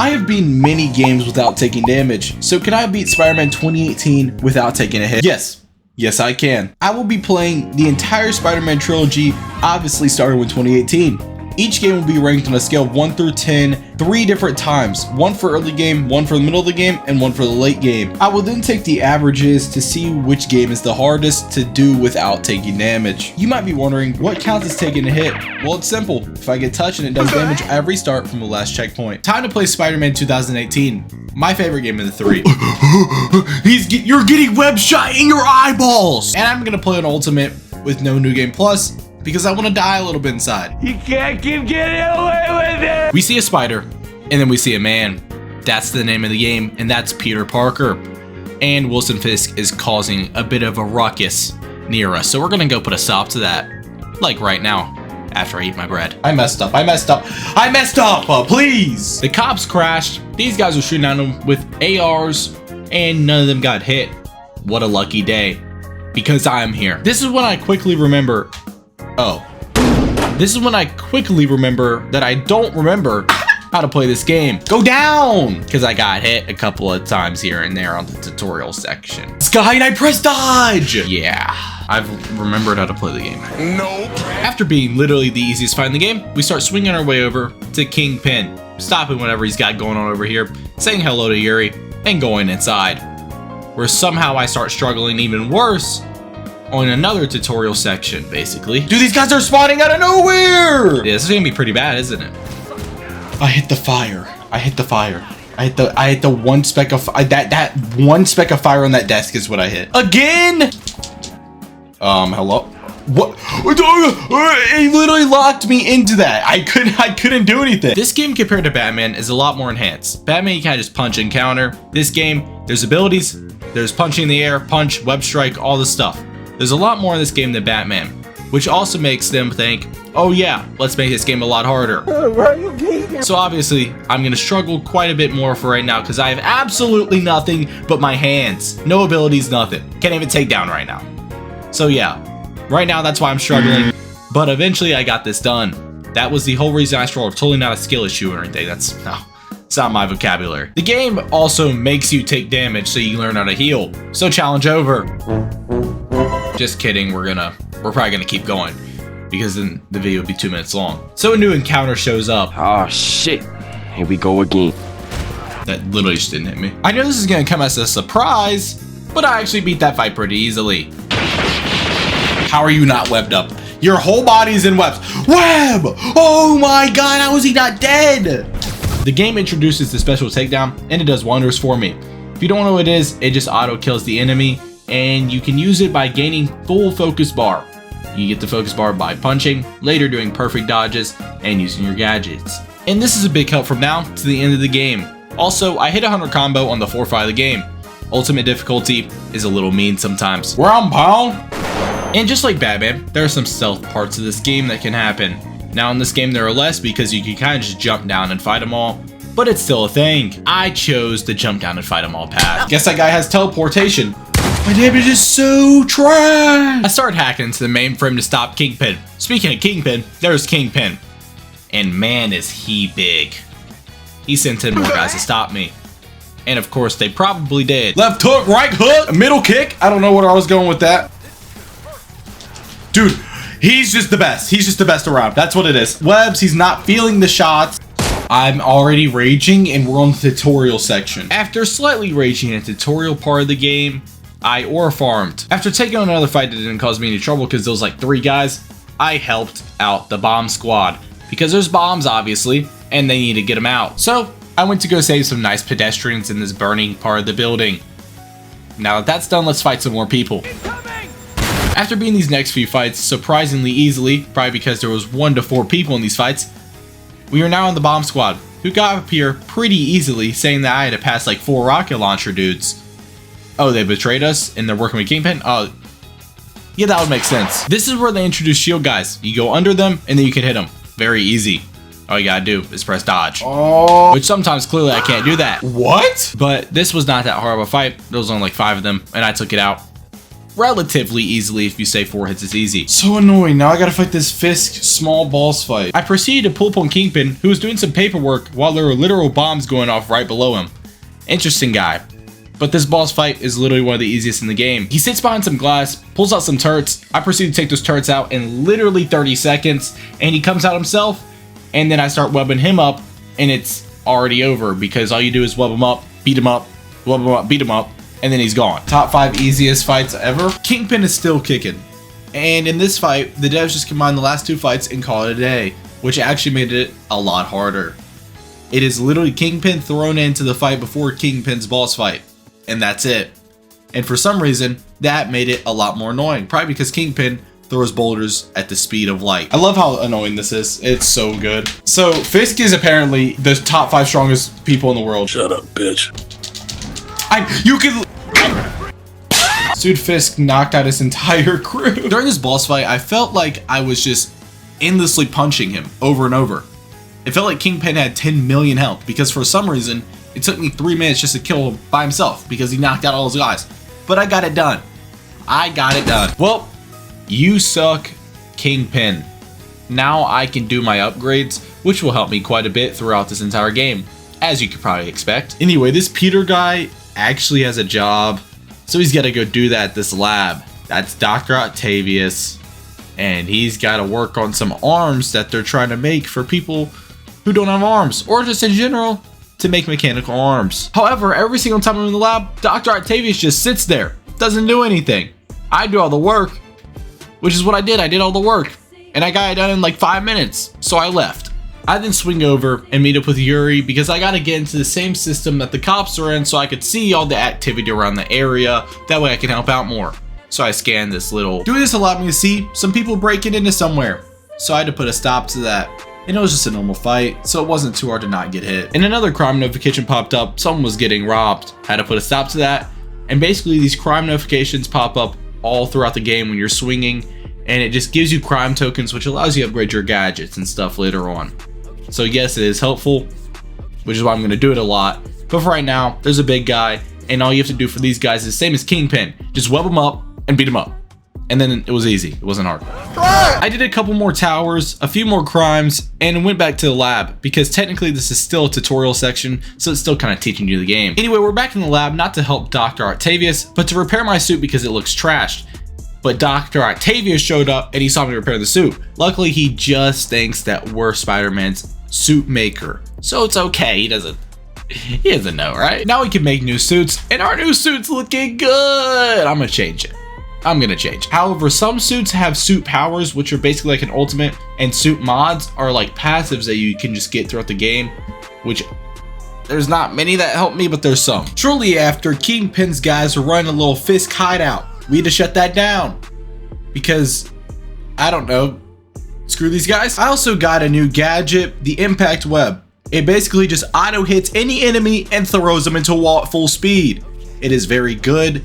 I have beaten many games without taking damage, so can I beat Spider-Man 2018 without taking a hit? Yes, I can. I will be playing the entire Spider-Man trilogy, obviously starting with 2018. Each game will be ranked on a scale of 1 through 10, 3 different times. 1 for early game, 1 for the middle of the game, and 1 for the late game. I will then take the averages to see which game is the hardest to do without taking damage. You might be wondering, what counts as taking a hit? Well, it's simple. If I get touched and it does damage, I restart from the last checkpoint. Time to play Spider-Man 2018. My favorite game of the 3. You're getting web shot in your eyeballs! And I'm gonna play an Ultimate with no New Game Plus, because I want to die a little bit inside. You can't keep getting away with it! We see a spider, and then we see a man. That's the name of the game, and that's Peter Parker. And Wilson Fisk is causing a bit of a ruckus near us, so we're gonna go put a stop to that. Like right now, after I eat my bread. I messed up, please! The cops crashed. These guys were shooting at them with ARs, and none of them got hit. What a lucky day, because I'm here. This is when I quickly remember that I don't remember how to play this game. Go down! Because I got hit a couple of times here and there on the tutorial section. Sky and I press dodge! Yeah, I've remembered how to play the game. Nope. After being literally the easiest fight in the game, we start swinging our way over to Kingpin, stopping whatever he's got going on over here, saying hello to Yuri, and going inside. Where somehow I start struggling even worse on another tutorial section, basically. Dude, these guys are spawning out of nowhere! Yeah, this is gonna be pretty bad, isn't it? I hit the fire. I hit the one speck of that one speck of fire on that desk is what I hit. Again? Hello? What? It literally locked me into that. I couldn't do anything. This game compared to Batman is a lot more enhanced. Batman, you kind of just punch and counter. This game, there's abilities, there's punching in the air, punch, web strike, all this stuff. There's a lot more in this game than Batman, which also makes them think, oh yeah, let's make this game a lot harder. So obviously, I'm gonna struggle quite a bit more for right now because I have absolutely nothing but my hands. No abilities, nothing. Can't even take down right now. So yeah, right now that's why I'm struggling, but eventually I got this done. That was the whole reason I struggled. Totally not a skill issue or anything. It's not my vocabulary. The game also makes you take damage so you learn how to heal. So challenge over. Just kidding, we're probably gonna keep going because then the video would be 2 minutes long. So a new encounter shows up. Oh shit, here we go again. That literally just didn't hit me. I know this is gonna come as a surprise, but I actually beat that fight pretty easily. How are you not webbed up? Your whole body's in webs. Web! Oh my god, how is he not dead? The game introduces the special takedown and it does wonders for me. If you don't know what it is, it just auto kills the enemy and you can use it by gaining full focus bar. You get the focus bar by punching, later doing perfect dodges, and using your gadgets. And this is a big help from now to the end of the game. Also, I hit a 100 combo on the 4 fight of the game. Ultimate difficulty is a little mean sometimes. Where I'm bound. And just like Batman, there are some stealth parts of this game that can happen. Now in this game there are less because you can kind of just jump down and fight them all, but it's still a thing. I chose the jump down and fight them all path. Guess that guy has teleportation. My damage is so trash. I started hacking into the mainframe to stop Kingpin. Speaking of Kingpin, there's Kingpin. And man is he big. He sent in more guys to stop me. And of course they probably did. Left hook, right hook, middle kick. I don't know where I was going with that. Dude, he's just the best. He's just the best around. That's what it is. Webs, he's not feeling the shots. I'm already raging and we're on the tutorial section. After slightly raging in the tutorial part of the game, I ore farmed. After taking on another fight that didn't cause me any trouble because there was like 3 guys, I helped out the bomb squad. Because there's bombs obviously, and they need to get them out. So I went to go save some nice pedestrians in this burning part of the building. Now that that's done, let's fight some more people. After beating these next few fights surprisingly easily, probably because there was 1 to 4 people in these fights, we are now in the bomb squad, who got up here pretty easily, saying that I had to pass like 4 rocket launcher dudes. Oh, they betrayed us and they're working with Kingpin? Oh, yeah, that would make sense. This is where they introduce shield guys. You go under them and then you can hit them. Very easy. All you gotta do is press dodge. Oh. Which sometimes clearly I can't do that. What? But this was not that hard of a fight. There was only like 5 of them and I took it out. relatively easily if you say 4 hits is easy. So annoying, now I gotta fight this Fisk small boss fight. I proceeded to pull up on Kingpin, who was doing some paperwork while there were literal bombs going off right below him. Interesting guy. But this boss fight is literally one of the easiest in the game. He sits behind some glass, pulls out some turrets. I proceed to take those turrets out in literally 30 seconds, and he comes out himself, and then I start webbing him up, and it's already over because all you do is web him up, beat him up, web him up, beat him up, and then he's gone. Top 5 easiest fights ever. Kingpin is still kicking. And in this fight, the devs just combined the last 2 fights and called it a day, which actually made it a lot harder. It is literally Kingpin thrown into the fight before Kingpin's boss fight. And that's it. And for some reason, that made it a lot more annoying. Probably because Kingpin throws boulders at the speed of light. I love how annoying this is. It's so good. So Fisk is apparently the top 5 strongest people in the world. Shut up, bitch. Dude, Fisk knocked out his entire crew. During this boss fight, I felt like I was just endlessly punching him over and over. It felt like Kingpin had 10 million health because for some reason, it took me 3 minutes just to kill him by himself because he knocked out all his guys. But I got it done. I got it done. Well, you suck, Kingpin. Now I can do my upgrades, which will help me quite a bit throughout this entire game, as you could probably expect. Anyway, this Peter guy actually has a job, so he's got to go do that at this lab. That's Dr. Octavius, and he's got to work on some arms that they're trying to make for people who don't have arms, or just in general, to make mechanical arms. However, every single time I'm in the lab, Dr. Octavius just sits there, doesn't do anything. I do all the work, which is what I did. I did all the work, and I got it done in like 5 minutes, so I left. I then swing over and meet up with Yuri because I gotta get into the same system that the cops are in so I could see all the activity around the area. That way I can help out more. So I scanned this little. Doing this allowed me to see some people breaking into somewhere. So I had to put a stop to that. And it was just a normal fight, so it wasn't too hard to not get hit. And another crime notification popped up. Someone was getting robbed. Had to put a stop to that. And basically these crime notifications pop up all throughout the game when you're swinging. And it just gives you crime tokens, which allows you to upgrade your gadgets and stuff later on. So yes, it is helpful, which is why I'm going to do it a lot. But for right now, there's a big guy, and all you have to do for these guys is the same as Kingpin. Just web them up and beat them up. And then it was easy. It wasn't hard. I did a couple more towers, a few more crimes, and went back to the lab because technically this is still a tutorial section, so it's still kind of teaching you the game. Anyway, we're back in the lab, not to help Dr. Octavius, but to repair my suit because it looks trashed. But Dr. Octavius showed up and he saw me repair the suit. Luckily, he just thinks that we're Spider-Man's suit maker. So it's okay, he doesn't know, right? Now we can make new suits, and our new suit's looking good. I'm gonna change it. However, some suits have suit powers, which are basically like an ultimate, and suit mods are like passives that you can just get throughout the game, which there's not many that help me, but there's some. Shortly after, Kingpin's guys were running a little Fisk hideout. We had to shut that down because, I don't know, screw these guys. I also got a new gadget, the Impact Web. It basically just auto hits any enemy and throws them into a wall at full speed. It is very good,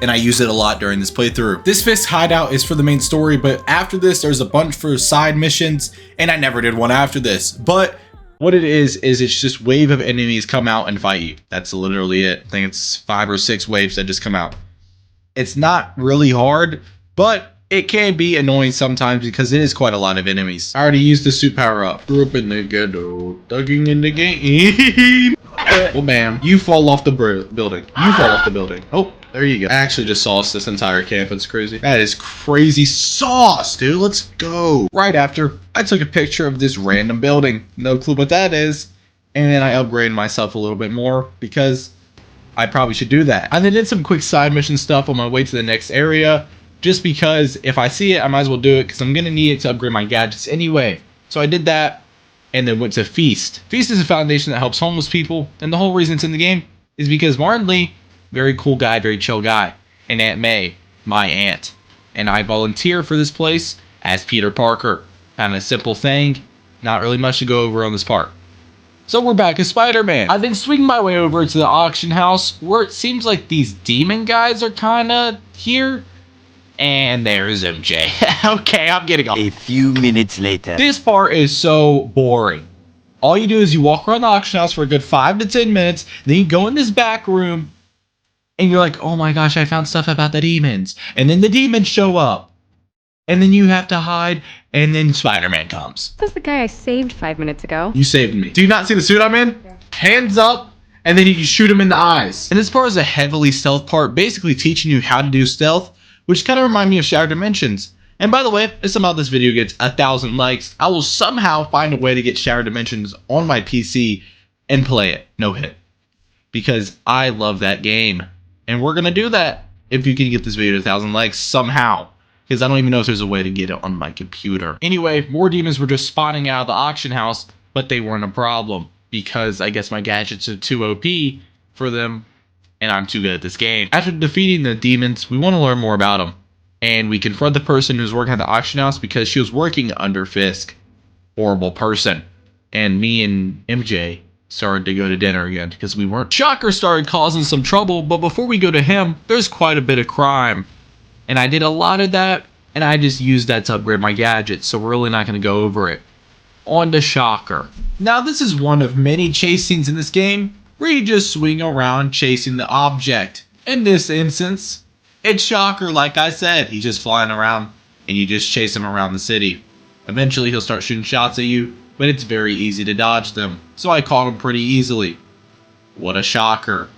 and I use it a lot during this playthrough. This Fisk hideout is for the main story, but after this, there's a bunch for side missions, and I never did one after this. But what it is it's just wave of enemies come out and fight you. That's literally it. I think it's 5 or 6 waves that just come out. It's not really hard, but it can be annoying sometimes because it is quite a lot of enemies. I already used the suit power up. Grew up in the ghetto, thugging in the game. Well, bam, you fall off the building. Oh, there you go. I actually just sauced this entire camp. It's crazy. That is crazy sauce, dude. Let's go. Right after, I took a picture of this random building. No clue what that is. And then I upgraded myself a little bit more because I probably should do that. I then did some quick side mission stuff on my way to the next area, just because if I see it, I might as well do it because I'm going to need it to upgrade my gadgets anyway. So I did that and then went to Feast. Feast is a foundation that helps homeless people, and the whole reason it's in the game is because Martin Lee, very cool guy, very chill guy, and Aunt May, my aunt, and I volunteer for this place as Peter Parker. Kind of a simple thing, not really much to go over on this part. So we're back as Spider-Man. I then swing my way over to the auction house where it seems like these demon guys are kind of here. And there's MJ. Okay, I'm getting off. A few minutes later. This part is so boring. All you do is you walk around the auction house for a good 5 to 10 minutes, then you go in this back room, and you're like, oh my gosh, I found stuff about the demons. And then the demons show up. And then you have to hide, and then Spider-Man comes. This is the guy I saved 5 minutes ago. You saved me. Do you not see the suit I'm in? Yeah. Hands up, and then you shoot him in the eyes. And as far as a heavily stealth part, basically teaching you how to do stealth, which kind of remind me of Shattered Dimensions. And by the way, if somehow this video gets 1,000 likes, I will somehow find a way to get Shattered Dimensions on my PC and play it. No hit. Because I love that game. And we're going to do that if you can get this video to 1,000 likes somehow. Because I don't even know if there's a way to get it on my computer. Anyway, more demons were just spawning out of the auction house, but they weren't a problem. Because I guess my gadgets are too OP for them, and I'm too good at this game. After defeating the demons, we want to learn more about them. And we confront the person who's working at the auction house because she was working under Fisk. Horrible person. And me and MJ started to go to dinner again because we weren't. Shocker started causing some trouble, but before we go to him, there's quite a bit of crime. And I did a lot of that, and I just used that to upgrade my gadgets, so we're really not going to go over it. On to Shocker. Now this is one of many chase scenes in this game, where you just swing around chasing the object. In this instance, it's Shocker, like I said. He's just flying around, and you just chase him around the city. Eventually he'll start shooting shots at you, but it's very easy to dodge them, so I caught him pretty easily. What a shocker.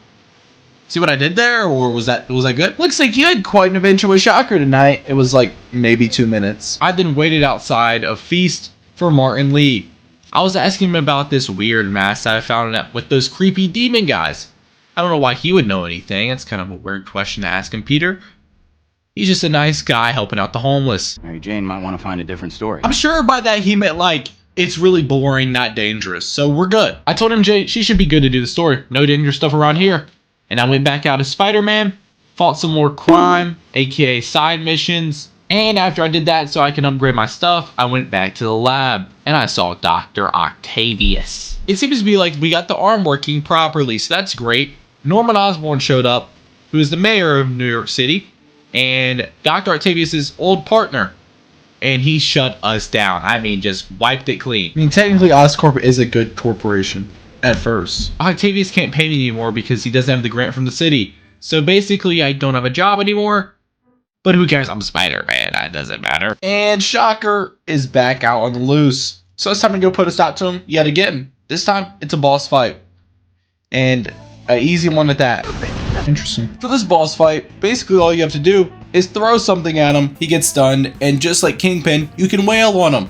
See what I did there, or was that good? Looks like you had quite an adventure with Shocker tonight. It was like maybe 2 minutes. I then waited outside of Feast for Martin Lee. I was asking him about this weird mask that I found with those creepy demon guys. I don't know why he would know anything. It's kind of a weird question to ask him, Peter. He's just a nice guy helping out the homeless. Mary Jane might want to find a different story. I'm sure by that he meant like, it's really boring, not dangerous, so we're good. I told MJ she should be good to do the story. No dangerous stuff around here. And I went back out as Spider-Man, fought some more crime, aka side missions, and after I did that so I can upgrade my stuff, I went back to the lab, and I saw Dr. Octavius. It seems to be like we got the arm working properly, so that's great. Norman Osborn showed up, who is the mayor of New York City, and Dr. Octavius' old partner. And he shut us down. I mean, just wiped it clean. I mean, technically Oscorp is a good corporation. At first. Octavius can't pay me anymore because he doesn't have the grant from the city. So basically, I don't have a job anymore. But who cares? I'm Spider-Man. That doesn't matter. And Shocker is back out on the loose. So it's time to go put a stop to him yet again. This time, it's a boss fight. And an easy one at that. Interesting. For this boss fight, basically all you have to do is throw something at him. He gets stunned. And just like Kingpin, you can wail on him.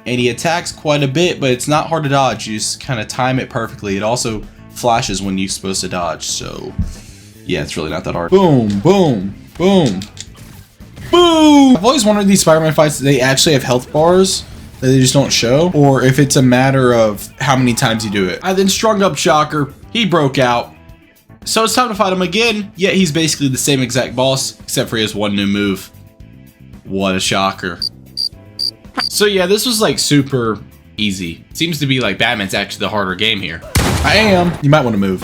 And he attacks quite a bit, but it's not hard to dodge. You just kind of time it perfectly. It also flashes when you're supposed to dodge, so yeah, it's really not that hard. Boom, boom, boom, boom! I've always wondered these Spider-Man fights, they actually have health bars that they just don't show, or if it's a matter of how many times you do it. I then strung up Shocker. He broke out. So it's time to fight him again, yet he's basically the same exact boss, except for he has one new move. What a shocker. So yeah, this was like super easy. Seems to be like Batman's actually the harder game here. I am. You might want to move.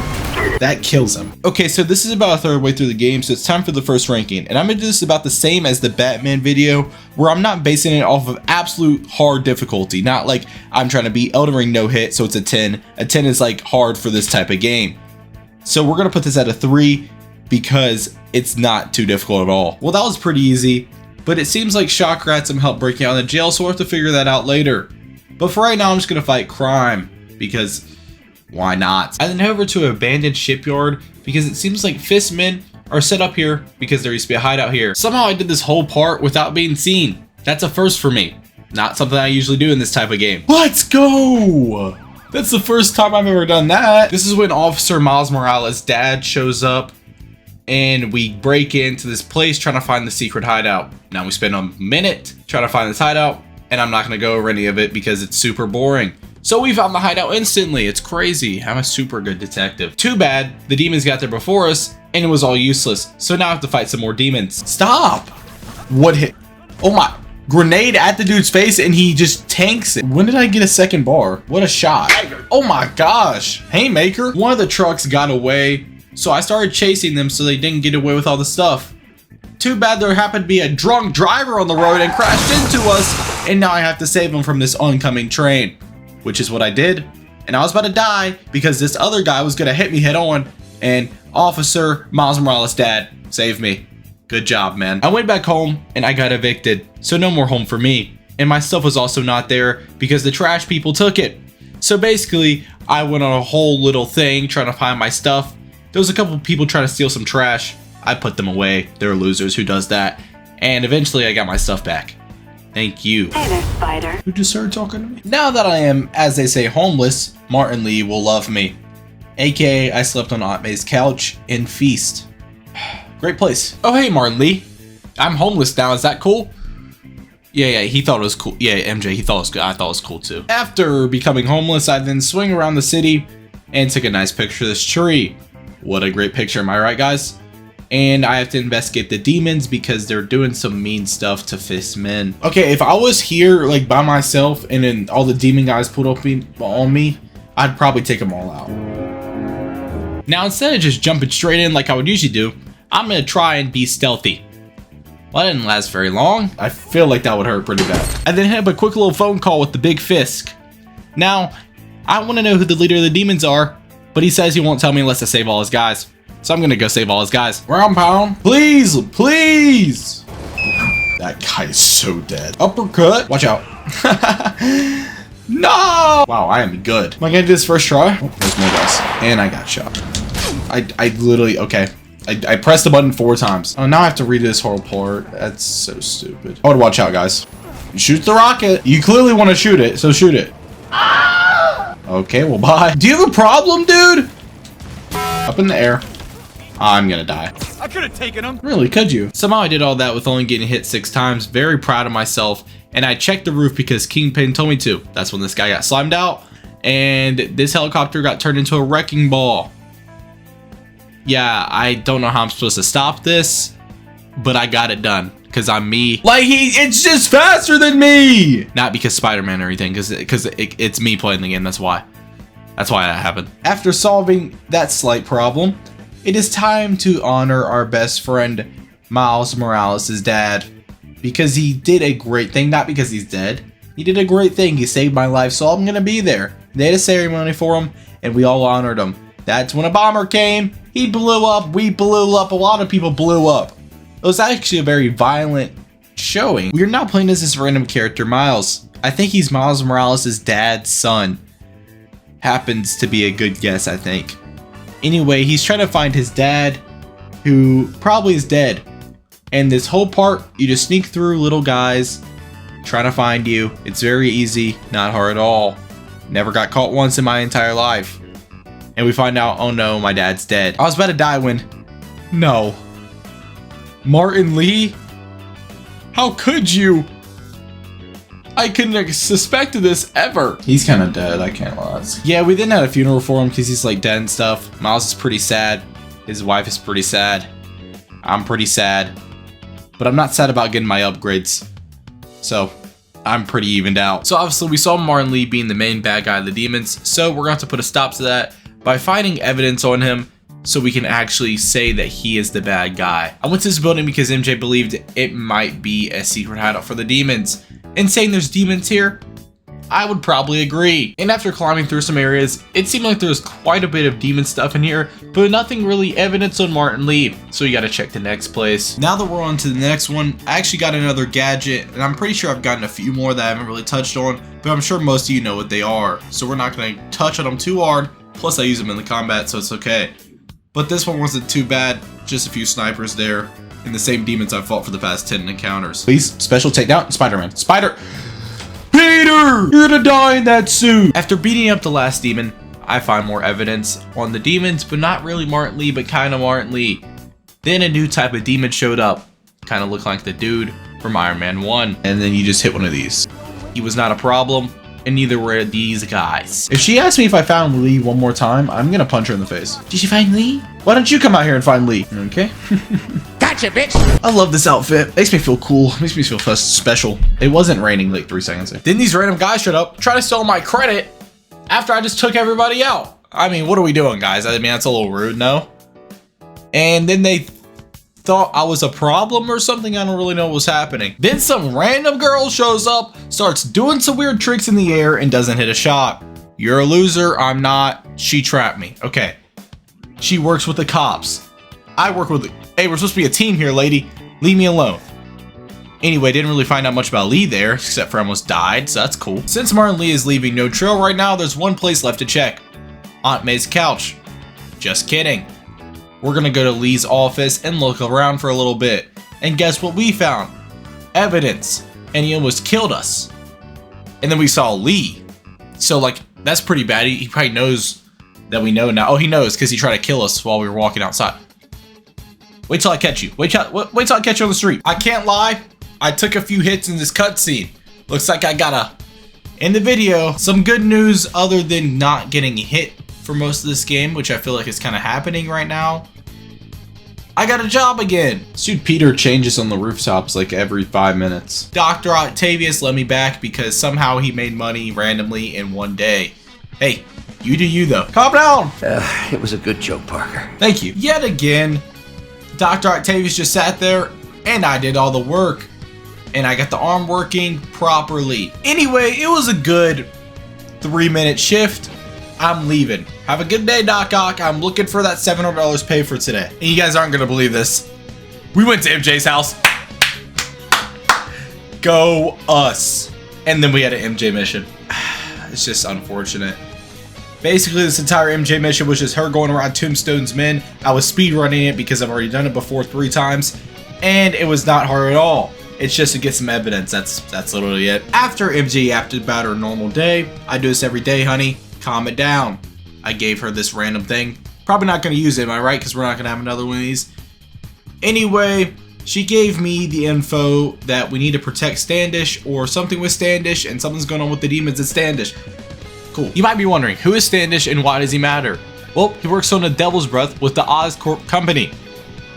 That kills him. Okay, so this is about a third way through the game, so it's time for the first ranking. And I'm going to do this about the same as the Batman video, where I'm not basing it off of absolute hard difficulty. Not like I'm trying to beat Elden Ring no hit, so it's a 10. A 10 is like hard for this type of game. So we're going to put this at a 3 because it's not too difficult at all. Well, that was pretty easy. But it seems like Shocker had some help breaking out of the jail, so we'll have to figure that out later. But for right now, I'm just going to fight crime, because why not? I then head over to an abandoned shipyard, because it seems like Fistmen are set up here because there used to be a hideout here. Somehow I did this whole part without being seen. That's a first for me. Not something I usually do in this type of game. Let's go! That's the first time I've ever done that. This is when Officer Miles Morales' dad shows up, and we break into this place trying to find the secret hideout. Now we spend a minute trying to find this hideout, and I'm not going to go over any of it because it's super boring. So we found the hideout instantly. It's crazy. I'm a super good detective. Too bad the demons got there before us, and it was all useless. So now I have to fight some more demons. Stop! What hit? Oh my. Grenade at the dude's face, and he just tanks it. When did I get a second bar? What a shot. Oh my gosh. Haymaker. One of the trucks got away. So I started chasing them so they didn't get away with all the stuff. Too bad there happened to be a drunk driver on the road and crashed into us, and now I have to save him from this oncoming train, which is what I did. and I was about to die because this other guy was gonna hit me head on, and Officer Miles Morales' dad saved me. Good job, man. I went back home and I got evicted, so no more home for me. And my stuff was also not there because the trash people took it. So basically, I went on a whole little thing trying to find my stuff. There was a couple people trying to steal some trash. I put them away. They're losers. Who does that? And eventually I got my stuff back. Thank you. Hey there, Spider. Who just started talking to me? Now that I am, as they say, homeless, Martin Lee will love me. AKA, I slept on Aunt May's couch in Feast. Great place. Oh, hey, Martin Lee. I'm homeless now. Is that cool? Yeah, he thought it was cool. Yeah, MJ, he thought it was good. I thought it was cool too. After becoming homeless, I then swing around the city and took a nice picture of this tree. What a great picture, am I right, guys? And I have to investigate the demons because they're doing some mean stuff to Fist Men. Okay, if I was here like by myself and then all the demon guys put up on me, I'd probably take them all out. Now, instead of just jumping straight in like I would usually do, I'm gonna try and be stealthy. Well, that didn't last very long. I feel like that would hurt pretty bad. I then had a quick little phone call with the Big Fisk. Now, I want to know who the leader of the demons are, but he says he won't tell me unless I save all his guys. So I'm gonna go save all his guys. Round pound. Please, please. That guy is so dead. Uppercut. Watch out. No! Wow, I am good. Am I gonna do this first try? Oh, there's more guys. And I got shot. I literally, okay. I pressed the button 4 times. Oh, now I have to read this whole part. That's so stupid. I would watch out, guys. Shoot the rocket. You clearly want to shoot it, so shoot it. Okay, well, bye. Do you have a problem, dude? Up in the air. I'm gonna die. I could have taken him. Really, could you? Somehow I did all that with only getting hit 6 times. Very proud of myself. And I checked the roof because Kingpin told me to. That's when this guy got slimed out. And this helicopter got turned into a wrecking ball. Yeah, I don't know how I'm supposed to stop this, but I got it done because I'm me. Like it's just faster than me. Not because Spider-Man or anything, because it's me playing the game. That's why that happened. After solving that slight problem, it is time to honor our best friend Miles Morales' dad because he did a great thing. Not because he's dead. He did a great thing. He saved my life, so I'm gonna be there. They had a ceremony for him, and we all honored him. That's when a bomber came. He blew up. We blew up. A lot of people blew up. It was actually a very violent showing. We are now playing as this random character, Miles. I think he's Miles Morales' dad's son. Happens to be a good guess, I think. Anyway, he's trying to find his dad, who probably is dead. And this whole part, you just sneak through little guys trying to find you. It's very easy, not hard at all. Never got caught once in my entire life. And we find out, oh no, my dad's dead. I was about to die when... No. Martin Lee? How could you? I couldn't have suspected this ever. He's kind of dead, I can't lie. Yeah, we then had a funeral for him because he's like dead and stuff. Miles is pretty sad. His wife is pretty sad. I'm pretty sad. But I'm not sad about getting my upgrades. So... I'm pretty evened out. So obviously we saw Martin Lee being the main bad guy of the demons, so we're going to have to put a stop to that by finding evidence on him so we can actually say that he is the bad guy. I went to this building because MJ believed it might be a secret hideout for the demons. And saying there's demons here, I would probably agree. And after climbing through some areas, it seemed like there was quite a bit of demon stuff in here, but nothing really evidence on Martin Lee. So you gotta check the next place. Now that we're on to the next one, I actually got another gadget, and I'm pretty sure I've gotten a few more that I haven't really touched on, but I'm sure most of you know what they are. So we're not gonna touch on them too hard, plus I use them in the combat, so it's okay. But this one wasn't too bad, just a few snipers there, and the same demons I've fought for the past 10 encounters. Please, special takedown, Spider-Man. Peter! You're gonna die in that suit! After beating up the last demon, I find more evidence on the demons, but not really Martin Lee, but kind of Martin Lee. Then a new type of demon showed up. Kind of looked like the dude from Iron Man 1. And then you just hit one of these. He was not a problem, and neither were these guys. If she asks me if I found Lee one more time, I'm gonna punch her in the face. Did you find Lee? Why don't you come out here and find Lee? Okay. Gotcha, bitch! I love this outfit. Makes me feel cool. Makes me feel special. It wasn't raining like 3 seconds ago. Then these random guys showed up, trying to steal my credit after I just took everybody out. I mean, what are we doing, guys? I mean, that's a little rude, no? And then they thought I was a problem or something. I don't really know what was happening. Then some random girl shows up, starts doing some weird tricks in the air, and doesn't hit a shot. You're a loser. I'm not. She trapped me. Okay. She works with the cops. I work with the... Hey, we're supposed to be a team here, lady. Leave me alone. Anyway, didn't really find out much about Lee there, except for I almost died, so that's cool. Since Martin Lee is leaving no trail right now, there's one place left to check. Aunt May's couch. Just kidding. We're gonna go to Lee's office and look around for a little bit. And guess what we found? Evidence. And he almost killed us. And then we saw Lee. So, like, that's pretty bad. He probably knows that we know now. Oh, he knows because he tried to kill us while we were walking outside. Wait till I catch you. Wait till I catch you on the street. I can't lie. I took a few hits in this cutscene. Looks like I gotta end the video. Some good news other than not getting hit for most of this game, which I feel like is kind of happening right now. I got a job again. Dude, Peter changes on the rooftops like every 5 minutes. Dr. Octavius let me back because somehow he made money randomly in one day. Hey, you do you though. Calm down. It was a good joke, Parker. Thank you. Yet again, Dr. Octavius just sat there and I did all the work. And I got the arm working properly. Anyway, it was a good 3-minute shift. I'm leaving. Have a good day, Doc Ock. I'm looking for that $700 pay for today. And you guys aren't gonna believe this. We went to MJ's house. Go us. And then we had an MJ mission. It's just unfortunate. Basically, this entire MJ mission was just her going around Tombstone's men. I was speedrunning it because I've already done it before 3 times. And it was not hard at all. It's just to get some evidence. That's literally it. After MJ yapped about her normal day, I do this every day, honey. Calm it down. I gave her this random thing. Probably not going to use it, am I right? Because we're not going to have another one of these. Anyway, she gave me the info that we need to protect Standish or something with Standish and something's going on with the demons at Standish. Cool. You might be wondering, who is Standish and why does he matter? Well, he works on the Devil's Breath with the Oscorp Company,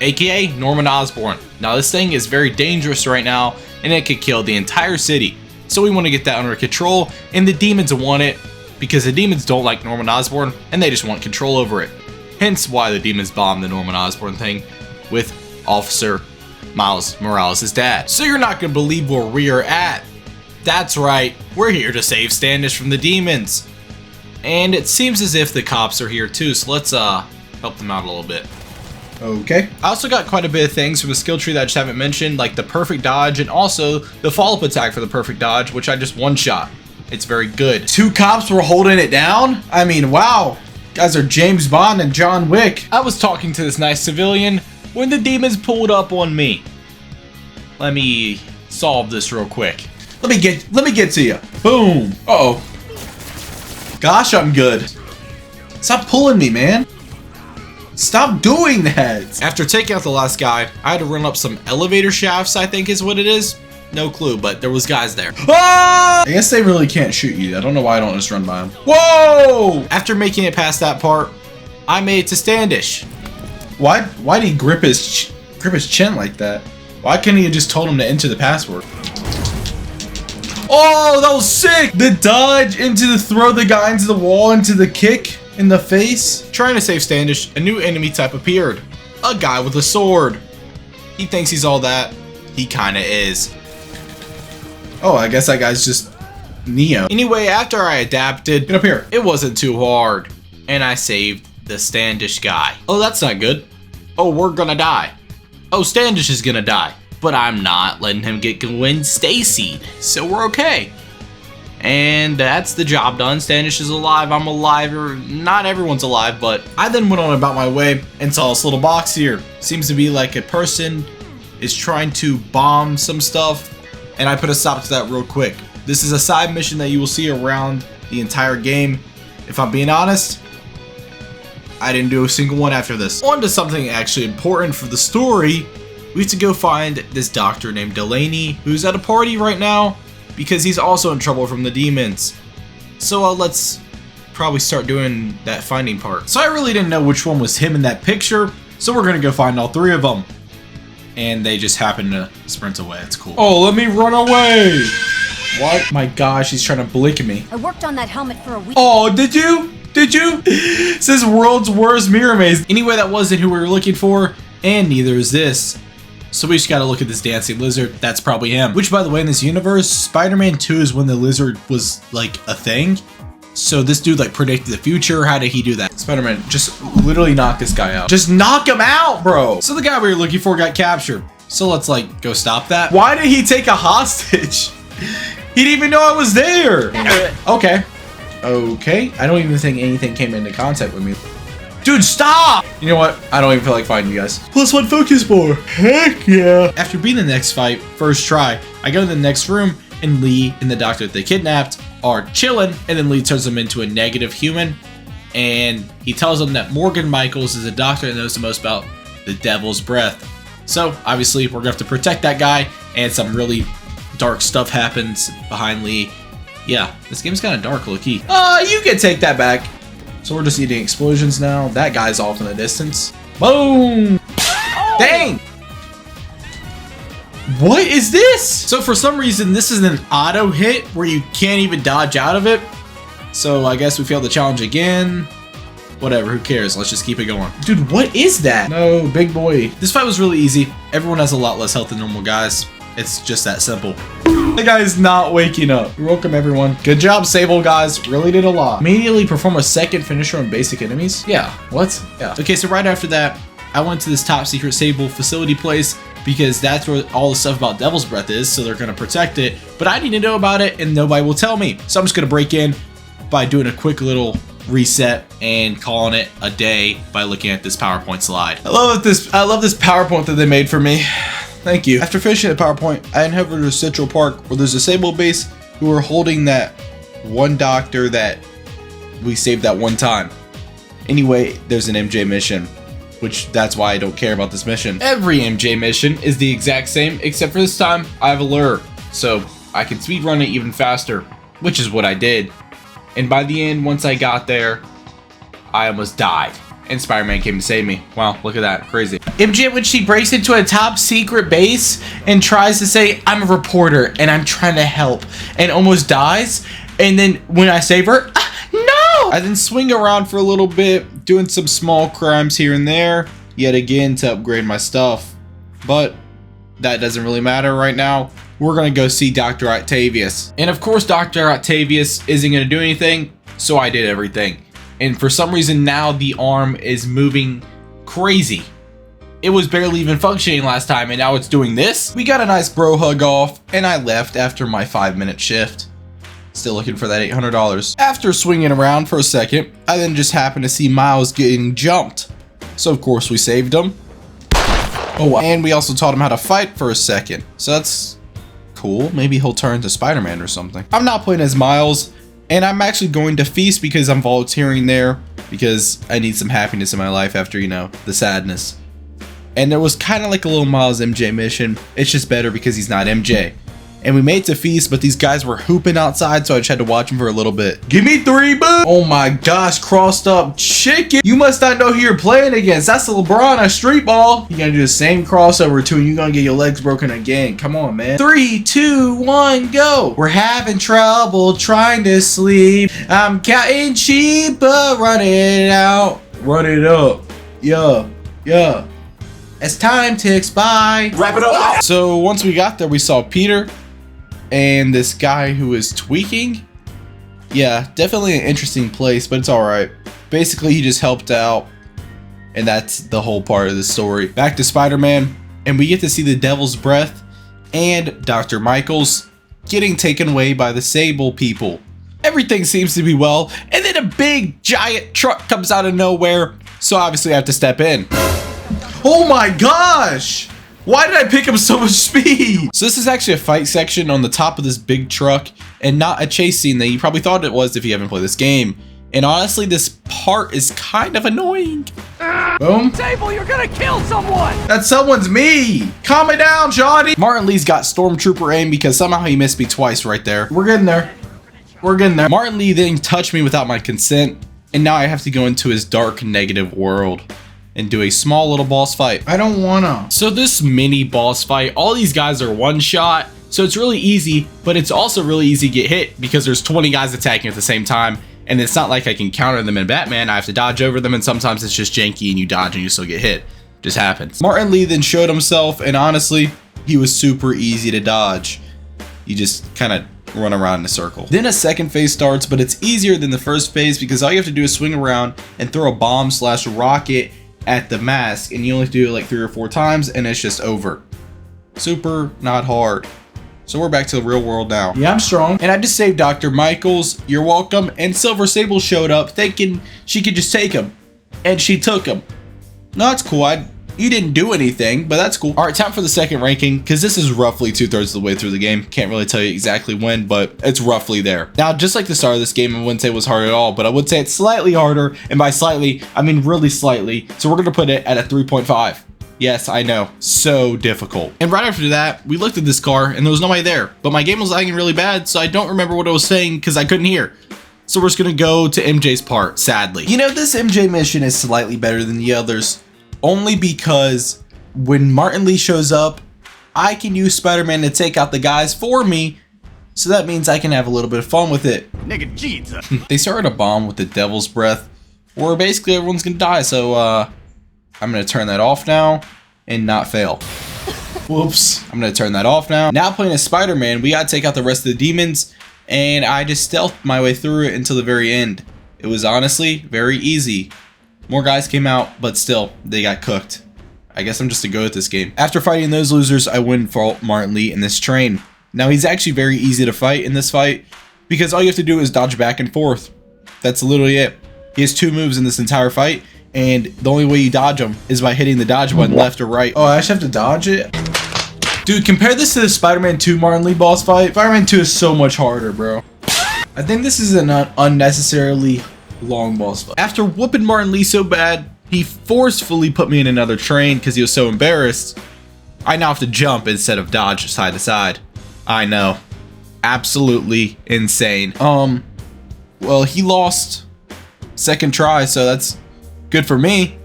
aka Norman Osborn. Now this thing is very dangerous right now and it could kill the entire city. So we want to get that under control and the demons want it because the demons don't like Norman Osborn and they just want control over it. Hence why the demons bombed the Norman Osborn thing with Officer Miles Morales' dad. So you're not going to believe where we are at. That's right, we're here to save Standish from the demons. And it seems as if the cops are here too, so let's help them out a little bit. Okay. I also got quite a bit of things from the skill tree that I just haven't mentioned, like the perfect dodge and also the follow-up attack for the perfect dodge, which I just one-shot. It's very good. 2 cops were holding it down? I mean, wow. Guys are James Bond and John Wick. I was talking to this nice civilian when the demons pulled up on me. Let me solve this real quick. Let me get to you. Boom. Uh-oh. Gosh, I'm good. Stop pulling me, man. Stop doing that! After taking out the last guy, I had to run up some elevator shafts, I think is what it is. No clue, but there was guys there. Ah! I guess they really can't shoot you. I don't know why I don't just run by them. Whoa! After making it past that part, I made it to Standish. Why'd he grip his chin like that? Why couldn't he have just told him to enter the password? Oh, that was sick! The dodge into the throw the guy into the wall, into the kick in the face. Trying to save Standish, a new enemy type appeared. A guy with a sword. He thinks he's all that. He kinda is. Oh, I guess that guy's just Neo. Anyway, after I adapted, get up here. It wasn't too hard. And I saved the Standish guy. Oh, that's not good. Oh, we're gonna die. Oh, Standish is gonna die. But I'm not letting him get Gwen Stacy'd. So we're okay. And that's the job done. Standish is alive. I'm alive. Not everyone's alive, but I then went on about my way and saw this little box here. Seems to be like a person is trying to bomb some stuff. And I put a stop to that real quick. This is a side mission that you will see around the entire game. If I'm being honest, I didn't do a single one after this. On to something actually important for the story. We have to go find this doctor named Delaney, who's at a party right now because he's also in trouble from the demons. So let's probably start doing that finding part. So I really didn't know which one was him in that picture, so we're gonna go find all 3 of them. And they just happen to sprint away. It's cool. Oh, let me run away! What? My gosh, he's trying to blink at me. I worked on that helmet for a week. Oh, did you? Did you? It says world's worst mirror maze. Anyway, that wasn't who we were looking for, and neither is this. So we just gotta look at this dancing lizard. That's probably him. Which, by the way, in this universe, Spider-Man 2 is when the lizard was like a thing. So this dude like predicted the future. How did he do that? Spider-Man just literally knocked this guy out. Just knock him out, bro. So the guy we were looking for got captured. So let's like go stop that. Why did he take a hostage? He didn't even know I was there. Okay. Okay. I don't even think anything came into contact with me. Dude, stop! You know what? I don't even feel like fighting you guys. +1 focus bar. Heck yeah. After beating the next fight, first try, I go to the next room and Lee and the doctor that they kidnapped are chilling, and then Lee turns them into a negative human, and he tells them that Morgan Michaels is a doctor that knows the most about the devil's breath. So obviously we're gonna have to protect that guy, and some really dark stuff happens behind Lee. Yeah, this game's kind of dark, low-key. You can take that back. So we're just eating explosions now. That guy's off in the distance. Boom! Oh. Dang! What is this? So for some reason, this is an auto hit where you can't even dodge out of it. So I guess we failed the challenge again. Whatever, who cares? Let's just keep it going. Dude, what is that? No, big boy. This fight was really easy. Everyone has a lot less health than normal guys. It's just that simple. The guy is not waking up. You're welcome, everyone. Good job, Sable guys. Really did a lot. Immediately perform a second finisher on basic enemies. Yeah, what? Yeah. Okay, so right after that, I went to this top secret Sable facility place because that's where all the stuff about Devil's Breath is, so they're gonna protect it. But I need to know about it and nobody will tell me. So I'm just gonna break in by doing a quick little reset and calling it a day by looking at this PowerPoint slide. I love this PowerPoint that they made for me. Thank you. After finishing the PowerPoint, I head over to Central Park where there's a Sable base who are holding that one doctor that we saved that one time. Anyway, there's an MJ mission, which that's why I don't care about this mission. Every MJ mission is the exact same, except for this time I have a lure, so I can speedrun it even faster, which is what I did. And by the end, once I got there, I almost died. And Spider-Man came to save me. Wow, look at that, crazy. MJ, when she breaks into a top secret base and tries to say, I'm a reporter and I'm trying to help, and almost dies. And then when I save her, no! I then swing around for a little bit, doing some small crimes here and there, yet again to upgrade my stuff. But that doesn't really matter right now. We're gonna go see Dr. Octavius. And of course, Dr. Octavius isn't gonna do anything, so I did everything. And for some reason now the arm is moving crazy. It was barely even functioning last time and now it's doing this. We got a nice bro hug off and I left after my 5-minute shift. Still looking for that $800. After swinging around for a second, I then just happened to see Miles getting jumped. So of course we saved him. Oh, and we also taught him how to fight for a second. So that's cool. Maybe he'll turn into Spider-Man or something. I'm not playing as Miles. And I'm actually going to Feast because I'm volunteering there because I need some happiness in my life after, you know, the sadness. And there was kind of like a little Miles MJ mission. It's just better because he's not MJ. And we made it to Feast, but these guys were hooping outside, so I just had to watch them for a little bit. Give me 3, boo! Oh my gosh, crossed up chicken. You must not know who you're playing against. That's the LeBron at street ball. You're gonna do the same crossover too, and you're gonna get your legs broken again. Come on, man. 3, 2, 1, go. We're having trouble trying to sleep. I'm counting sheep, but run it out. Run it up. Yeah, yeah. As time ticks by. Wrap it up. So once we got there, we saw Peter and this guy who is tweaking. Yeah, definitely an interesting place, but it's alright. Basically, he just helped out, and that's the whole part of the story. Back to Spider-Man, and we get to see the Devil's Breath and Dr. Michaels getting taken away by the Sable people. Everything seems to be well, and then a big giant truck comes out of nowhere, so obviously I have to step in. Oh my gosh! Why did I pick up so much speed? So this is actually a fight section on the top of this big truck and not a chase scene that you probably thought it was if you haven't played this game. And honestly, this part is kind of annoying. Boom. Sable, you're gonna kill someone! That someone's me! Calm it down, Johnny! Martin Lee's got Stormtrooper aim because somehow he missed me twice right there. We're getting there. We're getting there. Martin Lee then touched me without my consent, and now I have to go into his dark, negative world and do a small little boss fight. I don't wanna. So this mini boss fight, all these guys are one shot, so it's really easy, but it's also really easy to get hit because there's 20 guys attacking at the same time, and it's not like I can counter them in Batman. I have to dodge over them, and sometimes it's just janky and you dodge and you still get hit. Just happens. Martin Lee then showed himself, and honestly, he was super easy to dodge. You just kind of run around in a circle. Then a second phase starts, but it's easier than the first phase because all you have to do is swing around and throw a bomb slash rocket at the mask, and you only have to do it like 3 or 4 times and it's just over. Super not hard. So we're back to the real world now. Yeah, I'm strong. And I just saved Dr. Michaels. You're welcome. And Silver Sable showed up thinking she could just take him. And she took him. No, that's cool. You didn't do anything, but that's cool. All right, time for the second ranking, because this is roughly 2/3 of the way through the game. Can't really tell you exactly when, but it's roughly there. Now, just like the start of this game, I wouldn't say it was hard at all, but I would say it's slightly harder. And by slightly, I mean really slightly. So we're going to put it at a 3.5. Yes, I know. So difficult. And right after that, we looked at this car and there was nobody there. But my game was lagging really bad, so I don't remember what I was saying because I couldn't hear. So we're just going to go to MJ's part, sadly. You know, this MJ mission is slightly better than the others. Only because when Martin Lee shows up, I can use Spider-Man to take out the guys for me. So that means I can have a little bit of fun with it. Nigga, Jesus. They started a bomb with the Devil's Breath, where basically everyone's going to die. So, I'm going to turn that off now and not fail. Whoops. I'm going to turn that off now. Now playing as Spider-Man, we got to take out the rest of the demons. And I just stealthed my way through it until the very end. It was honestly very easy. More guys came out, but still, they got cooked. I guess I'm just a go at this game. After fighting those losers, I wouldn't fault Martin Lee in this train. Now, he's actually very easy to fight in this fight because all you have to do is dodge back and forth. That's literally it. He has 2 moves in this entire fight. And the only way you dodge them is by hitting the dodge button left or right. Oh, I actually have to dodge it? Dude, compare this to the Spider-Man 2 Martin Lee boss fight. Spider-Man 2 is so much harder, bro. I think this is an unnecessarily long boss fight. After whooping Martin Lee so bad, he forcefully put me in another train because he was so embarrassed. I now have to jump instead of dodge side to side. I know. Absolutely insane. Well, he lost second try, so that's good for me.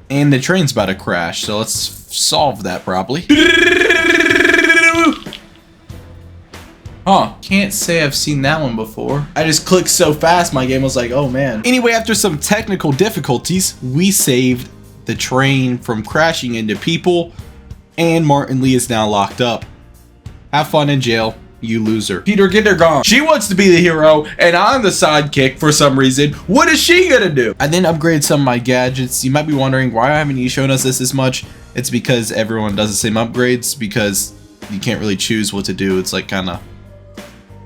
And the train's about to crash, so let's solve that properly. Huh, can't say I've seen that one before. I just clicked so fast, my game was like, oh man. Anyway, after some technical difficulties, we saved the train from crashing into people, and Martin Lee is now locked up. Have fun in jail, you loser. Peter, get her gone. She wants to be the hero, and I'm the sidekick for some reason. What is she gonna do? I then upgraded some of my gadgets. You might be wondering, why haven't you shown us this much? It's because everyone does the same upgrades, because you can't really choose what to do. It's like kind of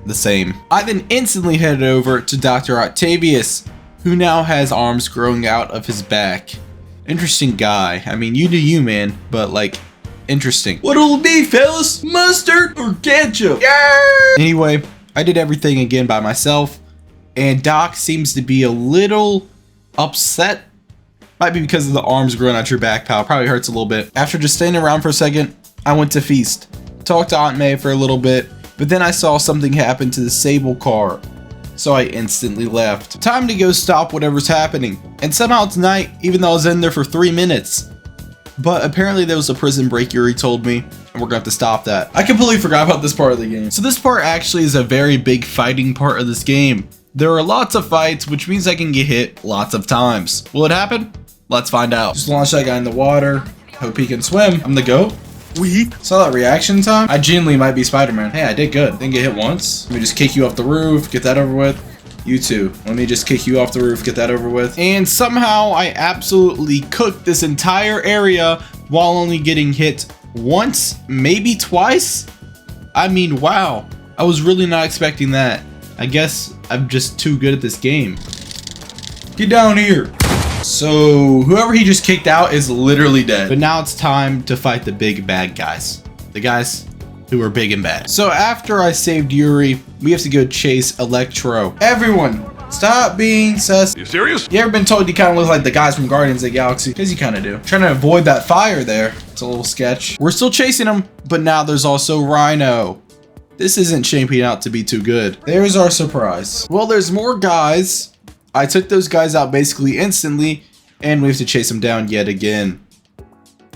the same. I then instantly headed over to Dr. Octavius, who now has arms growing out of his back. Interesting guy. I mean, you do you, man, but like, interesting. What'll it be, fellas? Mustard or ketchup? Yeah! Anyway, I did everything again by myself, and Doc seems to be a little upset. Might be because of the arms growing out your back, pal. Probably hurts a little bit. After just standing around for a second, I went to Feast. Talked to Aunt May for a little bit, but then I saw something happen to the Sable car, so I instantly left. Time to go stop whatever's happening. And somehow tonight, even though I was in there for 3 minutes, but apparently there was a prison break, Yuri told me, and we're gonna have to stop that. I completely forgot about this part of the game. So this part actually is a very big fighting part of this game. There are lots of fights, which means I can get hit lots of times. Will it happen? Let's find out. Just launch that guy in the water. Hope he can swim. I'm the GOAT. Saw that reaction time? I genuinely might be Spider-Man. Hey, I did good. Didn't get hit once. Let me just kick you off the roof. Get that over with. You too. Let me just kick you off the roof. Get that over with. And somehow I absolutely cooked this entire area while only getting hit once, maybe twice. I mean, wow. I was really not expecting that. I guess I'm just too good at this game. Get down here. So whoever he just kicked out is literally dead. But now it's time to fight the big bad guys. The guys who are big and bad. So after I saved Yuri, we have to go chase Electro. Everyone, stop being sus. You serious? You ever been told you kind of look like the guys from Guardians of the Galaxy? Because you kind of do. Trying to avoid that fire there. It's a little sketch. We're still chasing him, but now there's also Rhino. This isn't shaping out to be too good. There's our surprise. Well, there's more guys. I took those guys out basically instantly, and we have to chase them down yet again.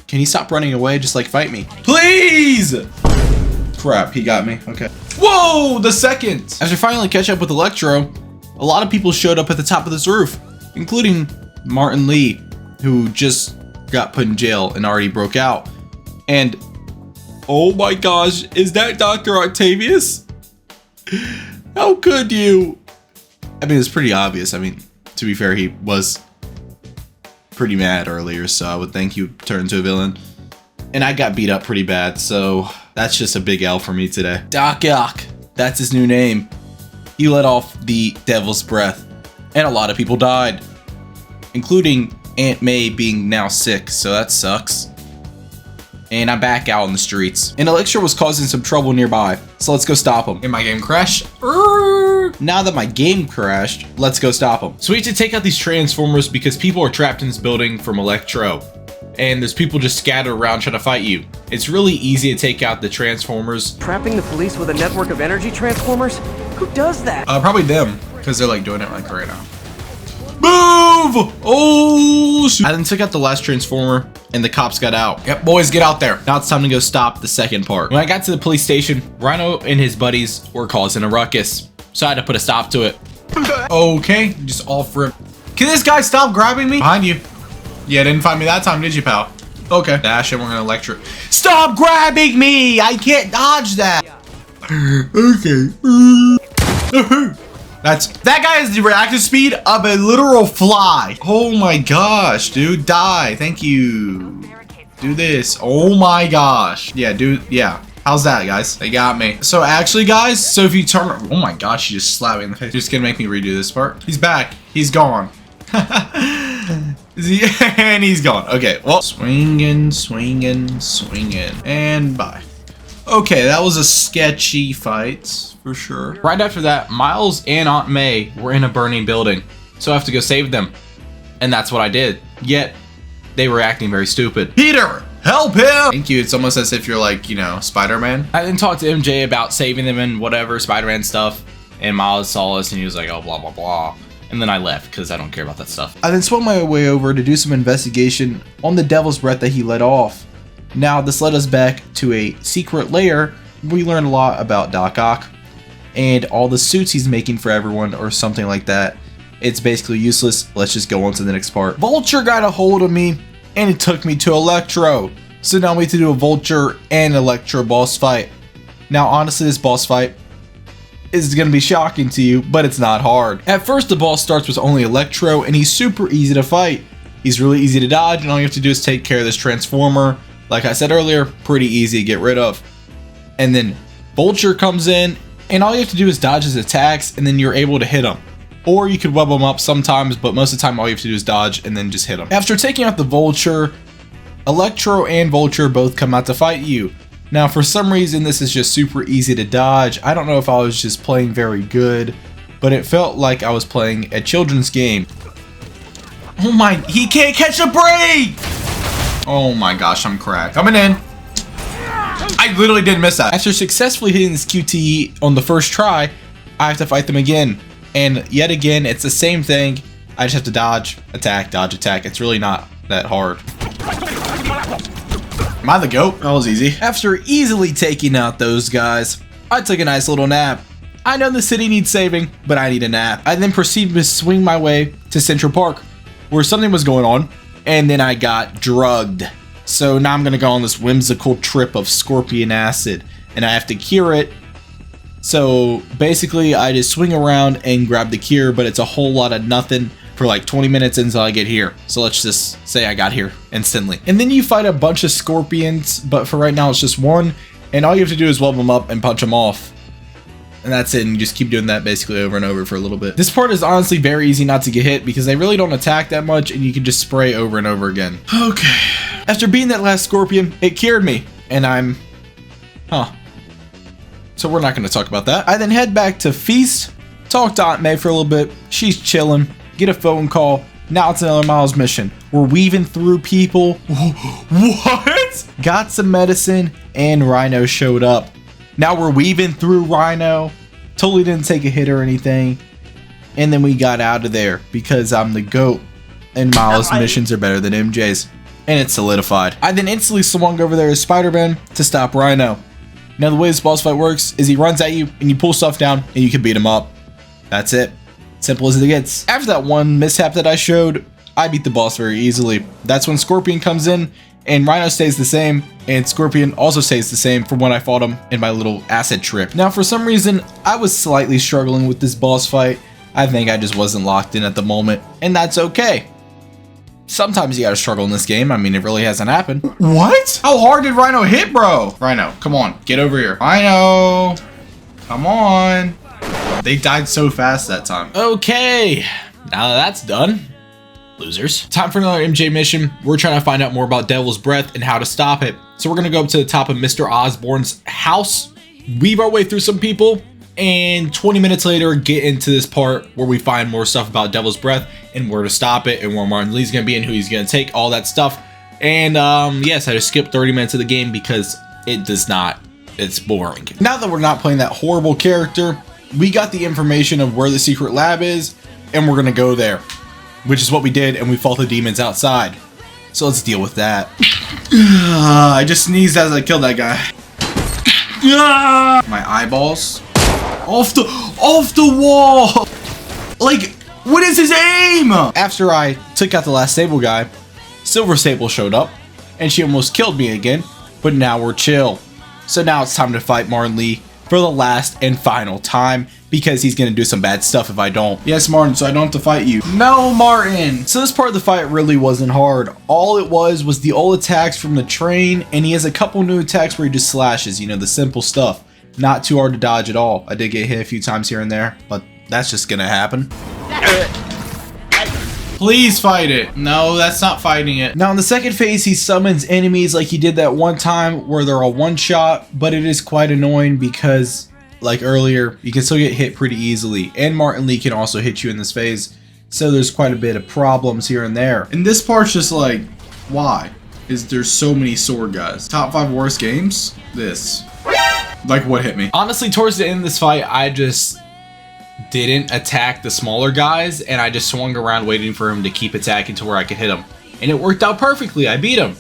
Can he stop running away? Just like fight me. Please! Crap, he got me. Okay. Whoa, the second! After finally catch up with Electro, a lot of people showed up at the top of this roof, including Martin Lee, who just got put in jail and already broke out. And oh my gosh, is that Dr. Octavius? How could you? I mean, it's pretty obvious. I mean, to be fair, he was pretty mad earlier, so I would think he would turn into a villain. And I got beat up pretty bad, so that's just a big L for me today. Doc Ock, that's his new name. He let off the devil's breath, and a lot of people died, including Aunt May being now sick, so that sucks. And I'm back out in the streets. And Electro was causing some trouble nearby, so let's go stop him. And my game crashed. Now that my game crashed, let's go stop him. So we have to take out these transformers because people are trapped in this building from Electro. And there's people just scattered around trying to fight you. It's really easy to take out the transformers. Trapping the police with a network of energy transformers? Who does that? Probably them, because they're like doing it like right now. Move! Oh, shoot. I then took out the last transformer and the cops got out. Yep, boys, get out there. Now it's time to go stop the second part. When I got to the police station, Rhino and his buddies were causing a ruckus, so I had to put a stop to it. Okay, just all for it. Can this guy stop grabbing me? Behind you. Yeah, didn't find me that time, did you, pal? Okay. Dash and we're gonna electric. Stop grabbing me! I can't dodge that. Okay. That guy has the reactive speed of a literal fly. Oh my gosh, dude, die. Thank you. Do this. Oh my gosh. Yeah, dude. Yeah. How's that, guys? They got me. So actually, guys, so if you turn, oh my gosh, you just slapped me in the face. You're just gonna make me redo this part. He's back. He's gone. And he's gone. Okay, well, swinging, swinging, swinging, and bye. Okay, that was a sketchy fight for sure. Right after that, Miles and Aunt May were in a burning building, so I have to go save them. And that's what I did. Yet, they were acting very stupid. Peter, help him! Thank you. It's almost as if you're like, you know, Spider-Man. I then talked to MJ about saving them and whatever, Spider-Man stuff. And Miles saw us and he was like, oh, blah, blah, blah. And then I left because I don't care about that stuff. I then swung my way over to do some investigation on the devil's breath that he let off. Now, this led us back to a secret lair. We learned a lot about Doc Ock and all the suits he's making for everyone or something like that. It's basically useless. Let's just go on to the next part. Vulture got a hold of me and it took me to Electro. So now we have to do a Vulture and Electro boss fight. Now, honestly, this boss fight is going to be shocking to you, but it's not hard. At first, the boss starts with only Electro and he's super easy to fight. He's really easy to dodge and all you have to do is take care of this transformer. Like I said earlier, pretty easy to get rid of. And then Vulture comes in and all you have to do is dodge his attacks and then you're able to hit him. Or you could web him up sometimes, but most of the time all you have to do is dodge and then just hit him. After taking out the Vulture, Electro and Vulture both come out to fight you. Now for some reason this is just super easy to dodge. I don't know if I was just playing very good, but it felt like I was playing a children's game. Oh my, he can't catch a break! Oh my gosh, I'm cracked. Coming in. I literally didn't miss that. After successfully hitting this QTE on the first try, I have to fight them again. And yet again, it's the same thing. I just have to dodge, attack, dodge, attack. It's really not that hard. Am I the GOAT? That was easy. After easily taking out those guys, I took a nice little nap. I know the city needs saving, but I need a nap. I then proceeded to swing my way to Central Park, where something was going on. And then I got drugged. So now I'm gonna go on this whimsical trip of scorpion acid and I have to cure it. So basically I just swing around and grab the cure, but it's a whole lot of nothing for like 20 minutes until I get here. So let's just say I got here instantly. And then you fight a bunch of scorpions, but for right now it's just one. And all you have to do is weld them up and punch them off. And that's it, and you just keep doing that basically over and over for a little bit. This part is honestly very easy not to get hit because they really don't attack that much and you can just spray over and over again. Okay. After beating that last scorpion, it cured me. And I'm... So we're not going to talk about that. I then head back to Feast, talk to Aunt May for a little bit. She's chilling. Get a phone call. Now it's another Miles mission. We're weaving through people. What? Got some medicine and Rhino showed up. Now we're weaving through Rhino. Totally didn't take a hit or anything. And then we got out of there because I'm the GOAT. And Miles' missions are better than MJ's. And it's solidified. I then instantly swung over there as Spider-Man to stop Rhino. Now the way this boss fight works is he runs at you and you pull stuff down and you can beat him up. That's it. Simple as it gets. After that one mishap that I showed, I beat the boss very easily. That's when Scorpion comes in And Rhino stays the same, and Scorpion also stays the same from when I fought him in my little acid trip. Now, for some reason, I was slightly struggling with this boss fight. I think I just wasn't locked in at the moment, and that's okay. Sometimes you gotta struggle in this game. I mean, it really hasn't happened. What? How hard did Rhino hit, bro? Rhino, come on, get over here. Rhino, come on. They died so fast that time. Okay, now that that's done. Losers. Time for another MJ mission. We're trying to find out more about Devil's Breath and how to stop it. So we're gonna go up to the top of Mr. Osborn's house, weave our way through some people, and 20 minutes later get into this part where we find more stuff about Devil's Breath and where to stop it and where Martin Lee's gonna be and who he's gonna take, all that stuff. And yes, I just skipped 30 minutes of the game because it does not, it's boring. Now that we're not playing that horrible character, we got the information of where the secret lab is and we're gonna go there. Which is what we did, and we fought the demons outside. So let's deal with that. I just sneezed as I killed that guy. My eyeballs. Off the wall! Like, what is his aim? After I took out the last Sable guy, Silver Sable showed up, and she almost killed me again, but now we're chill. So now it's time to fight Martin Lee for the last and final time, because he's gonna do some bad stuff if I don't. Yes, Martin, so I don't have to fight you. No, Martin! So this part of the fight really wasn't hard. All it was the old attacks from the train, and he has a couple new attacks where he just slashes, you know, the simple stuff. Not too hard to dodge at all. I did get hit a few times here and there, but that's just gonna happen. Please fight it. No, that's not fighting it. Now in the second phase, he summons enemies like he did that one time where they're a one-shot, but it is quite annoying because, like earlier, you can still get hit pretty easily, and Martin Lee can also hit you in this phase, so there's quite a bit of problems here and there. And this part's just like, why? Is there so many sword guys? Top 5 worst games? This. Like, what hit me? Honestly, towards the end of this fight, I just didn't attack the smaller guys, and I just swung around waiting for him to keep attacking to where I could hit him. And it worked out perfectly. I beat him.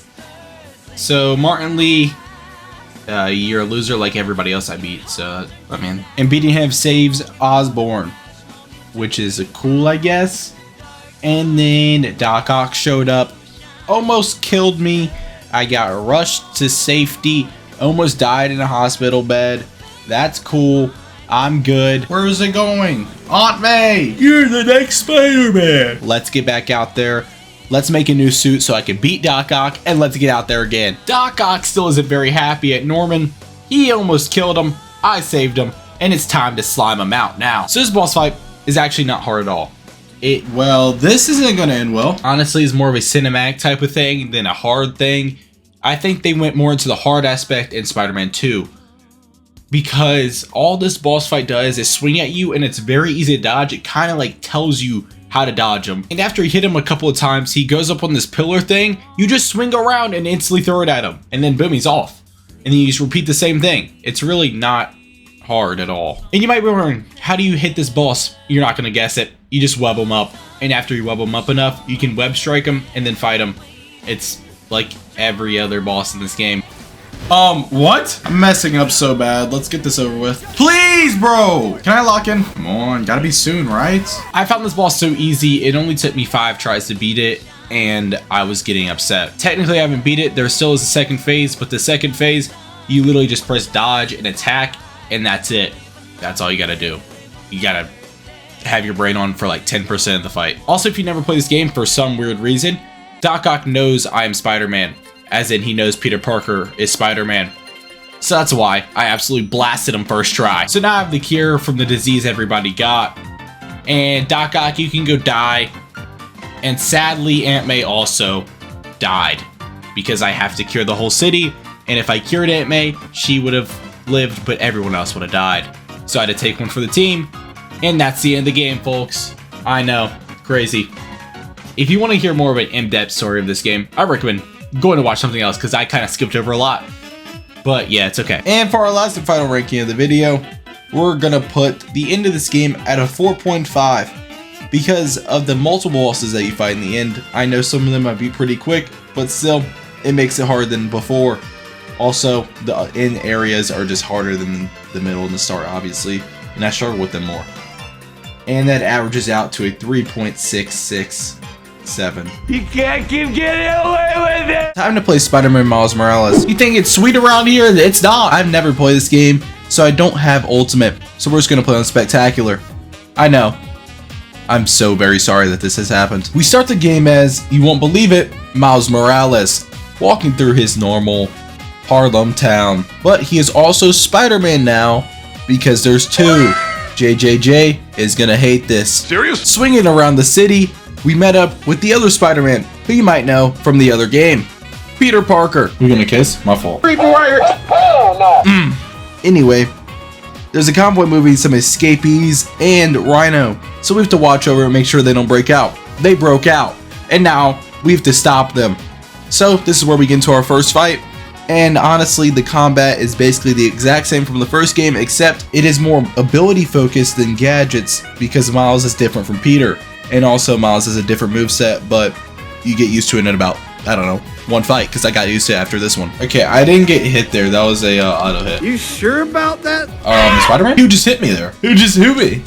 So, Martin Lee, you're a loser like everybody else I beat. So, I mean, and beating him saves Osborn, which is cool, I guess. And then Doc Ock showed up, almost killed me. I got rushed to safety, almost died in a hospital bed. That's cool. I'm good. Where is it going? Aunt May! You're the next Spider-Man! Let's get back out there. Let's make a new suit so I can beat Doc Ock, and let's get out there again. Doc Ock still isn't very happy at Norman. He almost killed him. I saved him. And it's time to slime him out now. So this boss fight is actually not hard at all. Well, this isn't gonna end well. Honestly, it's more of a cinematic type of thing than a hard thing. I think they went more into the hard aspect in Spider-Man 2. Because all this boss fight does is swing at you and it's very easy to dodge. It kind of like tells you how to dodge him. And after you hit him a couple of times, he goes up on this pillar thing. You just swing around and instantly throw it at him. And then boom, he's off. And then you just repeat the same thing. It's really not hard at all. And you might be wondering, how do you hit this boss? You're not going to guess it. You just web him up. And after you web him up enough, you can web strike him and then fight him. It's like every other boss in this game. What? I'm messing up so bad. Let's get this over with. Please, bro! Can I lock in? Come on, gotta be soon, right? I found this boss so easy, it only took me 5 tries to beat it, and I was getting upset. Technically, I haven't beat it. There still is a second phase, but the second phase, you literally just press dodge and attack, and that's it. That's all you gotta do. You gotta have your brain on for like 10% of the fight. Also, if you never play this game for some weird reason, Doc Ock knows I am Spider-Man. As in, he knows Peter Parker is Spider-Man. So that's why I absolutely blasted him first try. So now I have the cure from the disease everybody got. And Doc Ock, you can go die. And sadly, Aunt May also died. Because I have to cure the whole city. And if I cured Aunt May, she would have lived, but everyone else would have died. So I had to take one for the team. And that's the end of the game, folks. I know, crazy. If you want to hear more of an in-depth story of this game, I recommend going to watch something else because I kind of skipped over a lot. But yeah, it's okay. And for our last and final ranking of the video, we're gonna put the end of this game at a 4.5 because of the multiple bosses that you fight in the end. I know some of them might be pretty quick, but still, it makes it harder than before. Also, the end areas are just harder than the middle and the start, obviously, and I struggle with them more. And that averages out to a 3.66 7. You can't keep getting away with it! Time to play Spider-Man Miles Morales. You think it's sweet around here? It's not. I've never played this game, so I don't have Ultimate. So we're just gonna play on Spectacular. I know. I'm so very sorry that this has happened. We start the game as, you won't believe it, Miles Morales, walking through his normal Harlem town. But he is also Spider-Man now, because there's 2. JJJ is gonna hate this. Serious? Swinging around the city, we met up with the other Spider-Man, who you might know from the other game, Peter Parker. We're gonna kiss? My fault. Anyway, there's a convoy moving some escapees and Rhino, so we have to watch over and make sure they don't break out. They broke out, and now we have to stop them. So this is where we get into our first fight, and honestly the combat is basically the exact same from the first game, except it is more ability focused than gadgets because Miles is different from Peter, and also Miles has a different moveset, but you get used to it in about, I don't know, one fight, because I got used to it after this one. Okay, I didn't get hit there. That was a auto hit. You sure about that? Spider-Man? Who just hit me there? Who just hit me?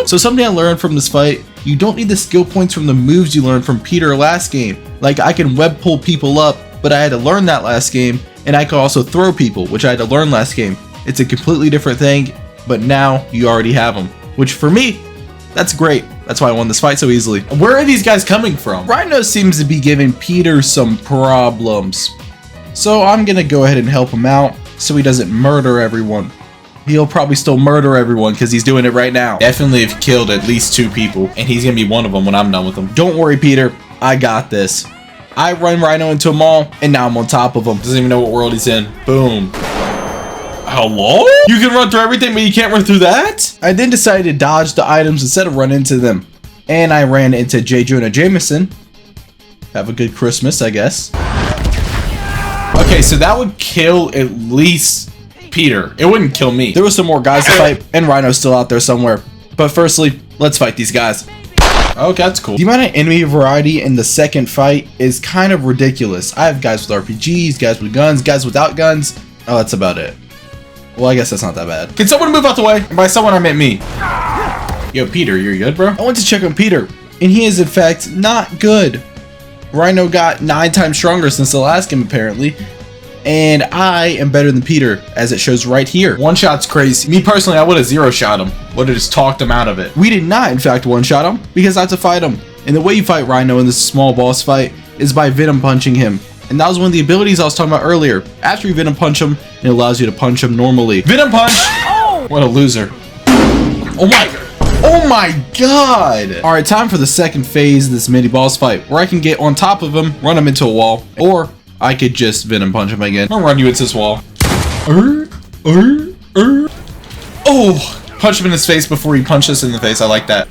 So something I learned from this fight, you don't need the skill points from the moves you learned from Peter last game. Like, I can web pull people up, but I had to learn that last game, and I could also throw people, which I had to learn last game. It's a completely different thing, but now you already have them, which for me, that's great. That's why I won this fight so easily. Where are these guys coming from? Rhino seems to be giving Peter some problems. So I'm gonna go ahead and help him out so he doesn't murder everyone. He'll probably still murder everyone because he's doing it right now. Definitely have killed at least 2 people, and he's gonna be one of them when I'm done with them. Don't worry, Peter. I got this. I run Rhino into a mall, and now I'm on top of him. Doesn't even know what world he's in. Boom. Hello? You can run through everything, but you can't run through that? I then decided to dodge the items instead of run into them. And I ran into J. Jonah Jameson. Have a good Christmas, I guess. Okay, so that would kill at least Peter. It wouldn't kill me. There was some more guys to fight, and Rhino's still out there somewhere. But firstly, let's fight these guys. Okay, that's cool. The amount of enemy variety in the second fight is kind of ridiculous. I have guys with RPGs, guys with guns, guys without guns. Oh, that's about it. Well, I guess that's not that bad. Can someone move out the way? And by someone, I meant me. Yo, Peter, you're good, bro? I went to check on Peter, and he is, in fact, not good. Rhino got 9 times stronger since the last game, apparently. And I am better than Peter, as it shows right here. One shot's crazy. Me personally, I would have 0-shot him. Would have just talked him out of it. We did not, in fact, 1-shot him, because I had to fight him. And the way you fight Rhino in this small boss fight is by Venom punching him. And that was one of the abilities I was talking about earlier. After you Venom punch him, it allows you to punch him normally. Venom punch! Oh! What a loser. Oh my god! Alright, time for the second phase of this mini boss fight, where I can get on top of him, run him into a wall, or I could just Venom punch him again. I'll run you into this wall. Oh! Punch him in his face before he punches us in the face. I like that.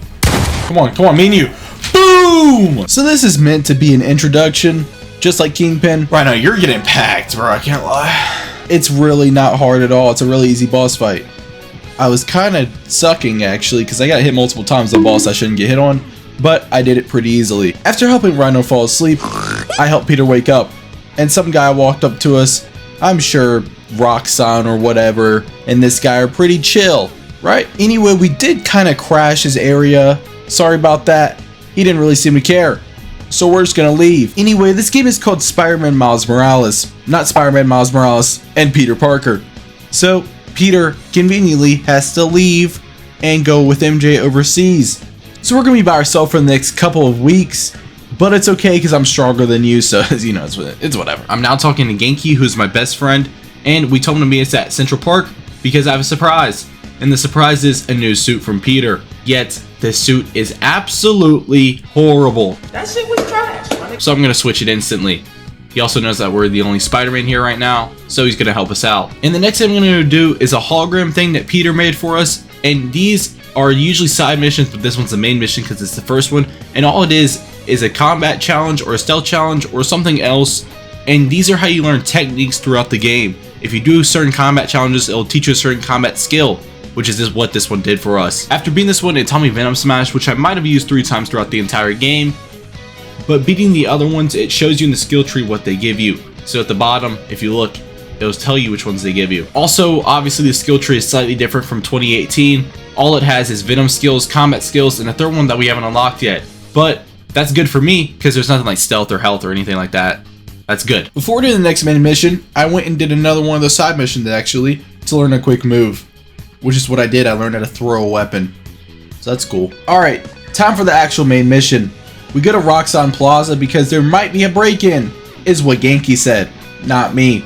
Come on, me and you. Boom! So this is meant to be an introduction, just like Kingpin. Right now, you're getting packed, bro. I can't lie. It's really not hard at all. It's a really easy boss fight. I was kind of sucking, actually, because I got hit multiple times the boss I shouldn't get hit on, but I did it pretty easily. After helping Rhino fall asleep, I helped Peter wake up, and some guy walked up to us. I'm sure Roxanne or whatever, and this guy are pretty chill, right? Anyway, we did kind of crash his area. Sorry about that. He didn't really seem to care. So we're just gonna leave. Anyway, this game is called Spider-Man Miles Morales, not Spider-Man Miles Morales and Peter Parker. So Peter conveniently has to leave and go with MJ overseas. So we're gonna be by ourselves for the next couple of weeks, but it's okay because I'm stronger than you, so you know, it's whatever. I'm now talking to Genki, who's my best friend, and we told him to meet us at Central Park because I have a surprise. And the surprise is a new suit from Peter. Yet, the suit is absolutely horrible. That shit was trash. So I'm gonna switch it instantly. He also knows that we're the only Spider-Man here right now, so he's gonna help us out. And the next thing I'm gonna do is a hologram thing that Peter made for us. And these are usually side missions, but this one's the main mission because it's the first one. And all it is a combat challenge or a stealth challenge or something else. And these are how you learn techniques throughout the game. If you do certain combat challenges, it'll teach you a certain combat skill, which is what this one did for us. After beating this one, it taught me Venom Smash, which I might have used 3 times throughout the entire game. But beating the other ones, it shows you in the skill tree what they give you. So at the bottom, if you look, it'll tell you which ones they give you. Also, obviously the skill tree is slightly different from 2018. All it has is Venom skills, combat skills, and a third one that we haven't unlocked yet. But That's good for me because there's nothing like stealth or health or anything like that. That's good. Before doing the next main mission, I went and did another one of those side missions actually to learn a quick move, which is what I did. I learned how to throw a weapon. So that's cool. All right, time for the actual main mission. We go to Roxxon Plaza because there might be a break-in, is what Genki said, not me.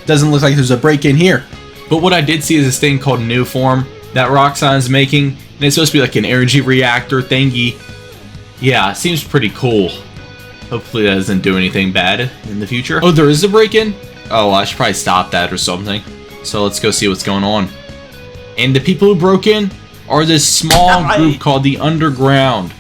Doesn't look like there's a break-in here. But what I did see is this thing called New Form that Roxxon is making, and it's supposed to be like an energy reactor thingy. Yeah, it seems pretty cool. Hopefully that doesn't do anything bad in the future. Oh, there is a break-in? Oh, I should probably stop that or something. So let's go see what's going on. And the people who broke in are this small group called the Underground.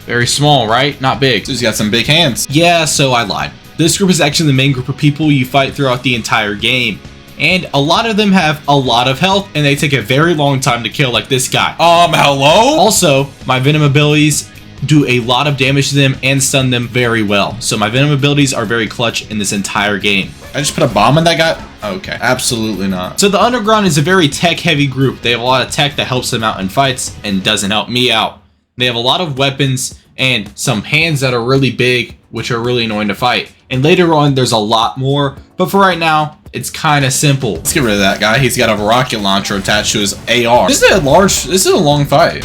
Very small, right? Not big. So he's got some big hands. Yeah, so I lied. This group is actually the main group of people you fight throughout the entire game. And a lot of them have a lot of health, and they take a very long time to kill, like this guy. Hello? Also, my Venom abilities do a lot of damage to them and stun them very well. So my Venom abilities are very clutch in this entire game. I just put a bomb in that guy? Okay, absolutely not. So the Underground is a very tech-heavy group. They have a lot of tech that helps them out in fights and doesn't help me out. They have a lot of weapons and some hands that are really big, which are really annoying to fight. And later on, there's a lot more, but for right now, it's kind of simple. Let's get rid of that guy. He's got a rocket launcher attached to his AR. This is a long fight.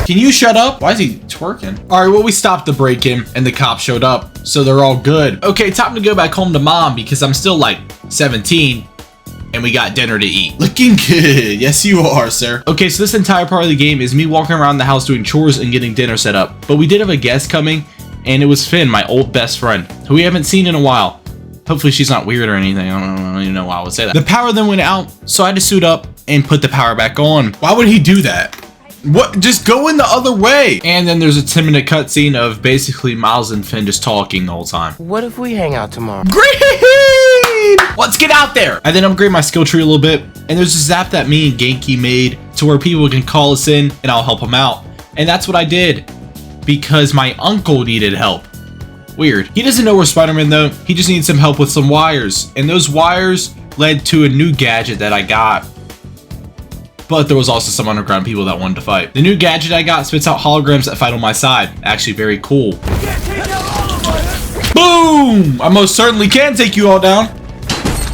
Can you shut up? Why is he twerking? All right, well, we stopped the break-in and the cops showed up, so they're all good. Okay, time to go back home to mom because I'm still like 17 and we got dinner to eat. Looking good. Yes, you are, sir. Okay, so this entire part of the game is me walking around the house doing chores and getting dinner set up. But we did have a guest coming, and it was Finn, my old best friend, who we haven't seen in a while. Hopefully she's not weird or anything. I don't even know why I would say that. The power then went out, so I had to suit up and put the power back on. Why would he do that? What? Just go in the other way. And then there's a 10-minute cutscene of basically Miles and Finn just talking the whole time. What if we hang out tomorrow? Great! Let's get out there! I then upgrade my skill tree a little bit, and there's a zap that me and Genki made to where people can call us in and I'll help them out. And that's what I did because my uncle needed help. Weird. He doesn't know we're Spider-Man though. He just needs some help with some wires. And those wires led to a new gadget that I got. But there was also some underground people that wanted to fight. The new gadget I got spits out holograms that fight on my side. Actually very cool. Boom! I most certainly can take you all down.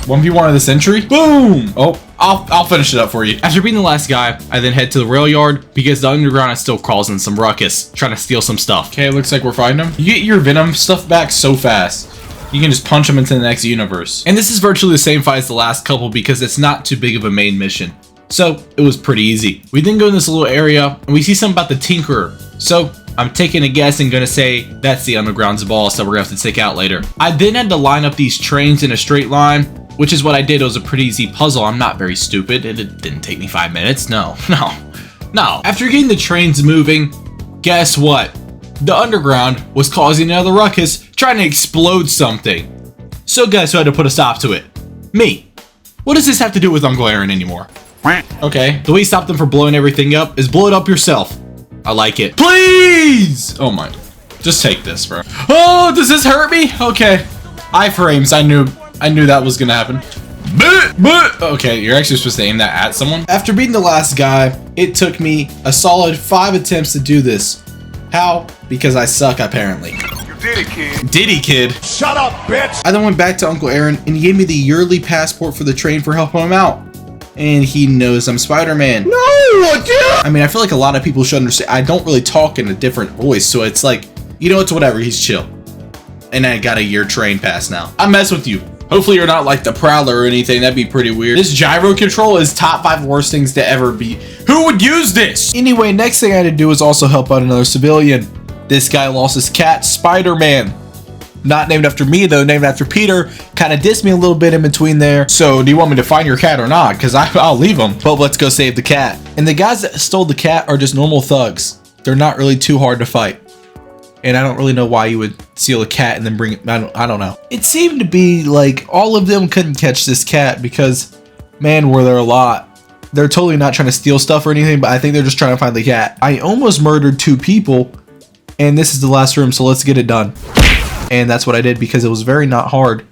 1v1 of the century. Boom! Oh, I'll finish it up for you. After being the last guy, I then head to the rail yard because the underground is still causing some ruckus, trying to steal some stuff. Okay, it looks like we're fighting them. You get your Venom stuff back so fast. You can just punch them into the next universe. And this is virtually the same fight as the last couple because it's not too big of a main mission. So it was pretty easy. We then go in this little area and we see something about the Tinkerer. So I'm taking a guess and gonna say that's the Underground's boss that we're gonna have to take out later. I then had to line up these trains in a straight line, which is what I did. It was a pretty easy puzzle. I'm not very stupid. It didn't take me 5 minutes. No. After getting the trains moving, guess what? The Underground was causing another ruckus, trying to explode something. So guess who had to put a stop to it? Me. What does this have to do with Uncle Aaron anymore? Okay, the way you stop them from blowing everything up is blow it up yourself. I like it. Please! Oh my. Just take this, bro. Oh, does this hurt me? Okay. Iframes, I knew that was gonna happen. Okay, you're actually supposed to aim that at someone. After beating the last guy, it took me a solid 5 attempts to do this. How? Because I suck, apparently. You did it, kid. Diddy kid. Shut up, bitch! I then went back to Uncle Aaron and he gave me the yearly passport for the train for helping him out. And he knows I'm Spider-Man. No, dude! I mean, I feel like a lot of people should understand. I don't really talk in a different voice, so it's like, you know, it's whatever. He's chill. And I got a year train pass now. I mess with you. Hopefully you're not like the Prowler or anything. That'd be pretty weird. This gyro control is top 5 worst things to ever be. Who would use this? Anyway, next thing I had to do was also help out another civilian. This guy lost his cat, Spider-Man. Not named after me though, named after Peter. Kind of dissed me a little bit in between there. So do you want me to find your cat or not? Because I'll leave him. But let's go save the cat. And the guys that stole the cat are just normal thugs. They're not really too hard to fight. And I don't really know why you would steal a cat and then bring it. I don't know. It seemed to be like all of them couldn't catch this cat because, man, were there a lot. They're totally not trying to steal stuff or anything, but I think they're just trying to find the cat. I almost murdered 2 people, and this is the last room, so let's get it done. And that's what I did because it was very not hard.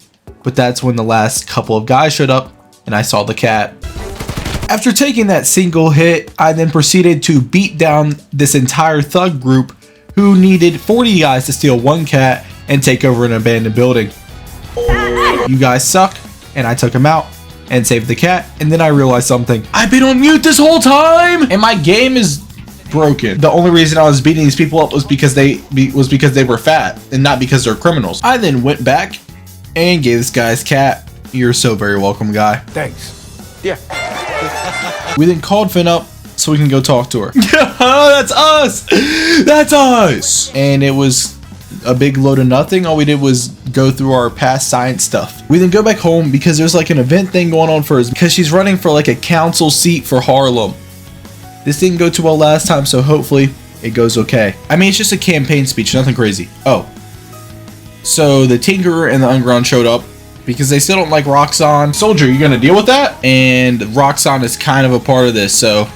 But that's when the last couple of guys showed up, and I saw the cat. After taking that single hit, I then proceeded to beat down this entire thug group who needed 40 guys to steal one cat and take over an abandoned building. You guys suck, and I took him out and saved the cat, and then I realized something. I've been on mute this whole time, and my game is broken. The only reason I was beating these people up was because they were fat and not because they're criminals. I then went back and gave this guy's cat. You're so very welcome, guy. Thanks. Yeah. We then called Finn up so we can go talk to her. That's us. That's us. And it was a big load of nothing. All we did was go through our past science stuff. We then go back home because there's like an event thing going on for us because she's running for like a council seat for Harlem. This didn't go too well last time, so hopefully it goes okay. I mean, it's just a campaign speech, nothing crazy. Oh, so the Tinkerer and the Underground showed up because they still don't like Roxanne. Soldier, you gonna deal with that? And Roxanne is kind of a part of this, so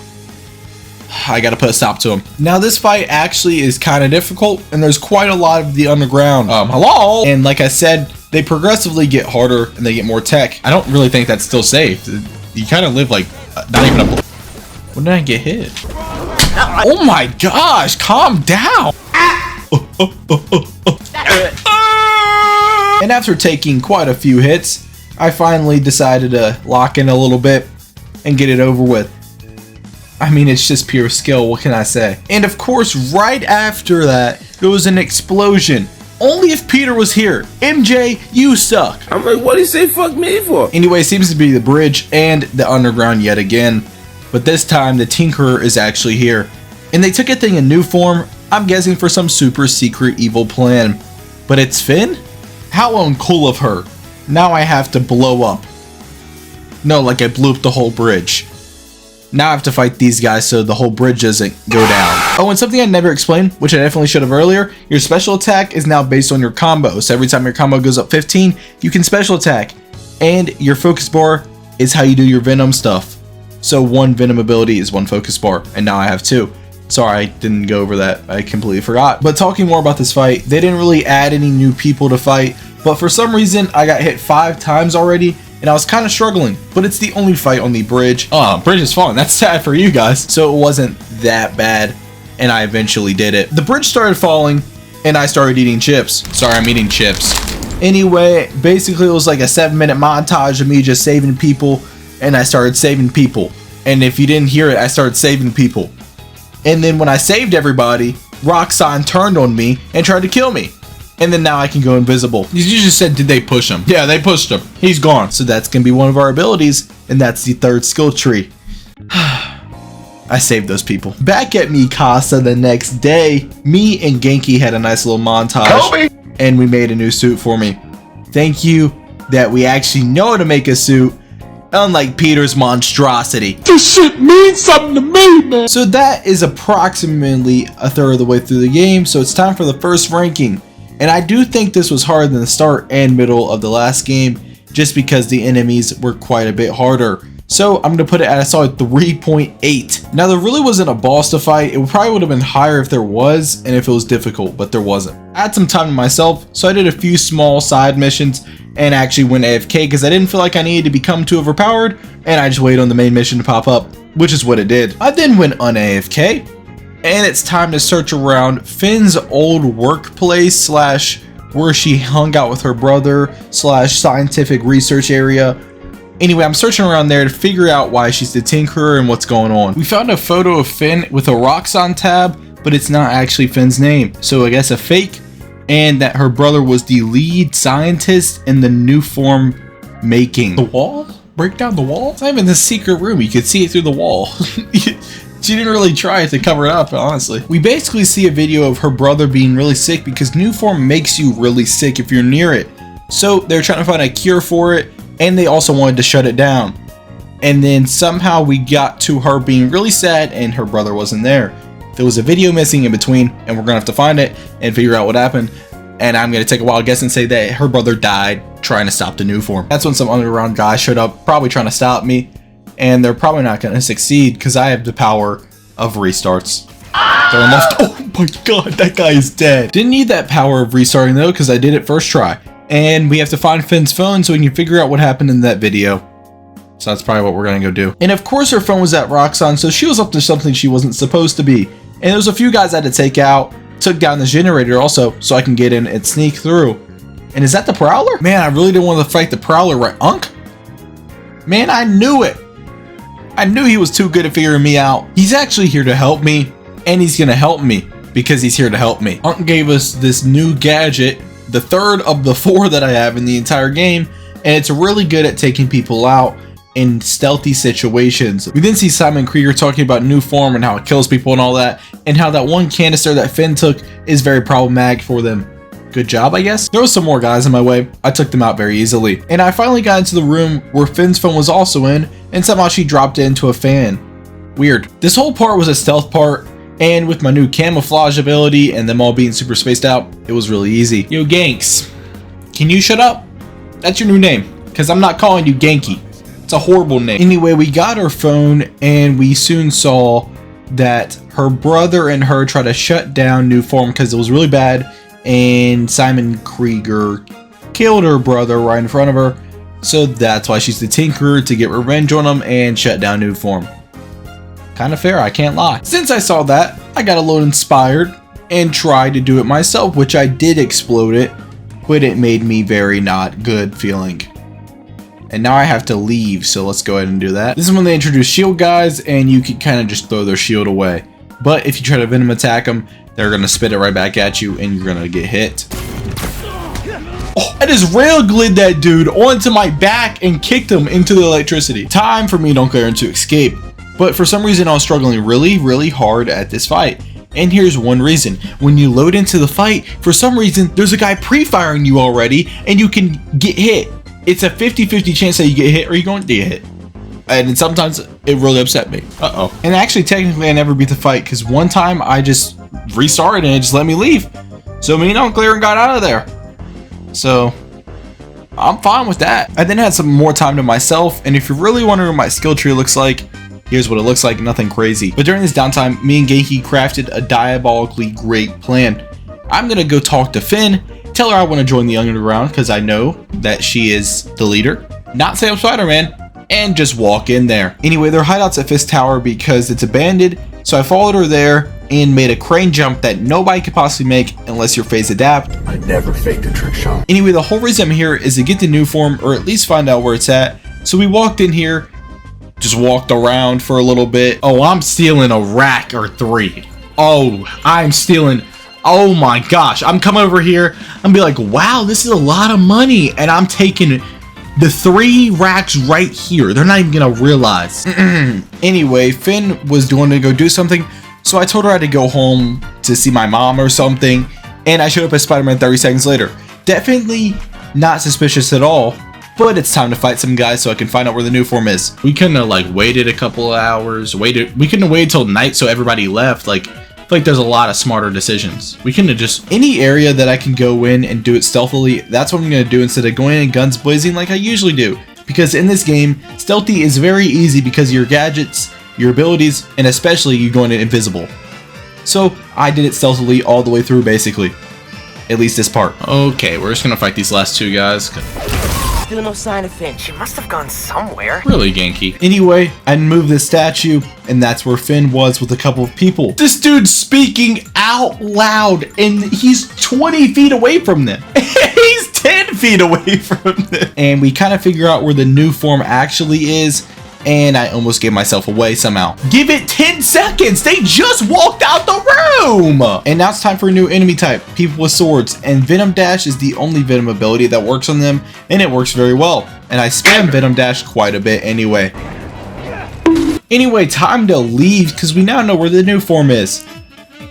I gotta put a stop to him. Now this fight actually is kind of difficult, and there's quite a lot of the Underground. Hello? And like I said, they progressively get harder and they get more tech. I don't really think that's still safe. You kind of live like not even a... When did I get hit? Oh my gosh, calm down. And after taking quite a few hits, I finally decided to lock in a little bit and get it over with. I mean, it's just pure skill, what can I say? And of course, right after that, there was an explosion. Only if Peter was here. MJ, you suck. I'm like, what do you say fuck me for? Anyway, it seems to be the bridge and the Underground yet again. But this time, the Tinkerer is actually here. And they took a thing in new form, I'm guessing for some super secret evil plan. But it's Finn? How uncool of her. Now I have to blow up. No, like I blew up the whole bridge. Now I have to fight these guys so the whole bridge doesn't go down. Oh, and something I never explained, which I definitely should have earlier, your special attack is now based on your combo. So every time your combo goes up 15, you can special attack. And your focus bar is how you do your Venom stuff. So one Venom ability is one focus bar, and now I have two. Sorry, I didn't go over that. I completely forgot. But talking more about this fight, they didn't really add any new people to fight, but for some reason, I got hit 5 times already, and I was kind of struggling, but it's the only fight on the bridge. Oh, bridge is falling. That's sad for you guys. So it wasn't that bad, and I eventually did it. The bridge started falling, and I started eating chips. Sorry, I'm eating chips. Anyway, basically it was like a 7-minute montage of me just saving people, and I started saving people. And if you didn't hear it, I started saving people. And then when I saved everybody, Roxanne turned on me and tried to kill me. And then now I can go invisible. You just said, did they push him? Yeah, they pushed him. He's gone. So that's going to be one of our abilities, and that's the 3rd skill tree. I saved those people. Back at Mikasa the next day, me and Genki had a nice little montage. And we made a new suit for me. Thank you that we actually know how to make a suit. Unlike Peter's monstrosity. This shit means something to me, man. So that is approximately a third of the way through the game. So it's time for the first ranking. And I do think this was harder than the start and middle of the last game, just because the enemies were quite a bit harder. So I'm going to put it at a solid 3.8. Now there really wasn't a boss to fight. It probably would have been higher if there was, and if it was difficult, but there wasn't. I had some time to myself, so I did a few small side missions and actually went AFK because I didn't feel like I needed to become too overpowered, and I just waited on the main mission to pop up, which is what it did. I then went un-AFK, and it's time to search around Finn's old workplace slash where she hung out with her brother slash scientific research area. Anyway, I'm searching around there to figure out why she's the Tinkerer and what's going on. We found a photo of Finn with a Roxanne tab, but it's not actually Finn's name, so I guess a fake, and that her brother was the lead scientist in the new form making. The wall? Break down the wall? It's not even the secret room, you could see it through the wall. She didn't really try to cover it up, honestly. We basically see a video of her brother being really sick because new form makes you really sick if you're near it. So they're trying to find a cure for it, and they also wanted to shut it down. And then somehow we got to her being really sad and her brother wasn't there. There was a video missing in between, and we're gonna have to find it and figure out what happened. And I'm gonna take a wild guess and say that her brother died trying to stop the new form. That's when some underground guys showed up, probably trying to stop me, and they're probably not gonna succeed because I have the power of restarts. Oh my god, that guy is dead. Didn't need that power of restarting though, because I did it first try. And we have to find Finn's phone so we can figure out what happened in that video. So that's probably what we're gonna go do. And of course her phone was at Roxanne, so she was up to something she wasn't supposed to be. And there was a few guys I had to take out, took down the generator also so I can get in and sneak through. And is that the Prowler? Man, I really didn't want to fight the Prowler, right, Unk? Man, I knew it. I knew he was too good at figuring me out. He's actually here to help me, and he's gonna help me because he's here to help me. Unk gave us this new gadget, the third of the 4 that I have in the entire game, and it's really good at taking people out in stealthy situations. We then see Simon Krieger talking about new form and how it kills people and all that, and how that one canister that Finn took is very problematic for them. Good job, I guess. There was some more guys in my way. I took them out very easily. And I finally got into the room where Finn's phone was also in, and somehow she dropped it into a fan. Weird. This whole part was a stealth part, and with my new camouflage ability and them all being super spaced out, it was really easy. Yo, Ganks, can you shut up? That's your new name, because I'm not calling you Genki. It's a horrible name. Anyway, we got her phone, and we soon saw that her brother and her tried to shut down New Form because it was really bad, and Simon Krieger killed her brother right in front of her. So that's why she's the Tinkerer, to get revenge on him and shut down New Form. Kind of fair, I can't lie. Since I saw that, I got a little inspired and tried to do it myself, which I did explode it, but it made me very not good feeling. And now I have to leave, so let's go ahead and do that. This is when they introduce shield guys, and you can kind of just throw their shield away. But if you try to venom attack them, they're going to spit it right back at you, and you're going to get hit. Oh, I just rail glid that dude onto my back and kicked him into the electricity. Time for me and Uncle Aaron to escape. But for some reason, I was struggling really hard at this fight. And here's one reason. When you load into the fight, for some reason, there's a guy pre-firing you already, and you can get hit. It's a 50-50 chance that you get hit or you're going to get hit. And sometimes it really upset me. Uh-oh. And actually, technically, I never beat the fight because one time I just restarted and it just let me leave. So me and Uncle Aaron got out of there. So I'm fine with that. I then had some more time to myself. And if you're really wondering what my skill tree looks like, here's what it looks like. Nothing crazy. But during this downtime, me and Genki crafted a diabolically great plan. I'm going to go talk to Finn, tell her I want to join the underground because I know that she is the leader. Not say I'm Spider-Man. And just walk in there. Anyway, their hideout's at Fist Tower because it's abandoned, so I followed her there and made a crane jump that nobody could possibly make unless you're phase adapt. I never faked a trick shot. Anyway, the whole reason I'm here is to get the new form, or at least find out where it's at. So we walked in here, just walked around for a little bit. Oh, I'm stealing a rack or 3. Oh, I'm stealing. Oh my gosh, I'm coming over here. I'm be like, wow, this is a lot of money, and I'm taking the 3 racks right here. They're not even gonna realize. Anyway, Finn was going to go do something, so I told her I had to go home to see my mom or something, and I showed up as Spider-Man 30 seconds later. Definitely not suspicious at all, but it's time to fight some guys so I can find out where the new form is. We couldn't have like waited a couple of hours, we couldn't have waited till night so everybody left. I feel like there's a lot of smarter decisions. We couldn't have just any area that I can go in and do it stealthily. That's what I'm gonna do instead of going in guns blazing like I usually do. Because in this game, stealthy is very easy because of your gadgets, your abilities, and especially you going in invisible. So I did it stealthily all the way through basically. At least this part. Okay, we're just gonna fight these last 2 guys. Still no sign of Finn. She must have gone somewhere. Really, Genki. Anyway, I moved the statue, and that's where Finn was with a couple of people. This dude's speaking out loud, and he's 20 feet away from them. He's 10 feet away from them. And we kind of figure out where the new form actually is, and I almost gave myself away somehow. Give it 10 seconds! They just walked out the room! And now it's time for a new enemy type, people with swords, and Venom Dash is the only Venom ability that works on them, and it works very well. And I spam Venom Dash quite a bit anyway. Anyway, time to leave, because we now know where the new form is.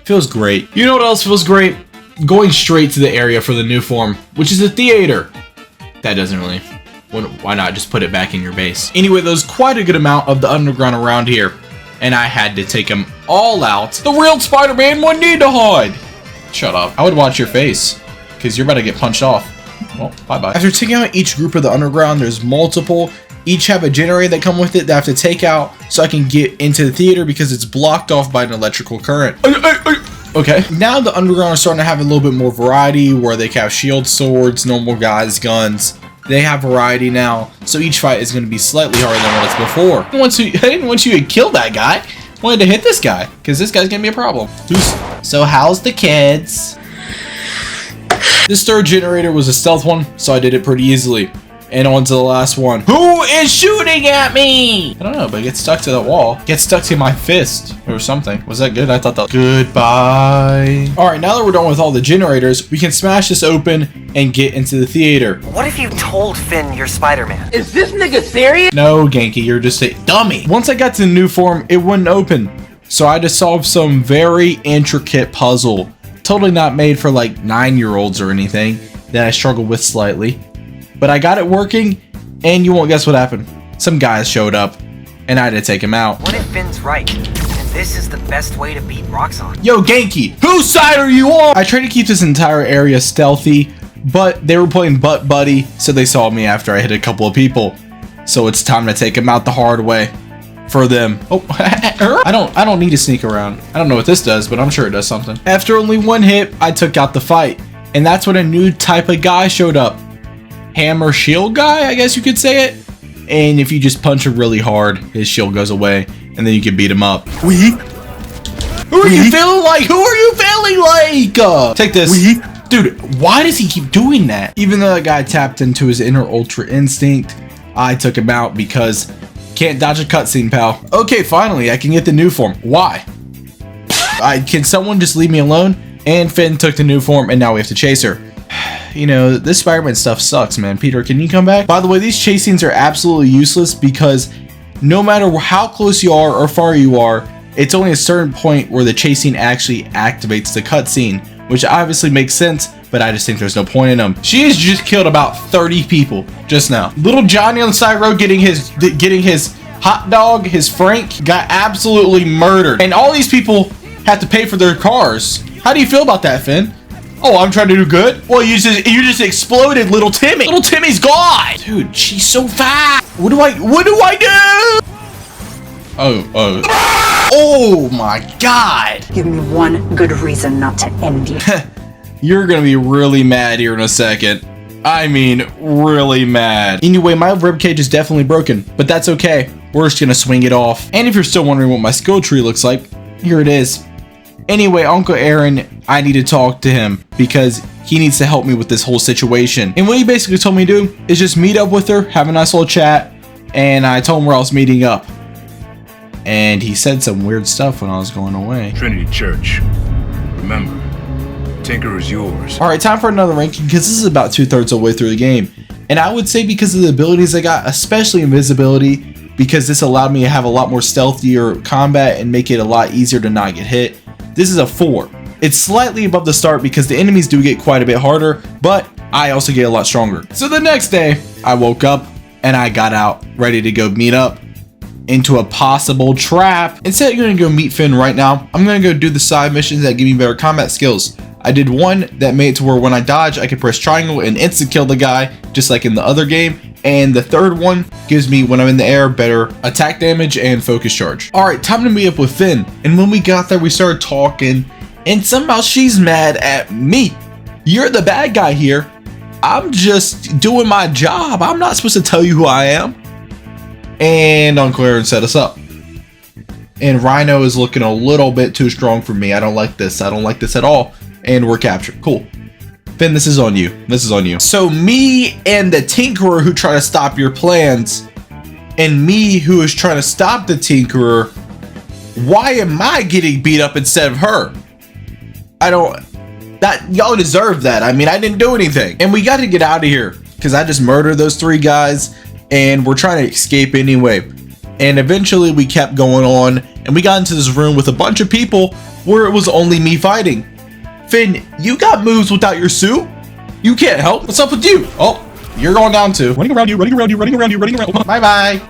Feels great. You know what else feels great? Going straight to the area for the new form, which is the theater. That doesn't really... Why not just put it back in your base? Anyway, there's quite a good amount of the underground around here, and I had to take them all out. The real Spider-Man wouldn't need to hide. Shut up. I would watch your face, because you're about to get punched off. Well, bye-bye. After taking out each group of the underground, there's multiple. Each have a generator that come with it that I have to take out so I can get into the theater because it's blocked off by an electrical current. Okay, now the underground is starting to have a little bit more variety where they have shield, swords, normal guys, guns. They have variety now, so each fight is going to be slightly harder than what it's before. I didn't want you to kill that guy. Wanted to hit this guy, because this guy's gonna be a problem. So how's the kids? This third generator was a stealth one, so I did it pretty easily. And on to the last one. Who is shooting at me? I don't know, but it gets stuck to the wall. Gets stuck to my fist or something. Was that good? I thought that. Goodbye. All right, now that we're done with all the generators, we can smash this open and get into the theater. What if you told Finn you're Spider-Man? Is this nigga serious? No, Genki, you're just a dummy. Once I got to the new form, it wouldn't open. So I had to solve some very intricate puzzle. Totally not made for like 9-year-olds or anything that I struggled with slightly. But I got it working, and you won't guess what happened. Some guys showed up, and I had to take him out. What if Finn's right, and this is the best way to beat Roxxon? Yo, Genki, whose side are you on? I tried to keep this entire area stealthy, but they were playing Butt Buddy, so they saw me after I hit a couple of people. So it's time to take him out the hard way for them. Oh, I don't need to sneak around. I don't know what this does, but I'm sure it does something. After only one hit, I took out the fight, and that's when a new type of guy showed up. Hammer shield guy, I guess you could say it. And if you just punch him really hard, his shield goes away, and then you can beat him up. Who are you feeling like? Who are you feeling like? Take this. Dude, why does he keep doing that? Even though that guy tapped into his inner ultra instinct, I took him out because can't dodge a cutscene, pal. Okay, finally, I can get the new form. Why? Can someone just leave me alone? And Finn took the new form, and now we have to chase her. You know, this Spider-Man stuff sucks, man. Peter, can you come back? By the way, these chase scenes are absolutely useless because no matter how close you are or far you are, it's only a certain point where the chase scene actually activates the cutscene, which obviously makes sense, but I just think there's no point in them. She has just killed about 30 people just now. Little Johnny on the side road getting his hot dog, his Frank, got absolutely murdered. And all these people have to pay for their cars. How do you feel about that, Finn? Oh, I'm trying to do good? Well, you just exploded little Timmy. Little Timmy's gone. Dude, she's so fast. What do I do? Oh my God. Give me one good reason not to end you. You're gonna be really mad here in a second. I mean, really mad. Anyway, my ribcage is definitely broken, but that's okay. We're just gonna swing it off. And if you're still wondering what my skill tree looks like, here it is. Anyway, Uncle Aaron, I need to talk to him because he needs to help me with this whole situation. And what he basically told me to do is just meet up with her, have a nice little chat, and I told him where I was meeting up. And he said some weird stuff when I was going away. Trinity Church. Remember, Tinker is yours. Alright, time for another ranking because this is about 2/3 of the way through the game. And I would say because of the abilities I got, especially invisibility, because this allowed me to have a lot more stealthier combat and make it a lot easier to not get hit. This is a 4. It's slightly above the start because the enemies do get quite a bit harder, but I also get a lot stronger. So the next day, I woke up and I got out ready to go meet up into a possible trap. Instead of going to go meet Finn right now, I'm going to go do the side missions that give me better combat skills. I did one that made it to where when I dodge, I could press triangle and instant kill the guy, just like in the other game. And the third one gives me, when I'm in the air, better attack damage and focus charge. All right, time to meet up with Finn. And when we got there, we started talking, and somehow she's mad at me. You're the bad guy here. I'm just doing my job. I'm not supposed to tell you who I am. And Uncle Aaron set us up. And Rhino is looking a little bit too strong for me. I don't like this. I don't like this at all. And we're captured. Cool. Finn, this is on you. This is on you. So me and the Tinkerer who try to stop your plans, and me who is trying to stop the Tinkerer, why am I getting beat up instead of her? Y'all deserve that. I mean, I didn't do anything. And we got to get out of here because I just murdered those 3 guys and we're trying to escape anyway. And eventually we kept going on and we got into this room with a bunch of people where it was only me fighting. Finn, you got moves without your suit? You can't help. What's up with you? Oh, you're going down too. Running around you. Bye-bye.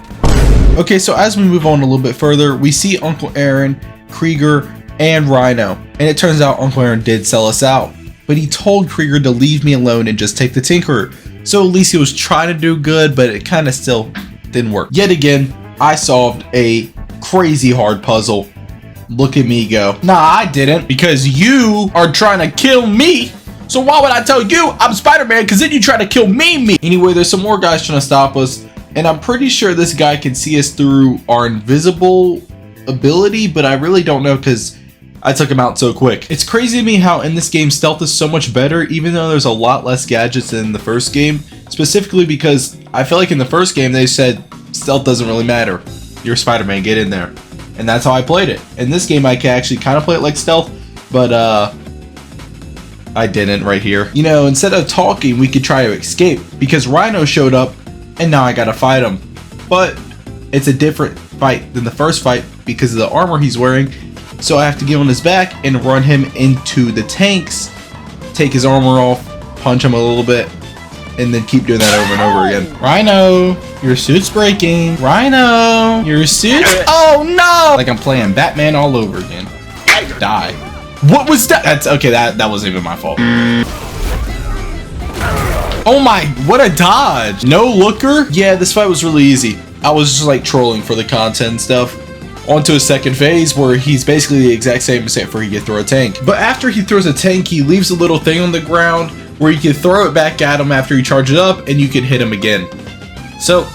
Okay, so as we move on a little bit further, we see Uncle Aaron, Krieger, and Rhino. And it turns out Uncle Aaron did sell us out. But he told Krieger to leave me alone and just take the Tinkerer. So at least he was trying to do good, but it kind of still didn't work. Yet again, I solved a crazy hard puzzle. Look at me go. Nah, I didn't, because you are trying to kill me. So why would I tell you I'm Spider-Man? Because then you try to kill me. Anyway, there's some more guys trying to stop us, and I'm pretty sure this guy can see us through our invisible ability, but I really don't know because I took him out so quick. It's crazy to me how in this game stealth is so much better, even though there's a lot less gadgets than the first game, specifically because I feel like in the first game they said stealth doesn't really matter. You're Spider-Man, get in there. And that's how I played it. In this game I can actually kind of play it like stealth, but I didn't right here. You know, instead of talking, we could try to escape because Rhino showed up and now I gotta fight him. But it's a different fight than the first fight because of the armor he's wearing. So I have to get on his back and run him into the tanks, take his armor off, punch him a little bit, and then keep doing that over and over again. Rhino, your suit's breaking. Rhino, your suit's... Oh no! Like I'm playing Batman all over again. Die. What was that? That's okay, that wasn't even my fault. Oh my, what a dodge. No looker? Yeah, this fight was really easy. I was just like trolling for the content and stuff. On to a second phase where he's basically the exact same except for he can throw a tank. But after he throws a tank, he leaves a little thing on the ground where you can throw it back at him after you charge it up and you can hit him again. So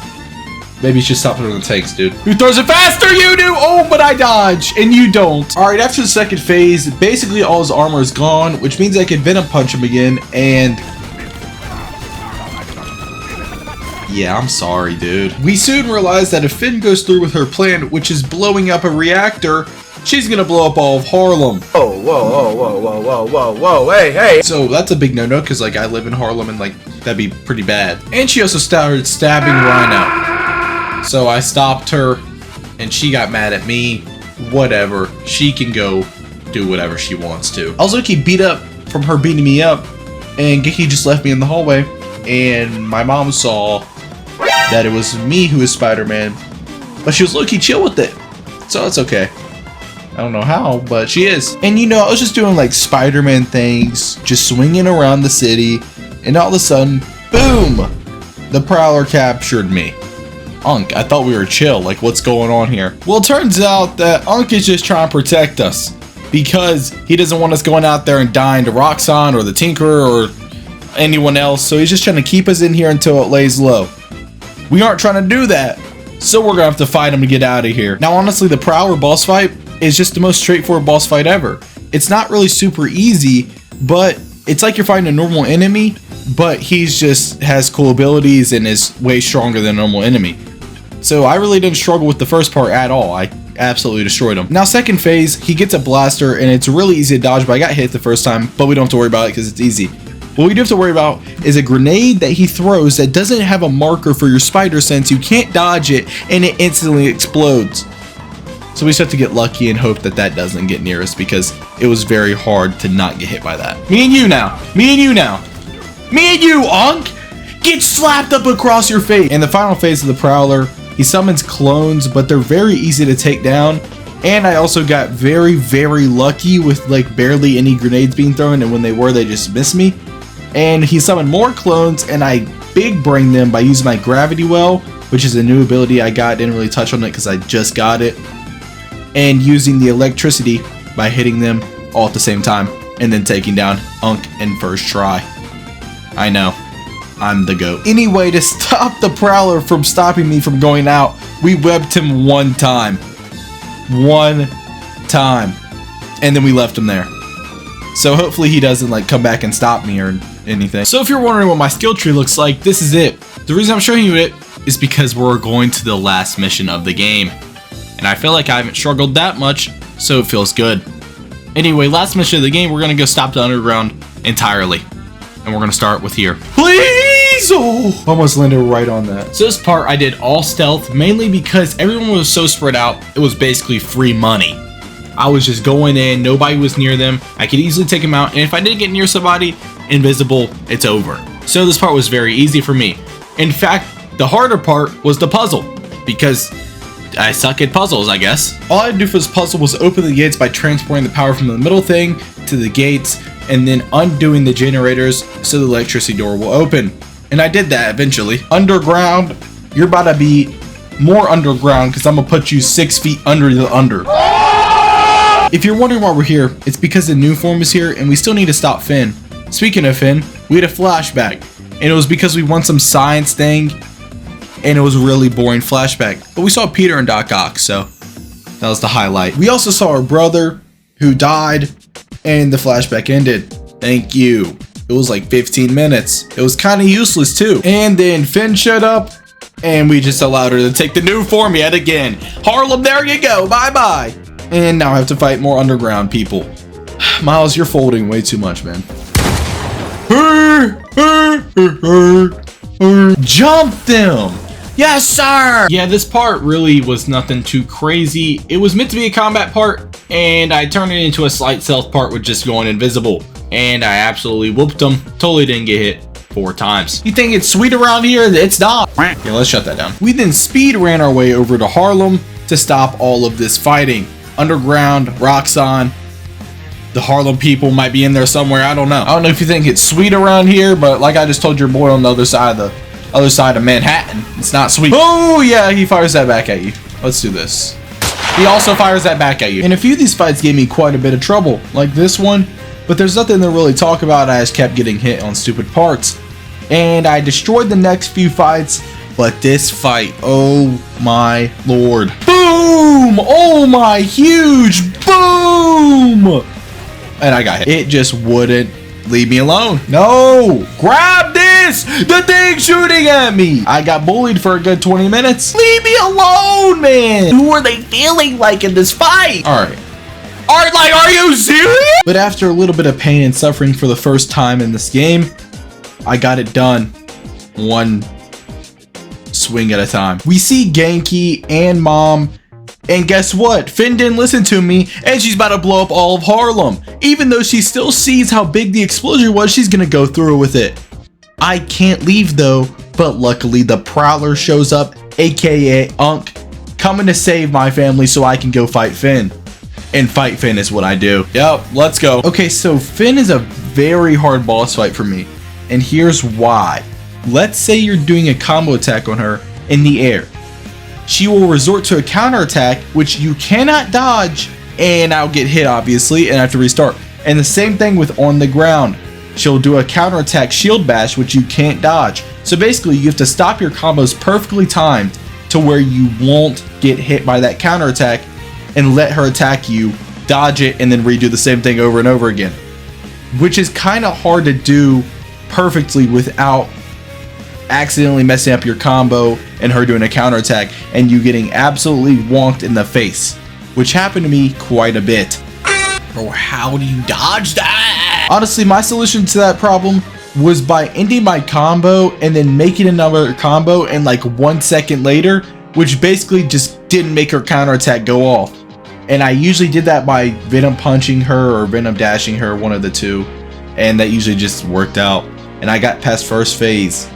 maybe you should stop throwing the tanks, dude. Who throws it faster? You do! Oh, but I dodge and you don't. Alright, after the second phase, basically all his armor is gone, which means I can Venom punch him again and... Yeah, I'm sorry, dude. We soon realize that if Finn goes through with her plan, which is blowing up a reactor, she's gonna blow up all of Harlem. Oh, whoa, hey. So that's a big no-no, because like I live in Harlem and like that'd be pretty bad. And she also started stabbing Rhino. So I stopped her and she got mad at me. Whatever. She can go do whatever she wants to. I was looking beat up from her beating me up, and Geki just left me in the hallway, and my mom saw that it was me who was Spider-Man, but she was low-key chill with it, so it's okay. I don't know how, but she is. And you know, I was just doing like Spider-Man things, just swinging around the city, and all of a sudden, boom! The Prowler captured me. Unk, I thought we were chill, like what's going on here? Well, it turns out that Unk is just trying to protect us, because he doesn't want us going out there and dying to Roxxon or the Tinkerer or anyone else, so he's just trying to keep us in here until it lays low. We aren't trying to do that, so we're gonna have to fight him to get out of here. Now honestly, the Prowler boss fight is just the most straightforward boss fight ever. It's not really super easy, but it's like you're fighting a normal enemy, but he's just has cool abilities and is way stronger than a normal enemy. So I really didn't struggle with the first part at all. I absolutely destroyed him. Now second phase, he gets a blaster and it's really easy to dodge, but I got hit the first time, but we don't have to worry about it because it's easy. What we do have to worry about is a grenade that he throws that doesn't have a marker for your spider sense. You can't dodge it and it instantly explodes. So we just have to get lucky and hope that that doesn't get near us because it was very hard to not get hit by that. Me and you now. Me and you now. Me and you, Unk! Get slapped up across your face! In the final phase of the Prowler, he summons clones, but they're very easy to take down. And I also got very, very lucky with like barely any grenades being thrown, and when they were, they just missed me. And he summoned more clones, and I big brained them by using my gravity well, which is a new ability I got. Didn't really touch on it because I just got it. And using the electricity by hitting them all at the same time, and then taking down Unk in first try. I know, I'm the GOAT. Anyway, to stop the Prowler from stopping me from going out, we webbed him one time. One time. And then we left him there. So hopefully he doesn't like come back and stop me or anything. So if you're wondering what my skill tree looks like, this is it. The reason I'm showing you it is because we're going to the last mission of the game. And I feel like I haven't struggled that much, so it feels good. Anyway, last mission of the game, we're gonna go stop the underground entirely. And we're gonna start with here. Please! Oh, almost landed right on that. So this part I did all stealth, mainly because everyone was so spread out, it was basically free money. I was just going in, nobody was near them, I could easily take them out, and if I did get near somebody, invisible, it's over. So this part was very easy for me. In fact, the harder part was the puzzle, because I suck at puzzles, I guess. All I had to do for this puzzle was open the gates by transporting the power from the middle thing to the gates, and then undoing the generators so the electricity door will open. And I did that eventually. Underground, you're about to be more underground because I'm gonna put you 6 feet under the under. If you're wondering why we're here, it's because the new form is here and we still need to stop Finn. Speaking of Finn, we had a flashback, and it was because we won some science thing, and it was a really boring flashback. But we saw Peter and Doc Ock, so That was the highlight. We also saw our brother who died and the flashback ended. Thank you. It was like 15 minutes. It was kind of useless too. And then Finn showed up and we just allowed her to take the new form yet again. Harlem, there you go. Bye-bye. And now I have to fight more underground people. Miles, you're folding way too much, man. Jump them! Yes, sir! Yeah, this part really was nothing too crazy. It was meant to be a combat part, and I turned it into a slight stealth part with just going invisible. And I absolutely whooped them. Totally didn't get hit 4 times. You think it's sweet around here? It's not. Yeah, let's shut that down. We then speed ran our way over to Harlem to stop all of this fighting. Underground, Roxxon. The Harlem people might be in there somewhere. I don't know. I don't know if you think it's sweet around here, but like I just told your boy on the other side of Manhattan, it's not sweet. Oh yeah, he fires that back at you. Let's do this. He also fires that back at you. And a few of these fights gave me quite a bit of trouble, like this one, but there's nothing to really talk about. I just kept getting hit on stupid parts. And I destroyed the next few fights, but this fight, oh my lord. Boom! Oh my huge boom! And I got hit. It just wouldn't leave me alone. No! Grab this! The thing's shooting at me! I got bullied for a good 20 minutes. Leave me alone, man! Who are they feeling like in this fight? Alright. Are you serious? But after a little bit of pain and suffering for the first time in this game, I got it done. One swing at a time. We see Genki and Mom. And guess what? Finn didn't listen to me, and she's about to blow up all of Harlem. Even though she still sees how big the explosion was, she's gonna go through with it. I can't leave though, but luckily the Prowler shows up, aka Unk, coming to save my family so I can go fight Finn. And fight Finn is what I do. Yep, let's go. Okay, so Finn is a very hard boss fight for me, and here's why. Let's say you're doing a combo attack on her in the air. She will resort to a counterattack, which you cannot dodge, and I'll get hit obviously, and I have to restart. And the same thing with on the ground. She'll do a counterattack shield bash, which you can't dodge. So basically, you have to stop your combos perfectly timed to where you won't get hit by that counterattack, and let her attack you, dodge it, and then redo the same thing over and over again. Which is kind of hard to do perfectly without accidentally messing up your combo and her doing a counterattack and you getting absolutely wonked in the face, which happened to me quite a bit. Bro, how do you dodge that? Honestly, my solution to that problem was by ending my combo and then making another combo and like 1 second later, which basically just didn't make her counterattack go off. And I usually did that by Venom punching her or Venom dashing her, one of the two, and that usually just worked out. And I got past first phase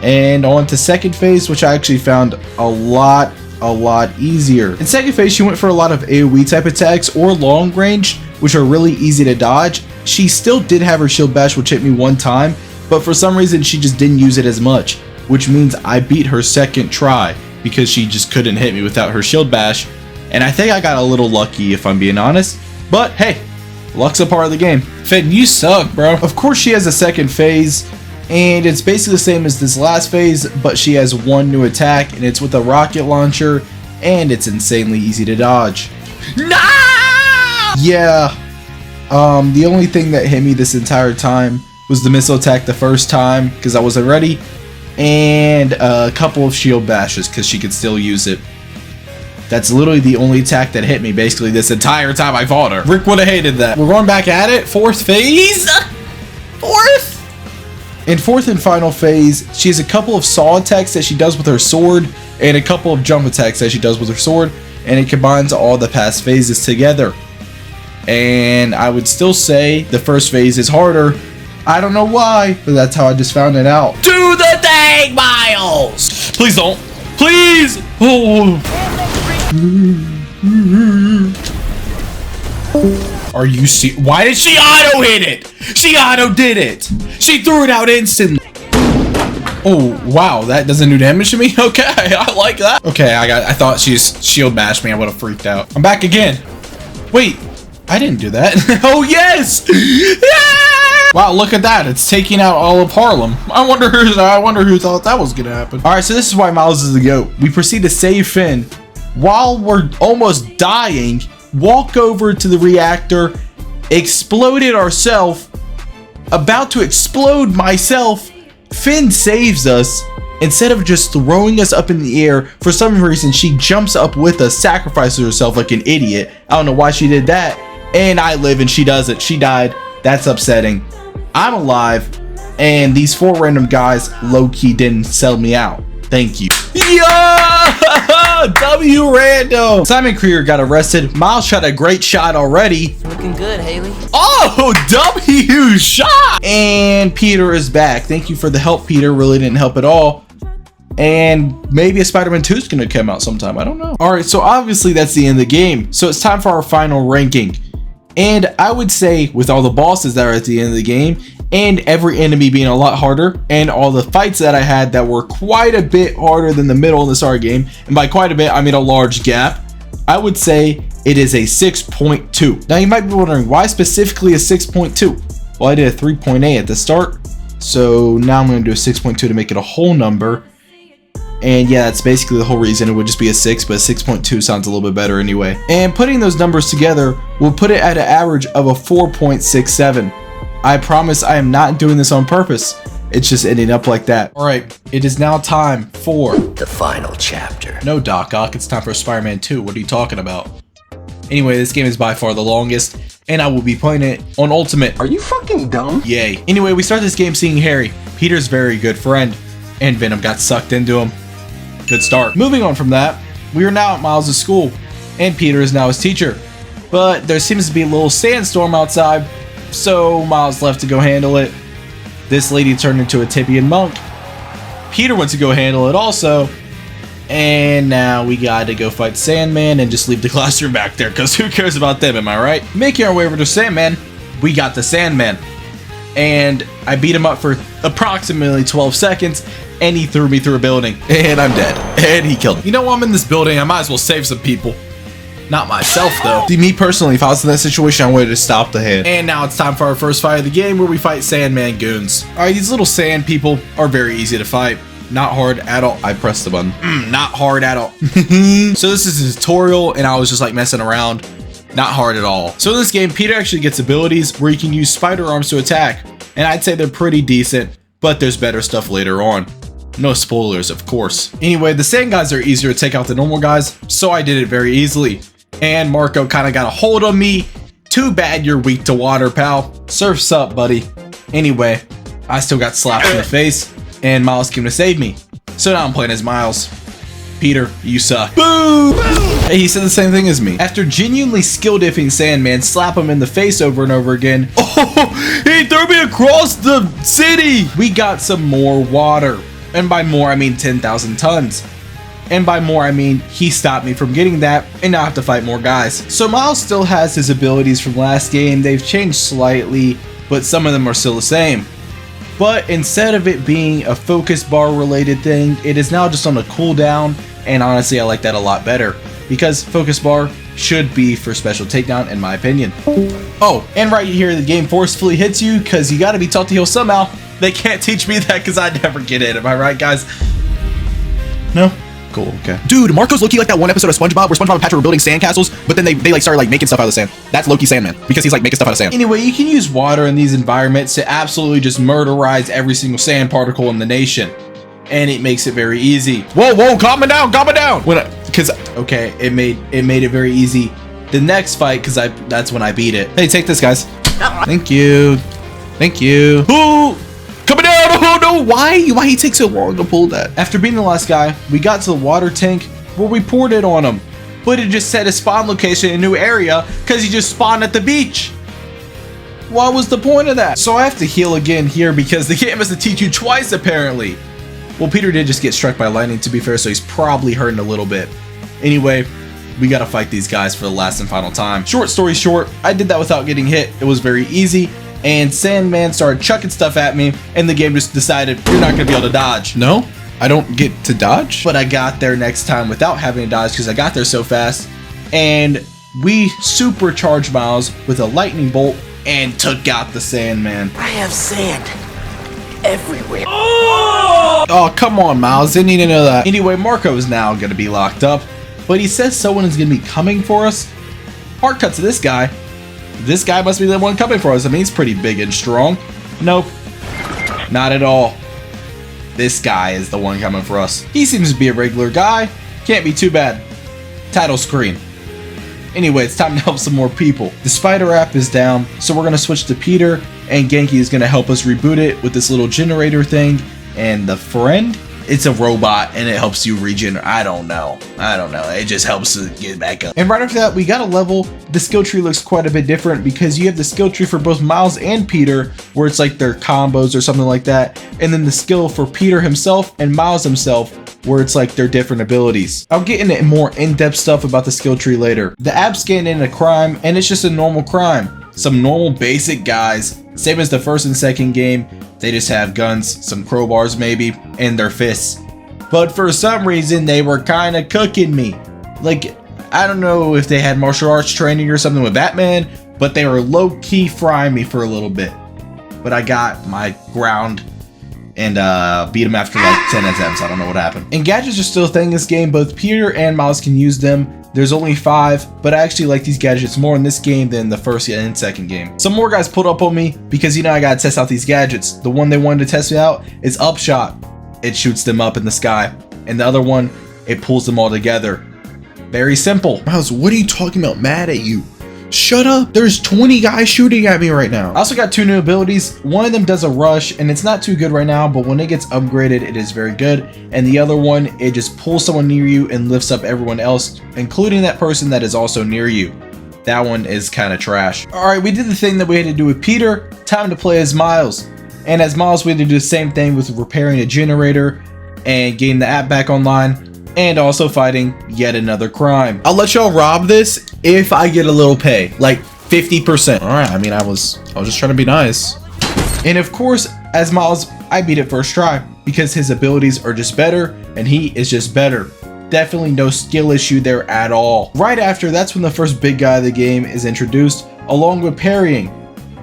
and on to second phase, which I actually found a lot easier. In second phase, she went for a lot of AoE type attacks or long range, which are really easy to dodge. She still did have her shield bash, which hit me 1 time, but for some reason she just didn't use it as much, which means I beat her second try because she just couldn't hit me without her shield bash. And I think I got a little lucky, if I'm being honest, but hey, luck's a part of the game. Finn, you suck, bro. Of course she has a second phase, and it's basically the same as this last phase, but she has 1 new attack, and it's with a rocket launcher, and it's insanely easy to dodge. No! Yeah, the only thing that hit me this entire time was the missile attack the first time, because I wasn't ready, and a couple of shield bashes, because she could still use it. That's literally the only attack that hit me, basically, this entire time I fought her. Rick would have hated that. We're going back at it, 4th phase? 4th? In 4th and final phase, she has a couple of saw attacks that she does with her sword and a couple of jump attacks that she does with her sword, and it combines all the past phases together. And I would still say the first phase is harder. I don't know why, but that's how I just found it out. Do the thing, Miles! Please don't. Please! Oh. Are you serious? Why did she auto hit it? She auto did it. She threw it out instantly. Oh wow, that doesn't do damage to me. Okay, I like that. Okay, I thought she's shield bashed me. I would have freaked out. I'm back again. Wait, I didn't do that. Oh yes. Yeah! Wow, look at that. It's taking out all of Harlem. I wonder who thought that was gonna happen. All right, so this is why Miles is the GOAT. We proceed to save Finn, while we're almost dying, walk over to the reactor, explode it ourselves, about to explode myself. Finn saves us. Instead of just throwing us up in the air, for some reason she jumps up with us, sacrifices herself like an idiot. I don't know why she did that. And I live and she doesn't. She died. That's upsetting. I'm alive, and these 4 random guys low-key didn't sell me out. Thank you. Yeah! W random. Simon Krieger got arrested. Miles shot a great shot already. Looking good, Haley. Oh, W shot. And Peter is back. Thank you for the help, Peter. Really didn't help at all. And maybe a Spider-Man 2 is going to come out sometime. I don't know. All right, so obviously that's the end of the game. So it's time for our final ranking. And I would say with all the bosses that are at the end of the game and every enemy being a lot harder and all the fights that I had that were quite a bit harder than the middle of the start game, and by quite a bit, I mean a large gap, I would say it is a 6.2. Now you might be wondering why specifically a 6.2? Well, I did a 3.8 at the start. So now I'm going to do a 6.2 to make it a whole number. And yeah, that's basically the whole reason. It would just be a 6, but 6.2 sounds a little bit better anyway. And putting those numbers together will put it at an average of a 4.67. I promise I am not doing this on purpose. It's just ending up like that. All right, it is now time for The final chapter. No, Doc Ock, it's time for Spider-Man 2. What are you talking about? Anyway, this game is by far the longest, and I will be playing it on Ultimate. Are you fucking dumb? Yay. Anyway, we start this game seeing Harry, Peter's very good friend, and Venom got sucked into him. Good start. Moving on from that, we are now at Miles' school, and Peter is now his teacher. But there seems to be a little sandstorm outside, so Miles left to go handle it. This lady turned into a Tibian monk. Peter went to go handle it also. And now we got to go fight Sandman and just leave the classroom back there, because who cares about them, am I right? Making our way over to Sandman, we got the Sandman. And I beat him up for approximately 12 seconds, and he threw me through a building. And I'm dead. And he killed me. You know, while I'm in this building, I might as well save some people. Not myself, though. See, me personally, if I was in that situation, I wanted to stop the hand. And now it's time for our first fight of the game, where we fight Sandman goons. Alright, these little sand people are very easy to fight. Not hard at all. I pressed the button. Not hard at all. So this is a tutorial, and I was just like messing around. Not hard at all. So in this game, Peter actually gets abilities where he can use spider arms to attack. And I'd say they're pretty decent, but there's better stuff later on. No spoilers, of course. Anyway, the sand guys are easier to take out than normal guys, so I did it very easily. And Marco kind of got a hold of me. Too bad you're weak to water, pal. Surf's up, buddy. Anyway, I still got slapped in the face, and Miles came to save me. So now I'm playing as Miles. Peter, you suck. Boo! Hey, he said the same thing as me. After genuinely skill diffing Sandman, slap him in the face over and over again. Oh, he threw me across the city. We got some more water. And by more, I mean 10,000 tons. And by more, I mean he stopped me from getting that, and now I have to fight more guys. So Miles still has his abilities from last game. They've changed slightly, but some of them are still the same. But instead of it being a focus bar related thing, it is now just on a cooldown, and honestly I like that a lot better, because focus bar should be for special takedown in my opinion. Oh, and right here the game forcefully hits you because you got to be taught to heal somehow. They can't teach me that because I never get it, am I right, guys? No? Cool, okay. Dude, Marco's Loki like that one episode of SpongeBob where SpongeBob and Patrick were building sandcastles, but then they like started like making stuff out of the sand. That's Loki Sandman, because he's like making stuff out of sand. Anyway, you can use water in these environments to absolutely just murderize every single sand particle in the nation. And it makes it very easy. Whoa, whoa, calm it down, calm it down. Okay, it made it very easy. The next fight, because that's when I beat it. Hey, take this, guys. Thank you. Thank you. Ooh! Coming down! Oh no! Why he takes so long to pull that? After beating the last guy, we got to the water tank where we poured it on him. But it just set his spawn location in a new area because he just spawned at the beach. What was the point of that? So I have to heal again here because the game has to teach you twice apparently. Well, Peter did just get struck by lightning, to be fair, so he's probably hurting a little bit. Anyway, we gotta fight these guys for the last and final time. Short story short, I did that without getting hit. It was very easy. And Sandman started chucking stuff at me, and the game just decided you're not gonna be able to dodge. No, I don't get to dodge. But I got there next time without having to dodge because I got there so fast. And we supercharged Miles with a lightning bolt and took out the Sandman. I have sand everywhere. Oh, come on, Miles. Didn't need to know that. Anyway, Marco is now gonna be locked up. but he says someone is going to be coming for us. Hard cut to this guy. This guy must be the one coming for us. I mean, he's pretty big and strong. Nope, not at all. This guy is the one coming for us. He seems to be a regular guy. Can't be too bad. Title screen. Anyway, it's time to help some more people. The spider app is down, so we're going to switch to Peter, and Genki is going to help us reboot it with this little generator thing. And the friend, it's a robot, and it helps you regenerate. I don't know. It just helps to get back up. And right after that, we got a level. The skill tree looks quite a bit different because you have the skill tree for both Miles and Peter, where it's like their combos or something like that. And then the skill for Peter himself and Miles himself, where it's like their different abilities. I'll get into more in-depth stuff about the skill tree later. The app scanned in a crime, and it's just a normal crime. Some normal basic guys, same as the first and second game. They just have guns, some crowbars maybe, and their fists. But for some reason, they were kind of cooking me. Like, I don't know if they had martial arts training or something with Batman, but they were low-key frying me for a little bit. But I got my ground and beat him after like 10 attempts. I don't know what happened. And gadgets are still a thing in this game. Both Peter and Miles can use them. There's only 5, but I actually like these gadgets more in this game than the first and second game. Some more guys pulled up on me because, you know, I gotta test out these gadgets. The one they wanted to test me out is Upshot. It shoots them up in the sky. And the other one, it pulls them all together. Very simple. Miles, what are you talking about? Mad at you. Shut up. There's 20 guys shooting at me right now. I also got 2 new abilities. One of them does a rush, and it's not too good right now, but when it gets upgraded, it is very good. And the other one, it just pulls someone near you and lifts up everyone else, including that person that is also near you. That one is kind of trash. Alright, we did the thing that we had to do with Peter. Time to play as Miles. And as Miles, we had to do the same thing with repairing a generator and getting the app back online, and also fighting yet another crime. I'll let y'all rob this if I get a little pay, like 50%. All right, I mean, I was just trying to be nice. And of course, as Miles, I beat it first try because his abilities are just better and he is just better. Definitely no skill issue there at all. Right after, that's when the first big guy of the game is introduced, along with parrying.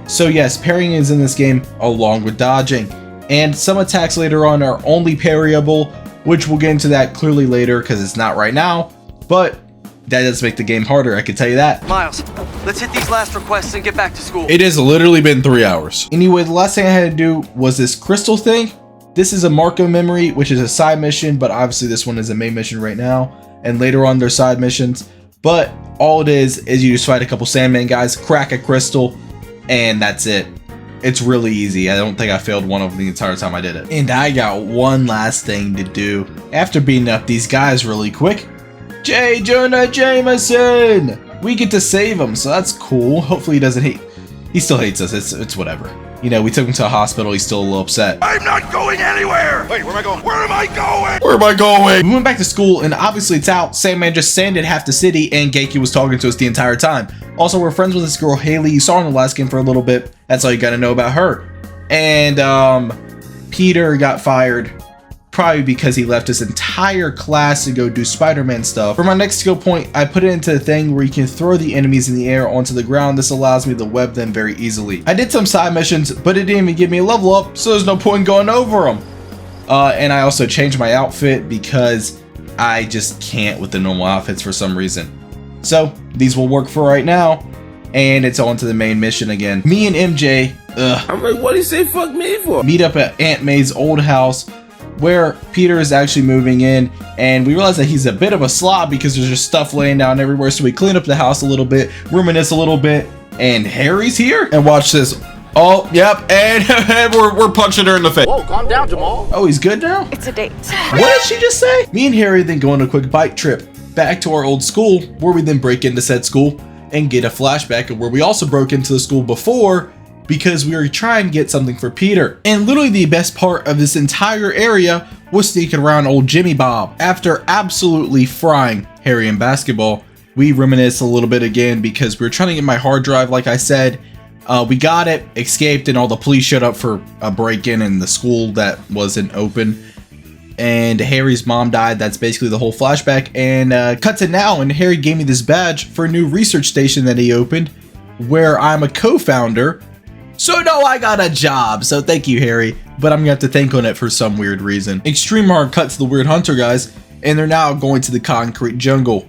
So yes, parrying is in this game along with dodging. And some attacks later on are only parryable, which we'll get into that clearly later because it's not right now, but that does make the game harder, I can tell you that. Miles, let's hit these last requests and get back to school. It has literally been 3 hours. Anyway, the last thing I had to do was this crystal thing. This is a Marco memory, which is a side mission, but obviously this one is a main mission right now, and later on there's side missions. But all it is you just fight a couple Sandman guys, crack a crystal, and that's it. It's really easy. I don't think I failed one of them the entire time I did it. And I got one last thing to do. After beating up these guys really quick, J. Jonah Jameson! We get to save him, so that's cool. Hopefully he doesn't hate... He still hates us. It's whatever. You know, we took him to a hospital. He's still a little upset. I'm not going anywhere! Wait, where am I going? Where am I going? Where am I going? We went back to school, and obviously it's out. Sandman just sanded half the city, and Genki was talking to us the entire time. Also, we're friends with this girl, Haley. You saw her in the last game for a little bit. That's all you gotta know about her. And, Peter got fired. Probably because he left his entire class to go do Spider-Man stuff. For my next skill point, I put it into a thing where you can throw the enemies in the air onto the ground. This allows me to web them very easily. I did some side missions, but it didn't even give me a level up, so there's no point in going over them. And I also changed my outfit because I just can't with the normal outfits for some reason. So these will work for right now, and it's on to the main mission again. Me and MJ, I'm like, what do you say fuck me for? Meet up at Aunt May's old house, where Peter is actually moving in, and we realize that he's a bit of a slob because there's just stuff laying down everywhere, so we clean up the house a little bit, reminisce a little bit, and Harry's here? And watch this. Oh, yep, and we're punching her in the face. Whoa, calm down, Jamal. Oh, he's good now? It's a date. What did she just say? Me and Harry then go on a quick bike trip back to our old school, where we then break into said school and get a flashback of where we also broke into the school before, because we were trying to get something for Peter. And literally the best part of this entire area was sneaking around old Jimmy Bob. After absolutely frying Harry in basketball, we reminisce a little bit again because we were trying to get my hard drive, like I said. We got it, escaped, and all the police showed up for a break-in in the school that wasn't open. And Harry's mom died. That's basically the whole flashback. And cut to now, and Harry gave me this badge for a new research station that he opened, where I'm a co-founder. So no, I got a job, so thank you, Harry, but I'm gonna have to thank on it for some weird reason. Extreme hard cut to the Weird Hunter guys, and they're now going to the concrete jungle.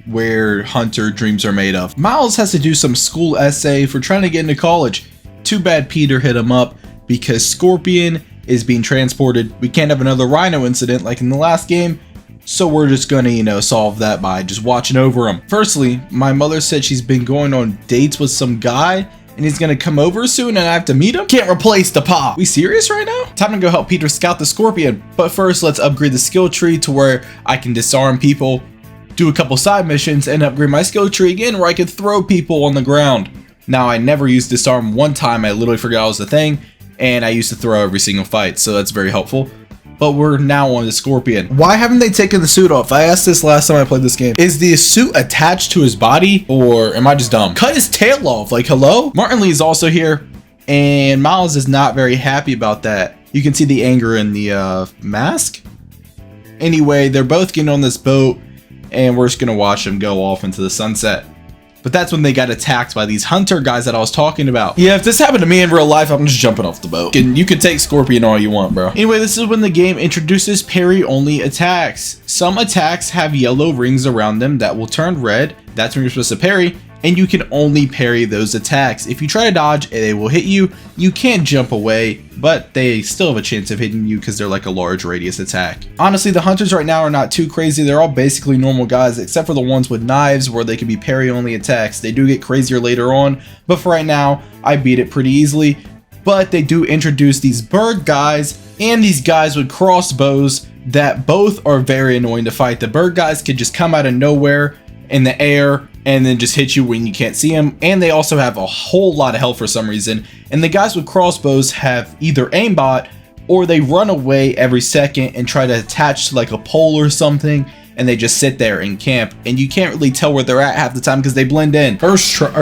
where Hunter dreams are made of. Miles has to do some school essay for trying to get into college. Too bad Peter hit him up because Scorpion is being transported. We can't have another Rhino incident like in the last game, so we're just gonna, solve that by just watching over him. Firstly, my mother said she's been going on dates with some guy and he's gonna come over soon and I have to meet him? Can't replace the pop. We serious right now? Time to go help Peter scout the Scorpion. But first, let's upgrade the skill tree to where I can disarm people, do a couple side missions, and upgrade my skill tree again where I can throw people on the ground. Now, I never used disarm one time. I literally forgot it was the thing, and I used to throw every single fight, so that's very helpful. But we're now on the Scorpion. Why haven't they taken the suit off? I asked this last time I played this game. Is the suit attached to his body, or am I just dumb? Cut his tail off, like hello? Martin Lee is also here, and Miles is not very happy about that. You can see the anger in the mask. Anyway, they're both getting on this boat, and we're just gonna watch them go off into the sunset. But that's when they got attacked by these hunter guys that I was talking about. Yeah, if this happened to me in real life, I'm just jumping off the boat. You could take Scorpion all you want, bro. Anyway, this is when the game introduces parry-only attacks. Some attacks have yellow rings around them that will turn red. That's when you're supposed to parry, and you can only parry those attacks. If you try to dodge, they will hit you. You can jump away, but they still have a chance of hitting you because they're like a large radius attack. Honestly, the hunters right now are not too crazy. They're all basically normal guys, except for the ones with knives where they can be parry-only attacks. They do get crazier later on, but for right now, I beat it pretty easily. But they do introduce these bird guys and these guys with crossbows that both are very annoying to fight. The bird guys can just come out of nowhere in the air and then just hit you when you can't see them, and they also have a whole lot of health for some reason. And the guys with crossbows have either aimbot or they run away every second and try to attach to like a pole or something, and they just sit there and camp, and you can't really tell where they're at half the time because they blend in.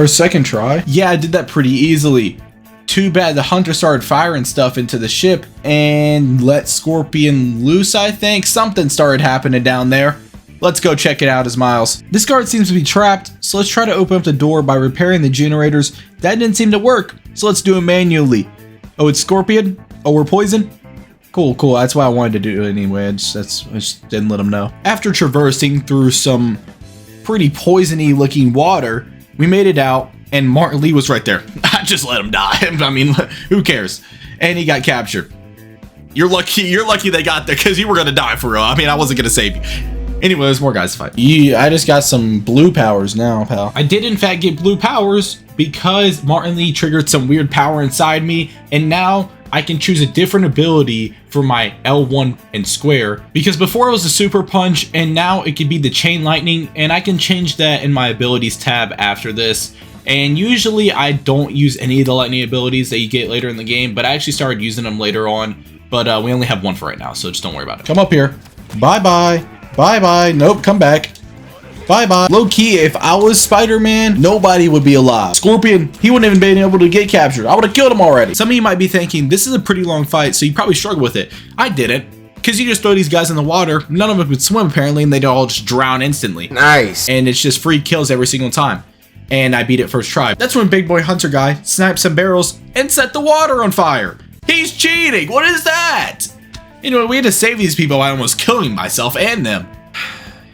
Second try? Yeah, I did that pretty easily. Too bad the hunter started firing stuff into the ship and let Scorpion loose, I think. Something started happening down there. Let's go check it out as Miles. This guard seems to be trapped, so let's try to open up the door by repairing the generators. That didn't seem to work, so let's do it manually. Oh, it's Scorpion? Oh, we're poisoned? Cool. That's why I wanted to do it anyway. I just didn't let him know. After traversing through some pretty poisony looking water, we made it out, and Martin Lee was right there. I just let him die. I mean, who cares? And he got captured. You're lucky they got there because you were gonna die for real. I mean, I wasn't gonna save you. Anyway, there's more guys to fight. Yeah, I just got some blue powers now, pal. I did in fact get blue powers because Martin Lee triggered some weird power inside me, and now I can choose a different ability for my L1 and square, because before it was the super punch and now it could be the chain lightning, and I can change that in my abilities tab after this. And usually I don't use any of the lightning abilities that you get later in the game, but I actually started using them later on, but we only have one for right now, so just don't worry about it. Come up here. Bye-bye. Bye-bye. Nope, come back. Bye-bye. Low-key, if I was Spider-Man, nobody would be alive. Scorpion, he wouldn't even been able to get captured. I would have killed him already. Some of you might be thinking, this is a pretty long fight, so you probably struggle with it. I didn't, because you just throw these guys in the water. None of them could swim, apparently, and they'd all just drown instantly. Nice. And it's just free kills every single time. And I beat it first try. That's when Big Boy Hunter guy sniped some barrels and set the water on fire. He's cheating. What is that? Anyway, we had to save these people by almost killing myself and them.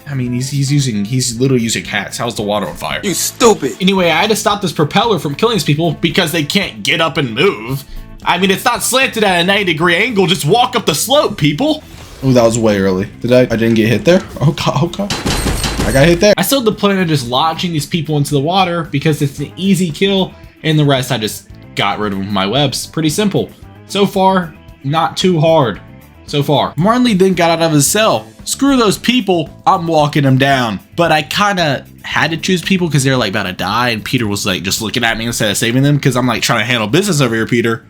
I mean, he's literally using hats. How's the water on fire? You stupid. Anyway, I had to stop this propeller from killing these people because they can't get up and move. I mean, it's not slanted at a 90-degree angle. Just walk up the slope, people. Oh, that was way early. I didn't get hit there? Oh, God. I got hit there. I still had the plan of just launching these people into the water because it's an easy kill, and the rest I just got rid of with my webs. Pretty simple. So far, not too hard. So far. Martin Lee then got out of his cell. Screw those people, I'm walking them down. But I kind of had to choose people because they're like about to die, and Peter was like just looking at me instead of saving them because I'm like trying to handle business over here, Peter.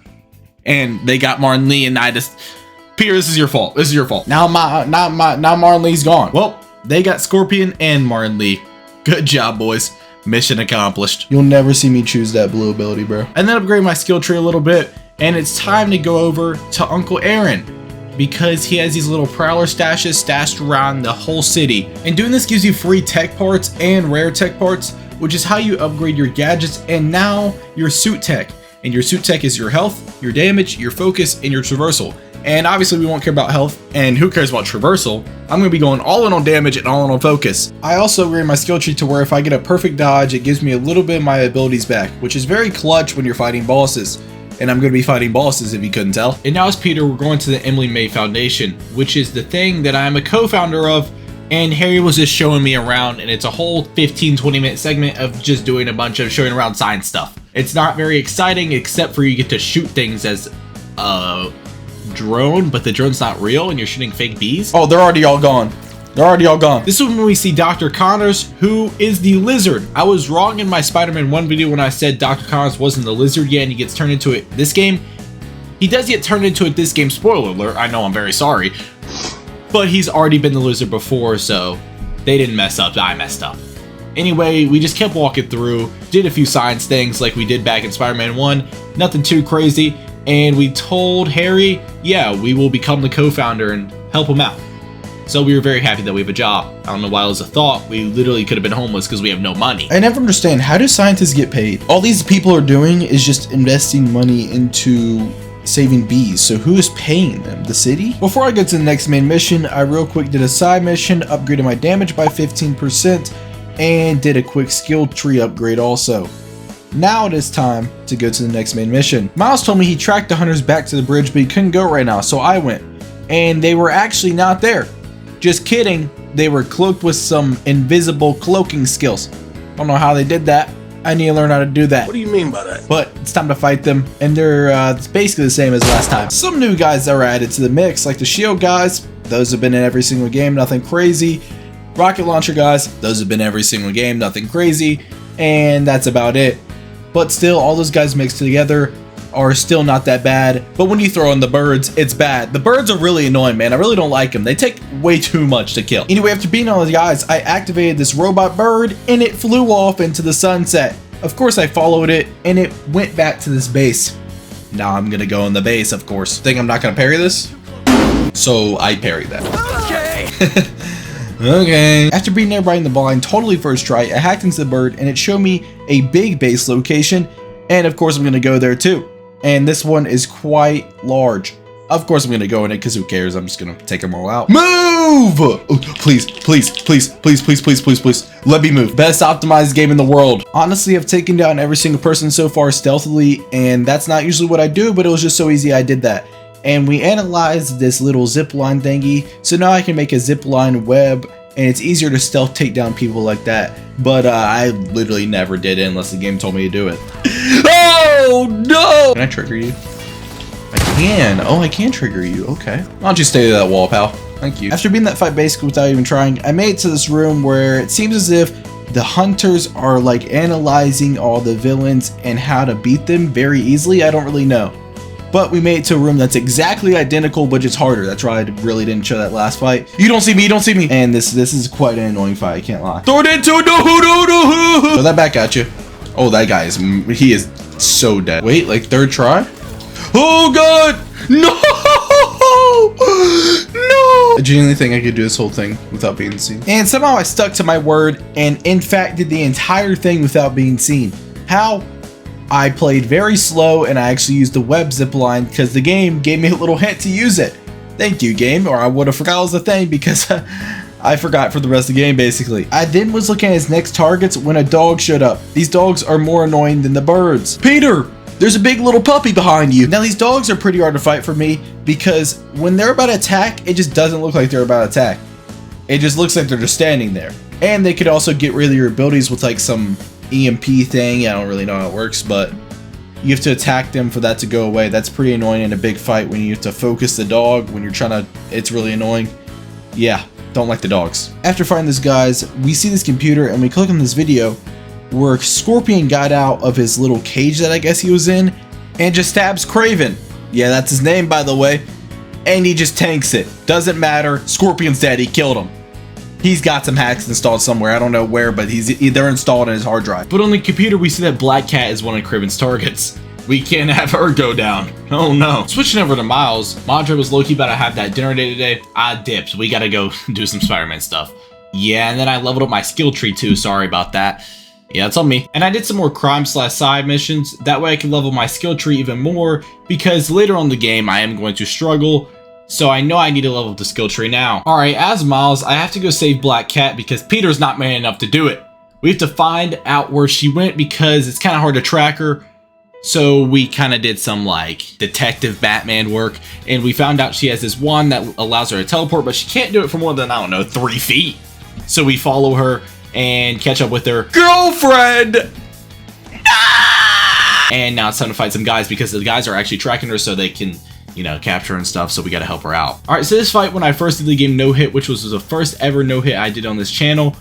And they got Martin Lee, and I just, Peter, this is your fault. This is your fault. Now Martin Lee's gone. Well, they got Scorpion and Martin Lee. Good job, boys. Mission accomplished. You'll never see me choose that blue ability, bro. And then upgrade my skill tree a little bit, and it's time to go over to Uncle Aaron, because he has these little prowler stashes stashed around the whole city. And doing this gives you free tech parts and rare tech parts, which is how you upgrade your gadgets and now your suit tech. And your suit tech is your health, your damage, your focus, and your traversal. And obviously we won't care about health, and who cares about traversal? I'm going to be going all in on damage and all in on focus. I also agree my skill tree to where if I get a perfect dodge, it gives me a little bit of my abilities back, which is very clutch when you're fighting bosses. And I'm going to be fighting bosses if you couldn't tell. And now as Peter, we're going to the Emily May Foundation, which is the thing that I'm a co-founder of. And Harry was just showing me around, and it's a whole 15-20 minute segment of just doing a bunch of showing around science stuff. It's not very exciting except for you get to shoot things as drone, but the drone's not real and you're shooting fake bees. Oh, they're already all gone. They're already all gone. This is when we see Dr. Connors, who is the lizard. I was wrong in my Spider-Man 1 video when I said Dr. Connors wasn't the lizard yet and he gets turned into it this game. He does get turned into it this game, spoiler alert, I know, I'm very sorry. But he's already been the lizard before, so they didn't mess up, I messed up. Anyway, we just kept walking through, did a few science things like we did back in Spider-Man 1, nothing too crazy. And we told Harry, yeah, we will become the co-founder and help him out. So we were very happy that we have a job. I don't know why it was a thought. We literally could have been homeless because we have no money. I never understand, how do scientists get paid? All these people are doing is just investing money into saving bees. So who is paying them? The city? Before I get to the next main mission, I real quick did a side mission, upgraded my damage by 15%, and did a quick skill tree upgrade also. Now it is time to go to the next main mission. Miles told me he tracked the hunters back to the bridge, but he couldn't go right now, so I went. And they were actually not there. Just kidding, they were cloaked with some invisible cloaking skills. Don't know how they did that. I need to learn how to do that. What do you mean by that? But it's time to fight them, and they're it's basically the same as last time. Some new guys that were added to the mix, like the shield guys. Those have been in every single game, nothing crazy. Rocket launcher guys, those have been in every single game, nothing crazy. And that's about it. But still, all those guys mixed together are still not that bad. But when you throw in the birds, it's bad. The birds are really annoying, man. I really don't like them. They take way too much to kill. Anyway, after beating all the guys, I activated this robot bird and it flew off into the sunset. Of course, I followed it and it went back to this base. Now I'm gonna go in the base, of course. Think I'm not gonna parry this? So I parried that. Okay. Okay. After beating everybody in the blind totally first try, I hacked into the bird and it showed me a big base location. And of course I'm going to go there too. And this one is quite large. Of course I'm going to go in it because who cares? I'm just going to take them all out. Move! Oh, please, please, please, please, please, please, please, please. Let me move. Best optimized game in the world. Honestly, I've taken down every single person so far stealthily. And that's not usually what I do, but it was just so easy I did that. And we analyzed this little zip line thingy, so now I can make a zip line web, and it's easier to stealth take down people like that. But I literally never did it unless the game told me to do it. Oh no! Can I trigger you? I can. Oh, I can trigger you. Okay. Why don't you stay to that wall, pal? Thank you. After beating that fight basically without even trying, I made it to this room where it seems as if the hunters are like analyzing all the villains and how to beat them very easily. I don't really know. But we made it to a room that's exactly identical, but just harder. That's why I really didn't show that last fight. You don't see me, you don't see me. And this is quite an annoying fight, I can't lie. Throw it into no. Throw that back at you. Oh, that guy he is so dead. Wait, like third try? Oh god! No! No! I genuinely think I could do this whole thing without being seen. And somehow I stuck to my word and in fact did the entire thing without being seen. How? I played very slow and I actually used the web zipline because the game gave me a little hint to use it. Thank you, game, or I would have forgot it was a thing because I forgot for the rest of the game basically. I then was looking at his next targets when a dog showed up. These dogs are more annoying than the birds. Peter, there's a big little puppy behind you. Now these dogs are pretty hard to fight for me because when they're about to attack, it just doesn't look like they're about to attack. It just looks like they're just standing there. And they could also get rid of your abilities with like some EMP thing. I don't really know how it works, but you have to attack them for that to go away. That's pretty annoying in a big fight when you have to focus the dog when you're trying to, it's really annoying. Yeah, don't like the dogs. After fighting these guys, we see this computer and we click on this video where Scorpion got out of his little cage that I guess he was in and just stabs Craven. Yeah, that's his name, by the way. And he just tanks it. Doesn't matter. Scorpion's dead. He killed him. He's got some hacks installed somewhere. I don't know where, but they're installed on his hard drive. But on the computer, we see that Black Cat is one of Craven's targets. We can't have her go down. Oh no. Switching over to Miles, Madre was low-key about to have that dinner day today. I dipped. We gotta go do some Spider-Man stuff. Yeah, and then I leveled up my skill tree too. Sorry about that. Yeah, it's on me. And I did some more crime/side missions. That way I can level my skill tree even more, because later on in the game I am going to struggle. So I know I need to level up the skill tree now. Alright, as Miles, I have to go save Black Cat because Peter's not man enough to do it. We have to find out where she went because it's kind of hard to track her. So we kind of did some like detective Batman work, and we found out she has this wand that allows her to teleport, but she can't do it for more than, I don't know, 3 feet. So we follow her and catch up with her girlfriend. And now it's time to fight some guys because the guys are actually tracking her so they can, you know, capture her and stuff. So we got to help her out. All right, so this fight, when I first did the game no hit, which was the first ever no hit I did on this channel,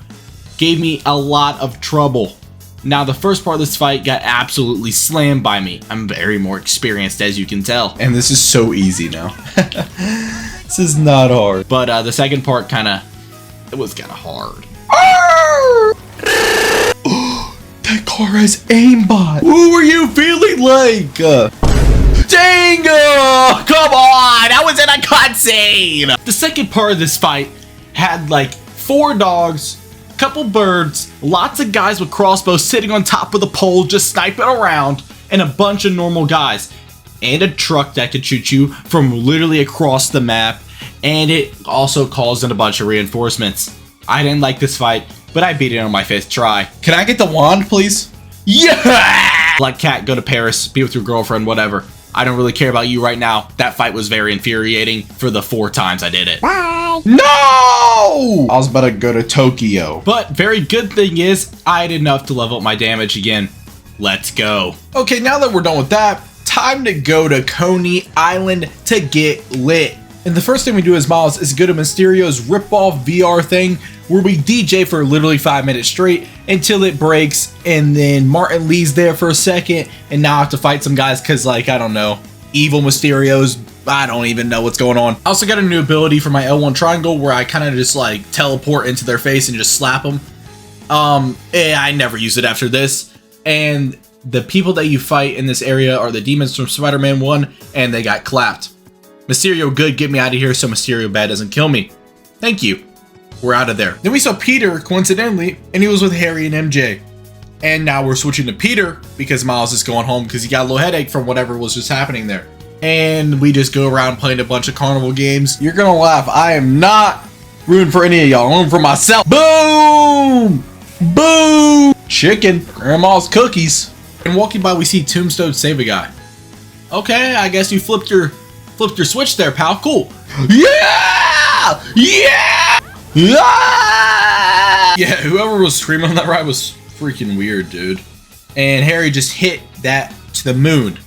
gave me a lot of trouble. Now, the first part of this fight got absolutely slammed by me. I'm very more experienced, as you can tell. And this is so easy now. This is not hard. But the second part it was kind of hard. That car has aimbot. Who are you feeling like? Dang! Come on! I was in a cutscene! The second part of this fight had like 4 dogs, couple birds, lots of guys with crossbows sitting on top of the pole just sniping around, and a bunch of normal guys, and a truck that could shoot you from literally across the map, and it also calls in a bunch of reinforcements. I didn't like this fight, but I beat it on my 5th try. Can I get the wand, please? Yeah! Like, Cat, go to Paris, be with your girlfriend, whatever. I don't really care about you right now. That fight was very infuriating for the 4 times I did it. Bye. No! I was about to go to Tokyo. But very good thing is, I had enough to level up my damage again. Let's go. Okay, now that we're done with that, time to go to Coney Island to get lit. And the first thing we do as Miles is go to Mysterio's rip-off VR thing, where we DJ for literally 5 minutes straight until it breaks, and then Martin Lee's there for a second, and now I have to fight some guys because, like, I don't know, evil Mysterios, I don't even know what's going on. I also got a new ability for my L1 triangle where I kind of just like teleport into their face and just slap them. I never use it after this. And the people that you fight in this area are the demons from Spider-Man 1, and they got clapped. Mysterio good, get me out of here so Mysterio bad doesn't kill me. Thank you. We're out of there. Then we saw Peter, coincidentally, and he was with Harry and MJ. And now we're switching to Peter because Miles is going home because he got a little headache from whatever was just happening there. And we just go around playing a bunch of carnival games. You're gonna laugh. I am not rooting for any of y'all. I'm rooting for myself. Boom! Boom! Chicken. Grandma's cookies. And walking by, we see Tombstone save a guy. Okay, I guess you flipped your switch there, pal. Cool. Yeah! Yeah! Yeah! Whoever was screaming on that ride was freaking weird, dude. And Harry just hit that to the moon.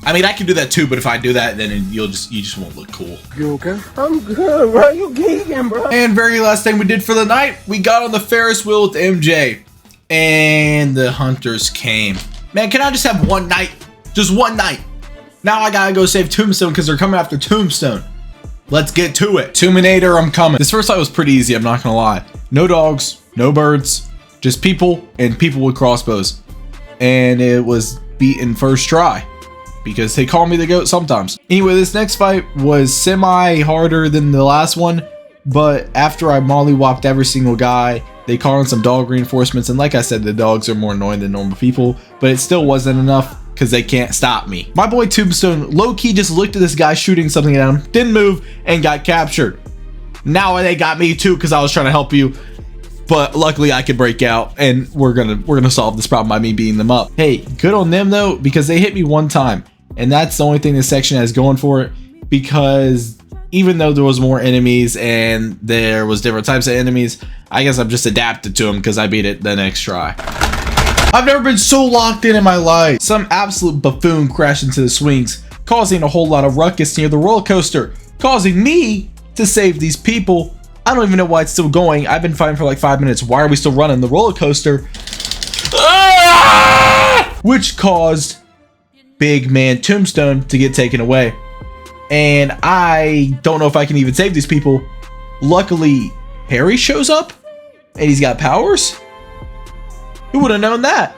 I mean, I can do that too, but if I do that, then you just won't look cool. You okay? I'm good, bro. You geeking, bro. And very last thing we did for the night, we got on the Ferris wheel with MJ. And the hunters came. Man, can I just have one night? Just one night. Now I gotta go save Tombstone because they're coming after Tombstone. Let's get to it. Tombinator, I'm coming. This first fight was pretty easy, I'm not gonna lie. No dogs, no birds, just people and people with crossbows. And it was beaten first try because they call me the GOAT sometimes. Anyway, this next fight was semi harder than the last one, but after I mollywopped every single guy, they called in some dog reinforcements, and like I said, the dogs are more annoying than normal people, but it still wasn't enough because they can't stop me. My boy Tombstone low-key just looked at this guy shooting something at him, didn't move, and got captured. Now they got me too because I was trying to help you, but luckily I could break out, and we're gonna solve this problem by me beating them up. Hey, good on them though, because they hit me one time, and that's the only thing this section has going for it, because even though there was more enemies and there was different types of enemies, I guess I'm just adapted to them because I beat it the next try. I've never been so locked in my life. Some absolute buffoon crashed into the swings, causing a whole lot of ruckus near the roller coaster, causing me to save these people. I don't even know why it's still going. I've been fighting for like 5 minutes. Why are we still running the roller coaster? Ah! Which caused big man Tombstone to get taken away. And I don't know if I can even save these people. Luckily, Harry shows up and he's got powers. Who would have known that?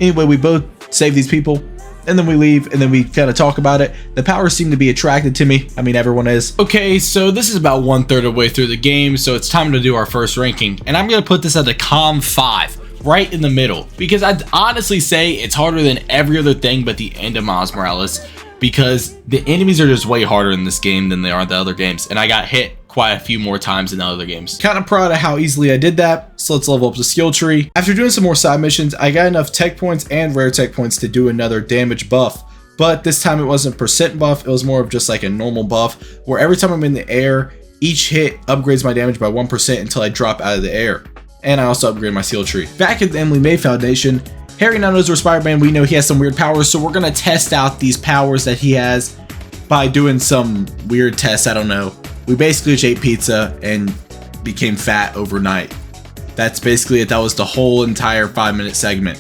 Anyway, we both save these people and then we leave and then we kind of talk about it. The powers seem to be attracted to me. I mean, everyone is. Okay, so this is about 1/3 of the way through the game, so it's time to do our first ranking. And I'm going to put this at a calm 5. right in the middle, because I'd honestly say it's harder than every other thing but the end of Miles Morales, because the enemies are just way harder in this game than they are in the other games, and I got hit quite a few more times in the other games. Kind of proud of how easily I did that, so let's level up the skill tree. After doing some more side missions, I got enough tech points and rare tech points to do another damage buff, but this time it wasn't percent buff, it was more of just like a normal buff, where every time I'm in the air, each hit upgrades my damage by 1% until I drop out of the air. And I also upgrade my skill tree. Back at the Emily May Foundation, Harry now knows we're Spider-Man. We know he has some weird powers, so we're gonna test out these powers that he has by doing some weird tests. I don't know. We basically just ate pizza and became fat overnight. That's basically it. That was the whole entire 5-minute segment.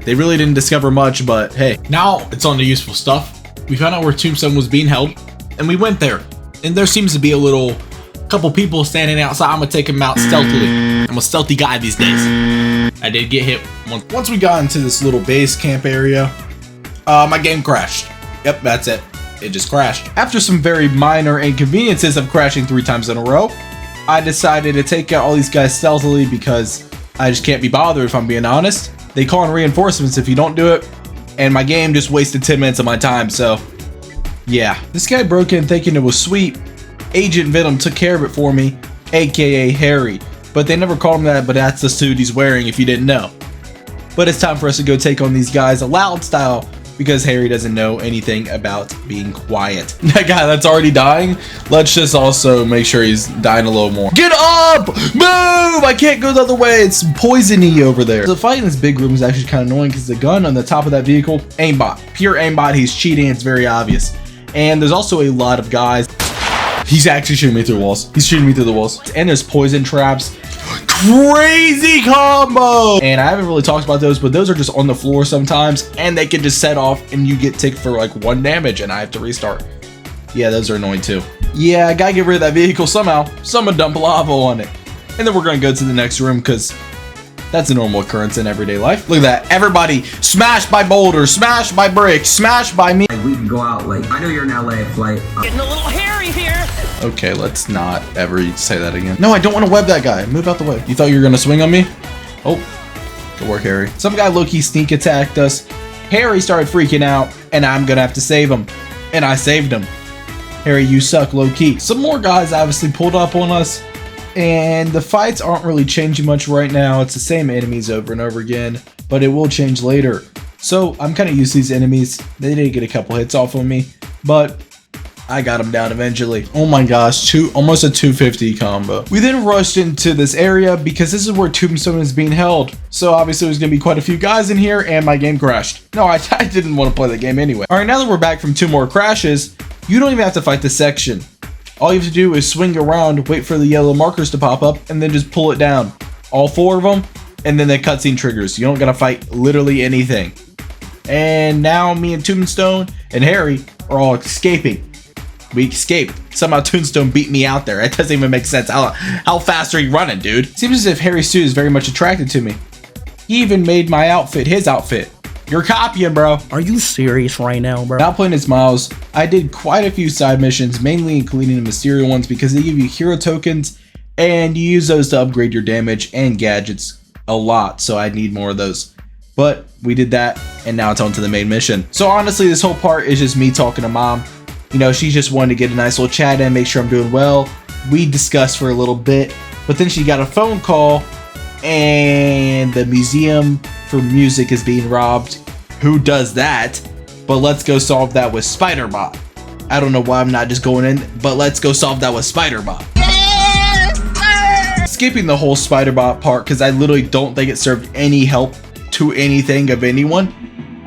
They really didn't discover much, but hey. Now it's on the useful stuff. We found out where Tombstone was being held, and we went there. And there seems to be a couple people standing outside. I'm gonna take them out stealthily. I'm a stealthy guy these days. I did get hit once we got into this little base camp area. My game crashed. Yep, that's it. It just crashed. After some very minor inconveniences of crashing 3 times in a row, I decided to take out all these guys stealthily because I just can't be bothered, if I'm being honest. They call in reinforcements if you don't do it, and my game just wasted 10 minutes of my time, so yeah. This guy broke in thinking it was sweet. Agent Venom took care of it for me, aka Harry. But they never called him that, but that's the suit he's wearing if you didn't know. But it's time for us to go take on these guys loud style, because Harry doesn't know anything about being quiet. That guy that's already dying, let's just also make sure he's dying a little more. Get up! Move! I can't go the other way. It's poisony over there. The fight in this big room is actually kind of annoying because the gun on the top of that vehicle, aimbot. Pure aimbot, he's cheating, it's very obvious. And there's also a lot of guys. He's actually shooting me through the walls. He's shooting me through the walls. And there's poison traps. Crazy combo! And I haven't really talked about those, but those are just on the floor sometimes, and they can just set off and you get ticked for like 1 damage and I have to restart. Yeah, those are annoying too. Yeah, I gotta get rid of that vehicle somehow. Someone dump lava on it. And then we're gonna go to the next room because that's a normal occurrence in everyday life. Look at that. Everybody smashed by boulders, smashed by bricks, smashed by me. We can go out late. I know you're in LA flight. Getting a little hairy here. Okay, let's not ever say that again. No, I don't want to web that guy. Move out the way. You thought you were gonna swing on me? Oh, good work, Harry. Some guy low-key sneak attacked us. Harry started freaking out, and I'm gonna have to save him. And I saved him. Harry, you suck low-key. Some more guys obviously pulled up on us, and the fights aren't really changing much right now. It's the same enemies over and over again, but it will change later. So I'm kind of used to these enemies. They did get a couple hits off on me, but I got him down eventually. Oh my gosh, almost a 250 combo. We then rushed into this area because this is where Tombstone is being held. So obviously there's gonna be quite a few guys in here and my game crashed. No, I didn't want to play the game anyway. All right, now that we're back from 2 more crashes, you don't even have to fight this section. All you have to do is swing around, wait for the yellow markers to pop up, and then just pull it down. All 4 of them, and then the cutscene triggers. You don't gotta fight literally anything. And now me and Tombstone and Harry are all escaping. We escaped. Somehow Tombstone beat me out there. It doesn't even make sense. How fast are you running, dude? Seems as if Harry's suit is very much attracted to me. He even made my outfit his outfit. You're copying, bro. Are you serious right now, bro? Now playing as Miles, I did quite a few side missions, mainly including the Mysterio ones because they give you hero tokens and you use those to upgrade your damage and gadgets a lot, so I need more of those. But we did that, and now it's on to the main mission. So honestly, this whole part is just me talking to Mom. You know, she just wanted to get a nice little chat in, make sure I'm doing well. We discussed for a little bit, but then she got a phone call and the museum for music is being robbed. Who does that? But let's go solve that with Spider-Bot. I don't know why I'm not just going in, but let's go solve that with Spider-Bot. Skipping the whole Spider-Bot part because I literally don't think it served any help to anything of anyone.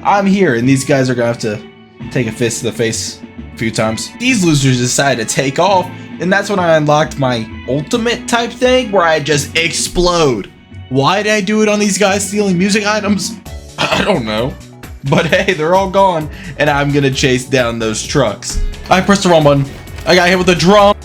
I'm here and these guys are gonna have to take a fist to the face a few times. These losers decided to take off, and that's when I unlocked my ultimate type thing where I just explode. Why did I do it on these guys stealing music items? I don't know. But hey, they're all gone, and I'm gonna chase down those trucks. I pressed the wrong button. I got hit with a drum.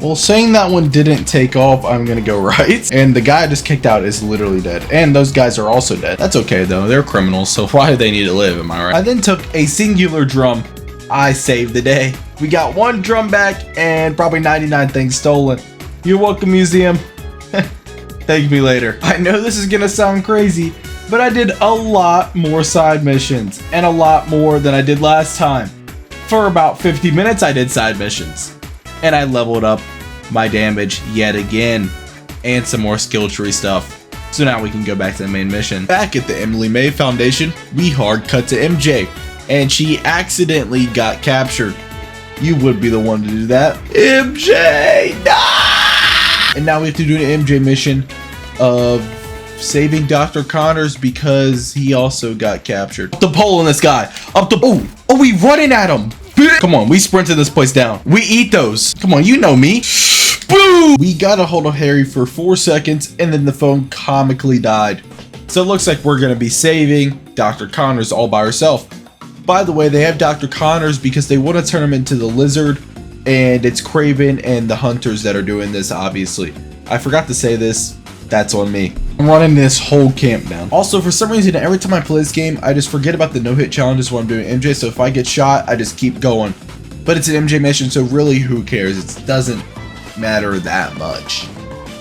Well, saying that one didn't take off, I'm gonna go right. And the guy I just kicked out is literally dead. And those guys are also dead. That's okay though, they're criminals, so why do they need to live, am I right? I then took a singular drum. I saved the day. We got 1 drum back and probably 99 things stolen. You're welcome, museum. Thank me later. I know this is gonna sound crazy, but I did a lot more side missions and a lot more than I did last time. For about 50 minutes I did side missions and I leveled up my damage yet again and some more skill tree stuff. So now we can go back to the main mission. Back at the Emily May Foundation, we hard cut to MJ and she accidentally got captured. You would be the one to do that. MJ, no! And now we have to do an MJ mission of saving Dr. Connors because he also got captured. Up the pole in the sky. Up the... Oh, we running at him. Come on, we sprinted this place down. We eat those. Come on, you know me. Boom! We got a hold of Harry for 4 seconds and then the phone comically died. So it looks like we're going to be saving Dr. Connors all by herself. By the way, they have Dr. Connors because they want to turn him into the lizard, and it's Kraven and the hunters that are doing this, obviously. I forgot to say this. That's on me. I'm running this whole camp down. Also, for some reason, every time I play this game, I just forget about the no-hit challenges when I'm doing MJ, so if I get shot, I just keep going. But it's an MJ mission, so really, who cares? It doesn't matter that much.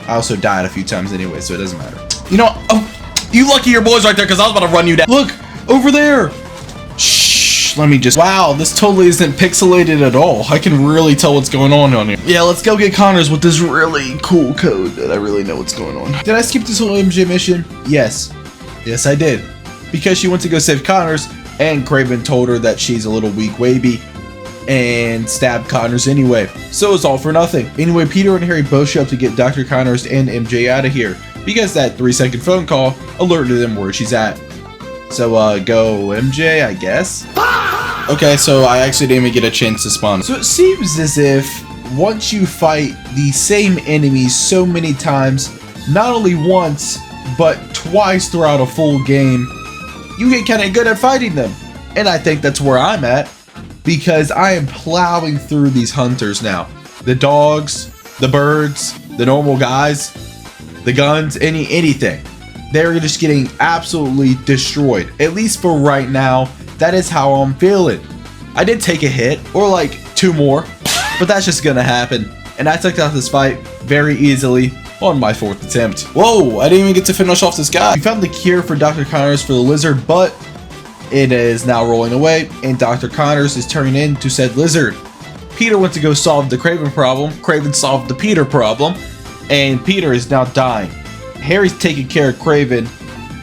I also died a few times anyway, so it doesn't matter. You know, oh, you lucky your boy's right there, because I was about to run you down. Look, over there. Shh, let me just... Wow, this totally isn't pixelated at all. I can really tell what's going on here. Yeah, let's go get Connors with this really cool code that I really know what's going on. Did I skip this whole MJ mission? Yes. Yes, I did. Because she went to go save Connors, and Kraven told her that she's a little weak waby, and stabbed Connors anyway. So it's all for nothing. Anyway, Peter and Harry both show up to get Dr. Connors and MJ out of here, because that 3-second phone call alerted them where she's at. So, go MJ, I guess? Okay, so I actually didn't even get a chance to spawn. So it seems as if once you fight the same enemies so many times, not only once, but twice throughout a full game, you get kind of good at fighting them. And I think that's where I'm at, because I am plowing through these hunters now. The dogs, the birds, the normal guys, the guns, anything. They're just getting absolutely destroyed. At least for right now, that is how I'm feeling. I did take a hit, or like 2 more, but that's just gonna happen. And I took out this fight very easily on my 4th attempt. Whoa, I didn't even get to finish off this guy. We found the cure for Dr. Connors for the lizard, but it is now rolling away, and Dr. Connors is turning into said lizard. Peter went to go solve the Kraven problem. Kraven solved the Peter problem, and Peter is now dying. Harry's taking care of Kraven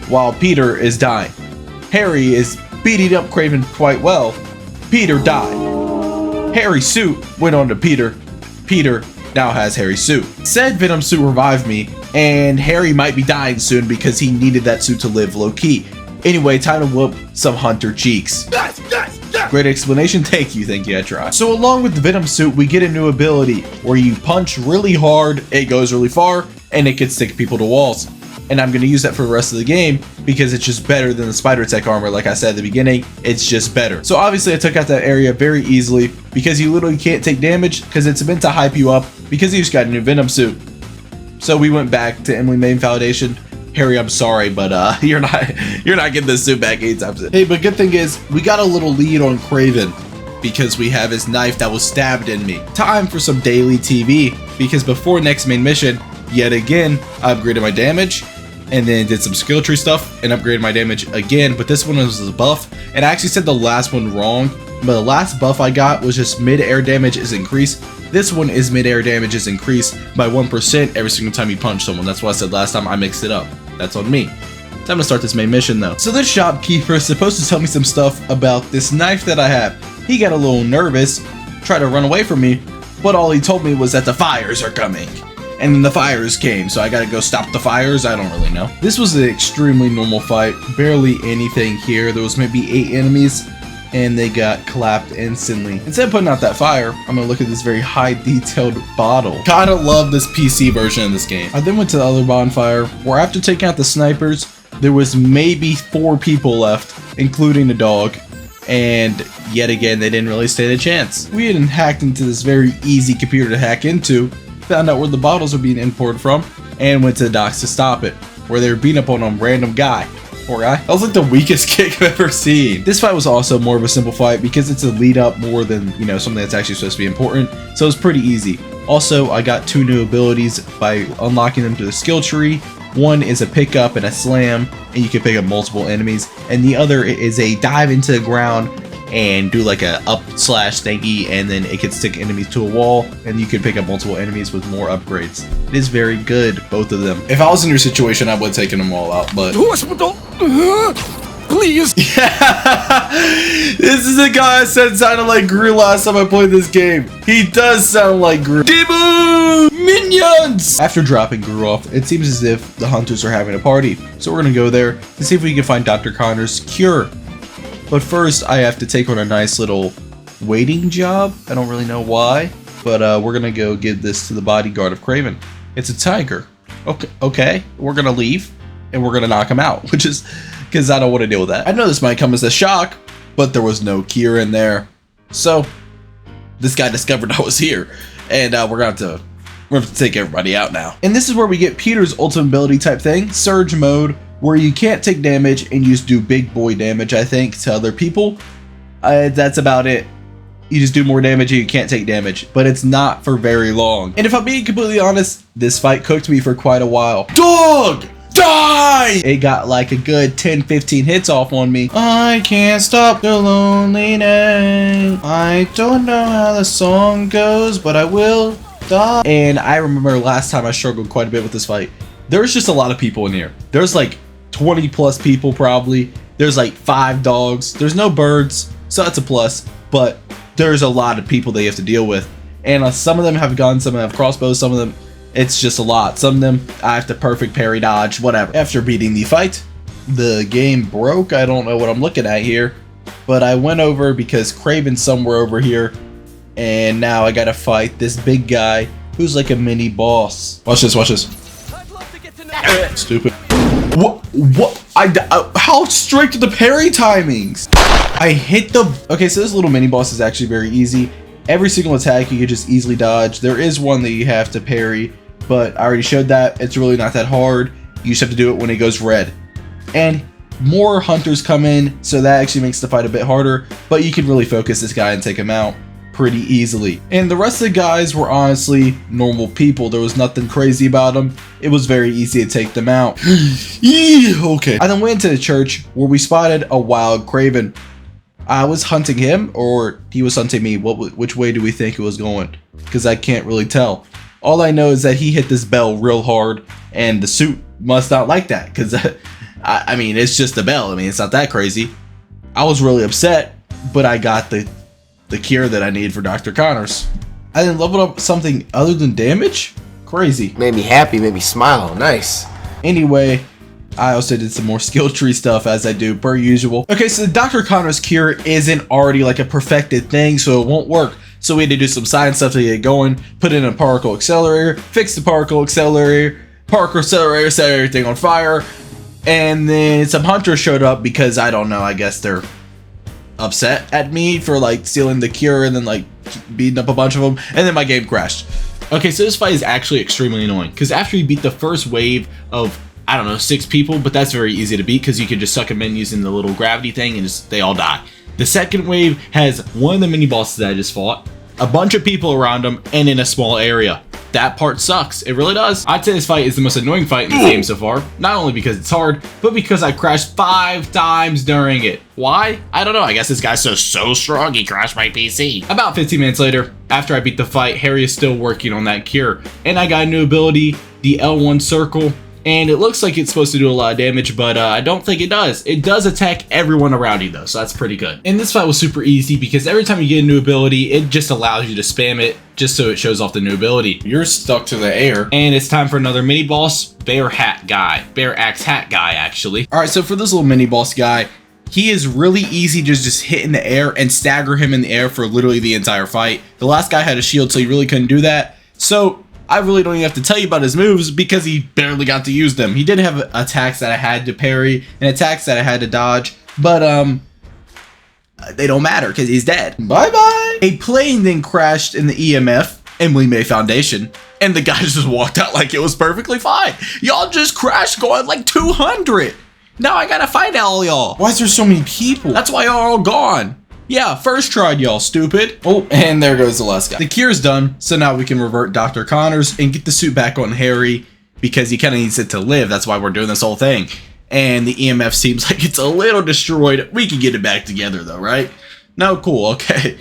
while Peter is dying. Harry is beating up Kraven quite well. Peter died. Harry's suit went on to Peter. Peter now has Harry's suit. Said Venom suit revived me, and Harry might be dying soon because he needed that suit to live low-key. Anyway, time to whoop some hunter cheeks. Great explanation, thank you, I try. So along with the Venom suit, we get a new ability where you punch really hard, it goes really far, and it can stick people to walls. And I'm going to use that for the rest of the game because it's just better than the spider tech armor. Like I said at the beginning, it's just better. So obviously I took out that area very easily because you literally can't take damage because it's meant to hype you up because you just got a new Venom suit. So we went back to Emily Main Foundation. Harry, I'm sorry, but you're not getting this suit back anytime soon. Hey, but good thing is we got a little lead on Kraven because we have his knife that was stabbed in me. Time for some daily TV because before next main mission, yet again, I upgraded my damage and then did some skill tree stuff and upgraded my damage again, but this one was a buff, and I actually said the last one wrong, but the last buff I got was just mid-air damage is increased. This one is mid-air damage is increased by 1% every single time you punch someone. That's what I said last time. I mixed it up. That's on me. Time to start this main mission though. So this shopkeeper is supposed to tell me some stuff about this knife that I have. He got a little nervous, tried to run away from me, but all he told me was that the fires are coming. And then the fires came, so I gotta go stop the fires. I don't really know. This was an extremely normal fight. Barely anything here. There was maybe 8 enemies, and they got clapped instantly. Instead of putting out that fire, I'm gonna look at this very high detailed bottle. Kinda love this PC version of this game. I then went to the other bonfire, where after taking out the snipers, there was maybe 4 people left, including the dog. And yet again, they didn't really stand a chance. We had hacked into this very easy computer to hack into, found out where the bottles were being imported from, and went to the docks to stop it, where they were beating up on a random guy. Poor guy. That was like the weakest kick I've ever seen. This fight was also more of a simple fight because it's a lead up more than, you know, something that's actually supposed to be important. So it was pretty easy. Also, I got 2 new abilities by unlocking them through the skill tree. One is a pickup and a slam, and you can pick up multiple enemies. And the other is a dive into the ground and do like a up slash thingy, and then it can stick enemies to a wall, and you can pick up multiple enemies with more upgrades. It is very good, both of them. If I was in your situation, I would have taken them all out, but... Please! Yeah. This is a guy I said sounded like Gru last time I played this game. He does sound like Gru. Debut! Minions! After dropping Gru off, it seems as if the hunters are having a party. So we're gonna go there to see if we can find Dr. Connor's cure. But first, I have to take on a nice little waiting job. I don't really know why, but we're gonna go give this to the bodyguard of Kraven. It's a tiger. Okay, we're gonna leave, and we're gonna knock him out, which is because I don't want to deal with that. I know this might come as a shock, but there was no cure in there. So, this guy discovered I was here, and we're gonna have to take everybody out now. And this is where we get Peter's ultimate ability type thing, Surge Mode, where you can't take damage and you just do big boy damage, I think, to other people. That's about it. You just do more damage and you can't take damage, but it's not for very long. And if I'm being completely honest, this fight cooked me for quite a while. Dog! Die! It got like a good 10-15 hits off on me. I can't stop the loneliness. I don't know how the song goes, but I will die. And I remember last time I struggled quite a bit with this fight. There's just a lot of people in here. There's like 20 plus people probably. There's like 5 dogs. There's no birds, so that's a plus. But there's a lot of people that you have to deal with. And some of them have guns, some of them have crossbows, some of them, it's just a lot. Some of them, I have to perfect parry dodge, whatever. After beating the fight, the game broke. I don't know what I'm looking at here. But I went over because Kraven's somewhere over here. And now I gotta fight this big guy who's like a mini boss. Watch this, watch this. Stupid. What? How strict are the parry timings? I hit the... Okay, so this little mini boss is actually very easy. Every single attack you can just easily dodge. There is one that you have to parry, but I already showed that. It's really not that hard. You just have to do it when it goes red. And more hunters come in, so that actually makes the fight a bit harder, but you can really focus this guy and take him out pretty easily. And the rest of the guys were honestly normal people. There was nothing crazy about them. It was very easy to take them out. Okay. I then went into the church where we spotted a wild Kraven. I was hunting him, or he was hunting me. Which way do we think it was going? Because I can't really tell. All I know is that he hit this bell real hard, and the suit must not like that. Because, I mean, it's just a bell. I mean, it's not that crazy. I was really upset, but I got the cure that I need for Dr. Connors. I then leveled up something other than damage? Crazy. Made me happy, made me smile. Nice. Anyway, I also did some more skill tree stuff as I do per usual. Okay, so the Dr. Connors cure isn't already like a perfected thing, so it won't work. So we had to do some science stuff to get it going, put in a particle accelerator, fix the particle accelerator, set everything on fire, and then some hunters showed up because I don't know, I guess they're upset at me for like stealing the cure and then like beating up a bunch of them, and then my game crashed. Okay, so this fight is actually extremely annoying because after you beat the first wave of, I don't know, 6 people, but that's very easy to beat because you can just suck them in using the little gravity thing and just, they all die. The second wave has one of the mini bosses that I just fought, a bunch of people around them, and in a small area. That part sucks. It really does. I'd say this fight is the most annoying fight in the game so far. Not only because it's hard, but because I crashed 5 times during it. Why? I don't know. I guess this guy's so strong he crashed my PC. About 15 minutes later, after I beat the fight, Harry is still working on that cure. And I got a new ability, the L1 circle. And it looks like it's supposed to do a lot of damage, but I don't think it does. It does attack everyone around you though, so that's pretty good. And this fight was super easy because every time you get a new ability, it just allows you to spam it just so it shows off the new ability. You're stuck to the air. And it's time for another mini boss, Bear Axe Hat Guy, actually. All right, so for this little mini boss guy, he is really easy to just hit in the air and stagger him in the air for literally the entire fight. The last guy had a shield, so he really couldn't do that. So I really don't even have to tell you about his moves because he barely got to use them. He did have attacks that I had to parry and attacks that I had to dodge, but they don't matter because he's dead. Bye-bye. A plane then crashed in the EMF, Emily May Foundation, and the guy just walked out like it was perfectly fine. Y'all just crashed going like 200. Now I gotta fight all y'all. Why is there so many people? That's why y'all are all gone. Yeah, first tried, y'all stupid. Oh, and there goes the last guy. The cure's done, so now we can revert Dr. Connors and get the suit back on Harry because he kind of needs it to live. That's why we're doing this whole thing. And the EMF seems like it's a little destroyed. We can get it back together though, right? No, cool, okay.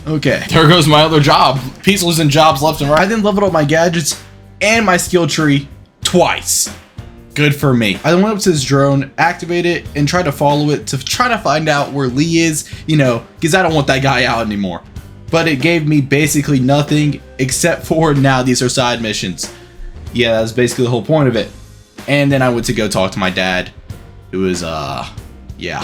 Okay, there goes my other job. Pete's losing jobs left and right. I then leveled up my gadgets and my skill tree twice. Good for me. I then went up to this drone, activated it, and tried to follow it to try to find out where Lee is, you know, because I don't want that guy out anymore. But it gave me basically nothing except for now these are side missions. Yeah, that's basically the whole point of it. And then I went to go talk to my dad. It was, yeah.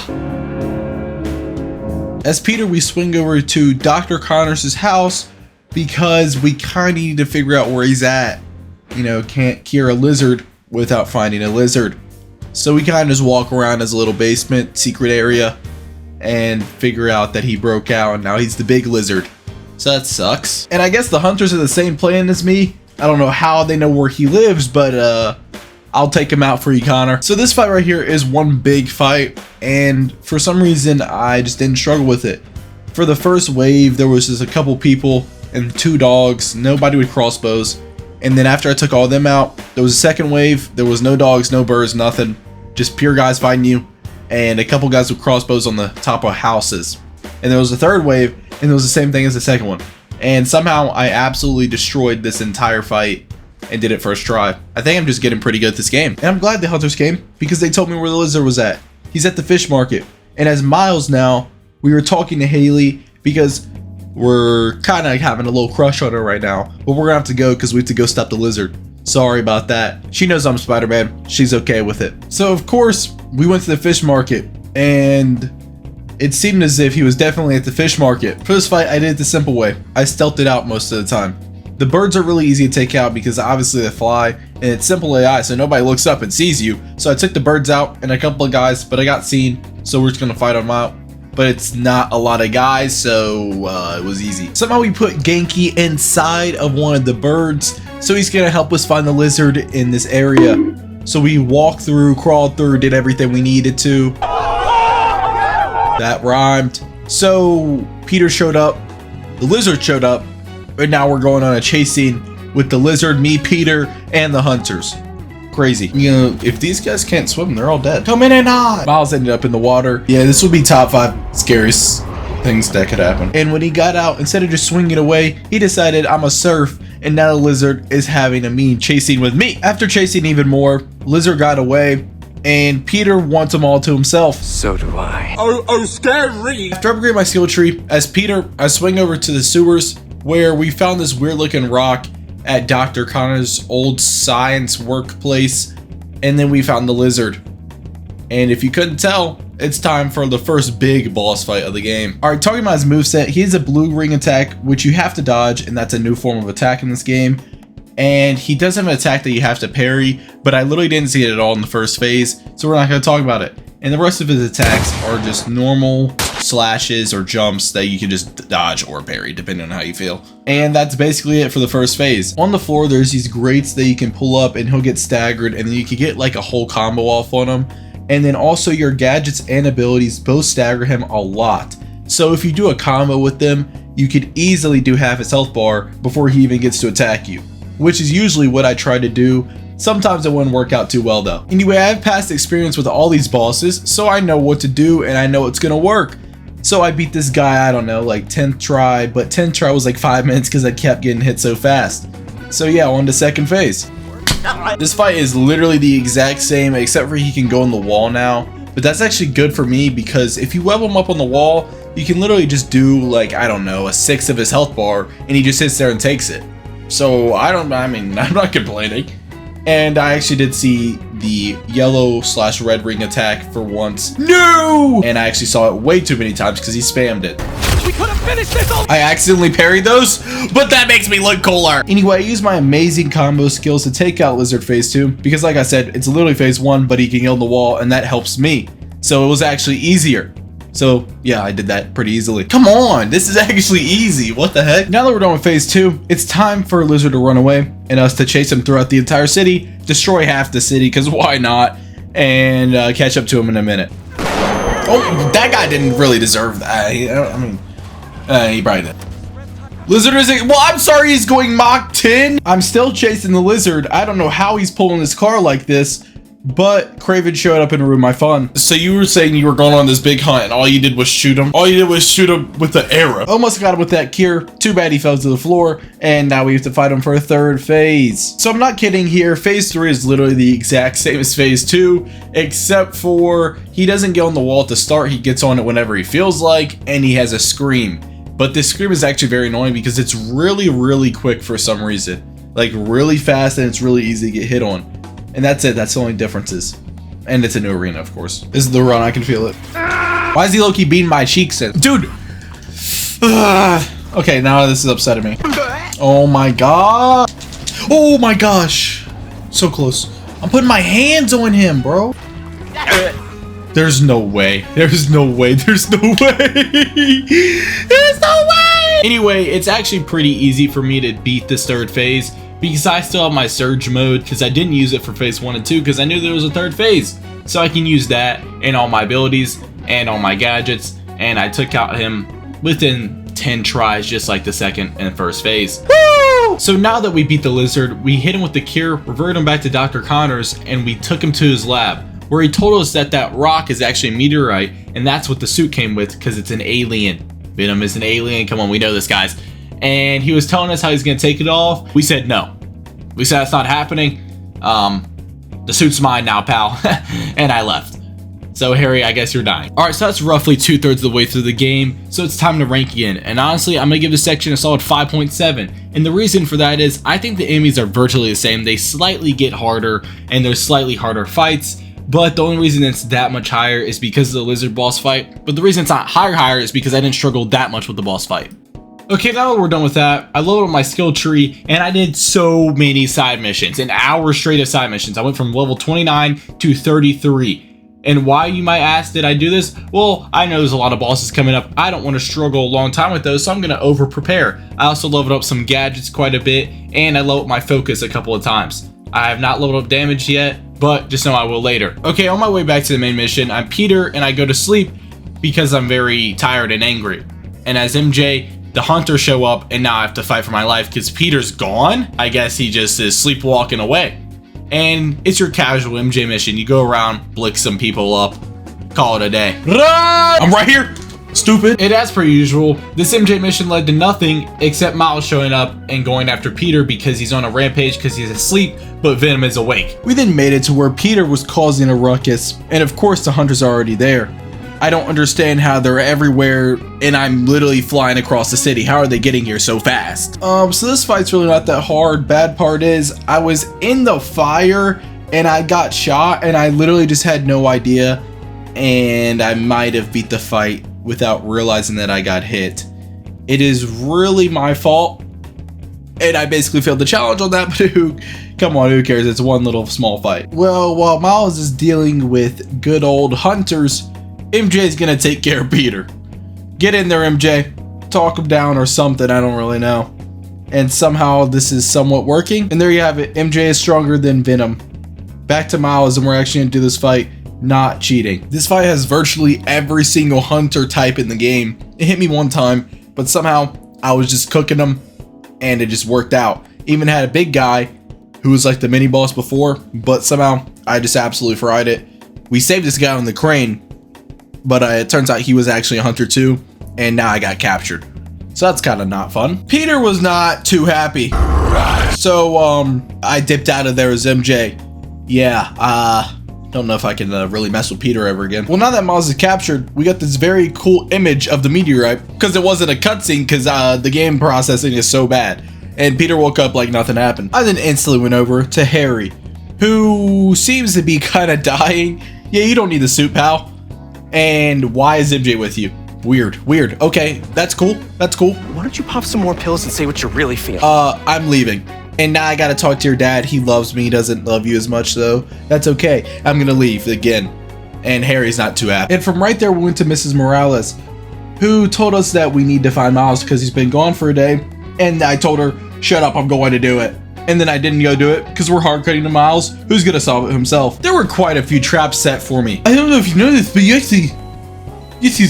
As Peter, we swing over to Dr. Connors' house because we kind of need to figure out where he's at. You know, can't cure a lizard without finding a lizard. So we kind of just walk around his little basement secret area and figure out that he broke out and now he's the big lizard. So that sucks. And I guess the hunters are the same plan as me. I don't know how they know where he lives, but I'll take him out for you, Connor. So this fight right here is one big fight, and for some reason I just didn't struggle with it. For the first wave, there was just a couple people and 2 dogs, nobody with crossbows. And then after I took all of them out, there was a second wave. There was no dogs, no birds, nothing. Just pure guys fighting you, and a couple guys with crossbows on the top of houses. And there was a third wave, and it was the same thing as the second one. And somehow I absolutely destroyed this entire fight and did it first try. I think I'm just getting pretty good at this game. And I'm glad the hunters came because they told me where the lizard was at. He's at the fish market. And as Miles now, we were talking to Haley because we're kind of having a little crush on her right now. But we're gonna have to go because we have to go stop the lizard. Sorry about that. She knows I'm Spider-Man. She's okay with it. So of course, we went to the fish market and it seemed as if he was definitely at the fish market. For this fight, I did it the simple way. I stealthed it out most of the time. The birds are really easy to take out because obviously they fly and it's simple AI, so nobody looks up and sees you. So I took the birds out and a couple of guys, but I got seen, so we're just gonna fight them out. But it's not a lot of guys, so it was easy. Somehow we put Genki inside of one of the birds, so he's gonna help us find the lizard in this area. So we walked through, crawled through, did everything we needed to. That rhymed. So Peter showed up, the lizard showed up, and now we're going on a chase scene with the lizard, me, Peter, and the hunters. Crazy. You know, if these guys can't swim, they're all dead. Come in and hide. Miles ended up in the water. Yeah, this would be top 5 scariest things that could happen. And when he got out, instead of just swinging away, he decided I'm a surf, and now the lizard is having a mean chase scene with me. After chasing even more, lizard got away, and Peter wants them all to himself. So do I. Oh, scary! After upgrading my skill tree, as Peter, I swing over to the sewers where we found this weird looking rock at Dr. Connor's old science workplace, and then we found the lizard. And if you couldn't tell, it's time for the first big boss fight of the game. Alright, talking about his moveset, he has a blue ring attack, which you have to dodge, and that's a new form of attack in this game. And he does have an attack that you have to parry, but I literally didn't see it at all in the first phase, so we're not going to talk about it. And the rest of his attacks are just normal slashes or jumps that you can just dodge or parry, depending on how you feel. And that's basically it for the first phase. On the floor, there's these grates that you can pull up and he'll get staggered, and then you can get like a whole combo off on him. And then also your gadgets and abilities both stagger him a lot. So if you do a combo with them, you could easily do half his health bar before he even gets to attack you, which is usually what I try to do. Sometimes it wouldn't work out too well though. Anyway, I have past experience with all these bosses, so I know what to do and I know it's gonna work. So I beat this guy, I don't know, like 10th try, but 10th try was like 5 minutes because I kept getting hit so fast. So yeah, on to second phase. This fight is literally the exact same, except for he can go on the wall now. But that's actually good for me because if you level him up on the wall, you can literally just do like, I don't know, a 6 of his health bar, and he just sits there and takes it. So I'm not complaining. And I actually did see the yellow/red ring attack for once. No! And I actually saw it way too many times because he spammed it. We could have finished this all. I accidentally parried those, but that makes me look cooler. Anyway, I used my amazing combo skills to take out Lizard phase 2 because like I said, it's literally phase 1, but he can heal the wall and that helps me. So it was actually easier. So yeah, I did that pretty easily. Come on, this is actually easy. What the heck? Now that we're done with phase 2, it's time for Lizard to run away and us to chase him throughout the entire city, destroy half the city, because why not? and catch up to him in a minute. Oh, that guy didn't really deserve that. I mean, he probably did. Lizard is well, I'm sorry, he's going Mach 10. I'm still chasing the lizard. I don't know how he's pulling his car like this, but Craven showed up and ruined my fun. So you were saying you were going on this big hunt and all you did was shoot him? All you did was shoot him with the arrow. Almost got him with that cure. Too bad he fell to the floor, and now we have to fight him for a third phase. So I'm not kidding here. Phase 3 is literally the exact same as phase 2, except for he doesn't get on the wall at the start. He gets on it whenever he feels like, and he has a scream. But this scream is actually very annoying because it's really, really quick for some reason. Like really fast, and it's really easy to get hit on. And that's it. That's the only differences. And it's a new arena, of course. This is the run. I can feel it. Why is he low-key beating my cheeks in? Dude! Okay, now this is upsetting me. Oh my god! Oh my gosh! So close. I'm putting my hands on him, bro. There's no way. There's no way. There's no way. There's no way! Anyway, it's actually pretty easy for me to beat this third phase because I still have my surge mode because I didn't use it for phase 1 and 2 because I knew there was a third phase. So I can use that in all my abilities and all my gadgets, and I took out him within 10 tries just like the second and first phase. Woo! So now that we beat the lizard, we hit him with the cure, reverted him back to Dr. Connors, and we took him to his lab, where he told us that that rock is actually a meteorite, and that's what the suit came with because it's an alien. Venom is an alien. Come on, we know this, guys. And he was telling us how he's gonna take it off. We said no. We said that's not happening. The suit's mine now, pal. And I left. So Harry, I guess you're dying. All right, so that's roughly 2/3 of the way through the game. So it's time to rank again. And honestly, I'm gonna give this section a solid 5.7. And the reason for that is I think the enemies are virtually the same. They slightly get harder and there's slightly harder fights. But the only reason it's that much higher is because of the lizard boss fight. But the reason it's not higher is because I didn't struggle that much with the boss fight. Okay, now that we're done with that, I leveled up my skill tree and I did so many side missions, an hour straight of side missions. I went from level 29 to 33. And why, you might ask, did I do this? Well, I know there's a lot of bosses coming up. I don't want to struggle a long time with those, so I'm going to over prepare. I also leveled up some gadgets quite a bit, and I leveled up my focus a couple of times. I have not leveled up damage yet, but just know I will later. Okay, on my way back to the main mission, I'm Peter and I go to sleep because I'm very tired and angry. And as MJ, the hunters show up and now I have to fight for my life because Peter's gone. I guess he just is sleepwalking away. And it's your casual MJ mission. You go around, blick some people up, call it a day. Run! I'm right here, stupid. And as per usual, this MJ mission led to nothing except Miles showing up and going after Peter because he's on a rampage because he's asleep, but Venom is awake. We then made it to where Peter was causing a ruckus, and of course the hunters are already there. I don't understand how they're everywhere and I'm literally flying across the city. How are they getting here so fast? So this fight's really not that hard. Bad part is I was in the fire and I got shot and I literally just had no idea, and I might have beat the fight without realizing that I got hit. It is really my fault, and I basically failed the challenge on that, but come on, who cares? It's one little small fight. Well, while Miles is dealing with good old hunters, MJ's gonna take care of Peter. Get in there, MJ. Talk him down or something, I don't really know. And somehow this is somewhat working. And there you have it, MJ is stronger than Venom. Back to Miles, and we're actually gonna do this fight not cheating. This fight has virtually every single hunter type in the game. It hit me one time, but somehow I was just cooking them and it just worked out. Even had a big guy who was like the mini boss before, but somehow I just absolutely fried it. We saved this guy on the crane, but it turns out he was actually a hunter too, and now I got captured. So that's kind of not fun. Peter was not too happy. So I dipped out of there as MJ. Yeah, don't know if I can really mess with Peter ever again. Well, now that Miles is captured, we got this very cool image of the meteorite because it wasn't a cutscene because the game processing is so bad. And Peter woke up like nothing happened. I then instantly went over to Harry, who seems to be kind of dying. Yeah, you don't need the suit, pal. And why is MJ with you? Weird. Okay, that's cool. Why don't you pop some more pills and say what you're really feeling? I'm leaving. And now I gotta talk to your dad. He loves me, doesn't love you as much though. That's okay. I'm gonna leave again. And Harry's not too happy. And from right there, we went to Mrs. Morales, who told us that we need to find Miles because he's been gone for a day. And I told her, shut up, I'm going to do it. and then I didn't go do it because we're hard cutting to Miles, who's gonna solve it himself. There were quite a few traps set for me. I don't know if you noticed, but you actually